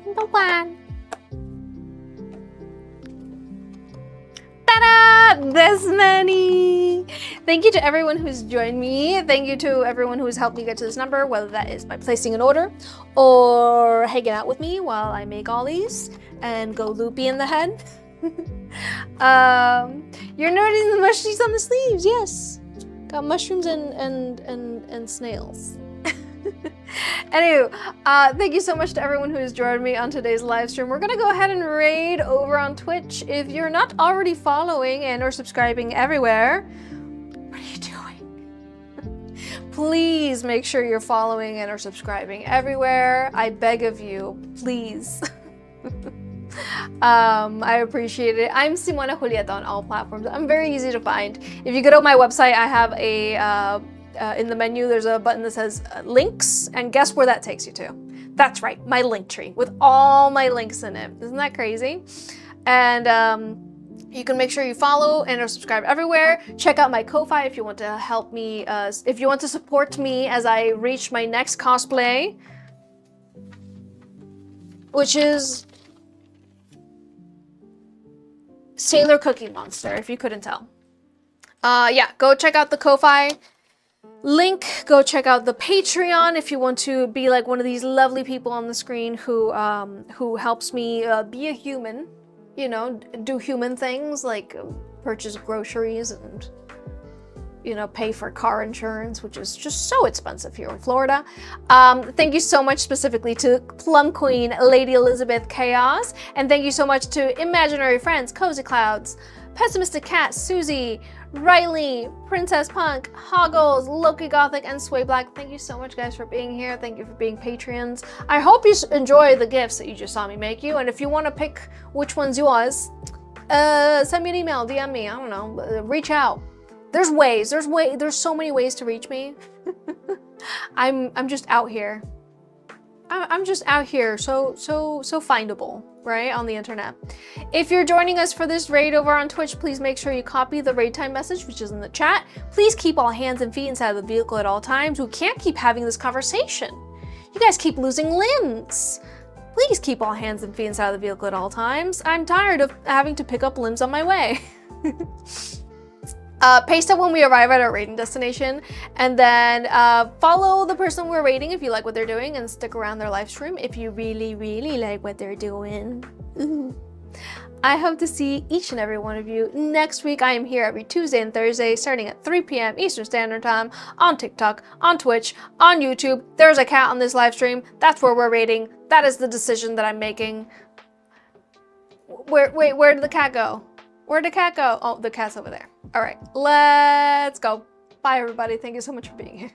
The one. Ta-da! This many! Thank you to everyone who's joined me. Thank you to everyone who's helped me get to this number, whether that is by placing an order or hanging out with me while I make all these and go loopy in the head. You're noticing the mushrooms on the sleeves, yes. Got mushrooms and snails. Anywho, thank you so much to everyone who has joined me on today's live stream. We're gonna go ahead and raid over on Twitch. If you're not already following and or subscribing everywhere, what are you doing? Please make sure you're following and or subscribing everywhere. I beg of you, please. I appreciate it. I'm SimonaJulieta on all platforms. I'm very easy to find. If you go to my website, I have a in the menu, there's a button that says links, and guess where that takes you to? That's right, my link tree with all my links in it. Isn't that crazy? And you can make sure you follow and or subscribe everywhere. Check out my Ko-Fi if you want to help me, if you want to support me as I reach my next cosplay, which is Sailor Cookie Monster, if you couldn't tell. Yeah, go check out the Ko-Fi link. Go check out the Patreon if you want to be like one of these lovely people on the screen who helps me be a human, you know, do human things like purchase groceries and, you know, pay for car insurance, which is just so expensive here in Florida. Thank you so much specifically to Plum Queen, Lady Elizabeth Chaos, and thank you so much to Imaginary Friends, Cozy Clouds, Pessimistic Cat, Susie, Riley, Princess Punk, Hoggles, Loki Gothic, and Sway Black. Thank you so much, guys, for being here. Thank you for being Patreons. I hope you enjoy the gifts that you just saw me make you, and if you want to pick which one's yours, send me an email, DM me, I don't know, reach out. There's ways, there's so many ways to reach me. I'm just out here. I'm just out here, so findable, right, on the internet. If you're joining us for this raid over on Twitch, please make sure you copy the raid time message, which is in the chat. Please keep all hands and feet inside of the vehicle at all times. We can't keep having this conversation. You guys keep losing limbs. Please keep all hands and feet inside of the vehicle at all times. I'm tired of having to pick up limbs on my way. Paste it when we arrive at our raiding destination, and then follow the person we're raiding if you like what they're doing, and stick around their live stream if you really, really like what they're doing. I hope to see each and every one of you next week. I am here every Tuesday and Thursday starting at 3 p.m. Eastern Standard Time on TikTok, on Twitch, on YouTube. There's a cat on this live stream. That's where we're raiding. That is the decision that I'm making. Wait, where did the cat go? Where'd the cat go? Oh, the cat's over there. All right, let's go. Bye, everybody. Thank you so much for being here.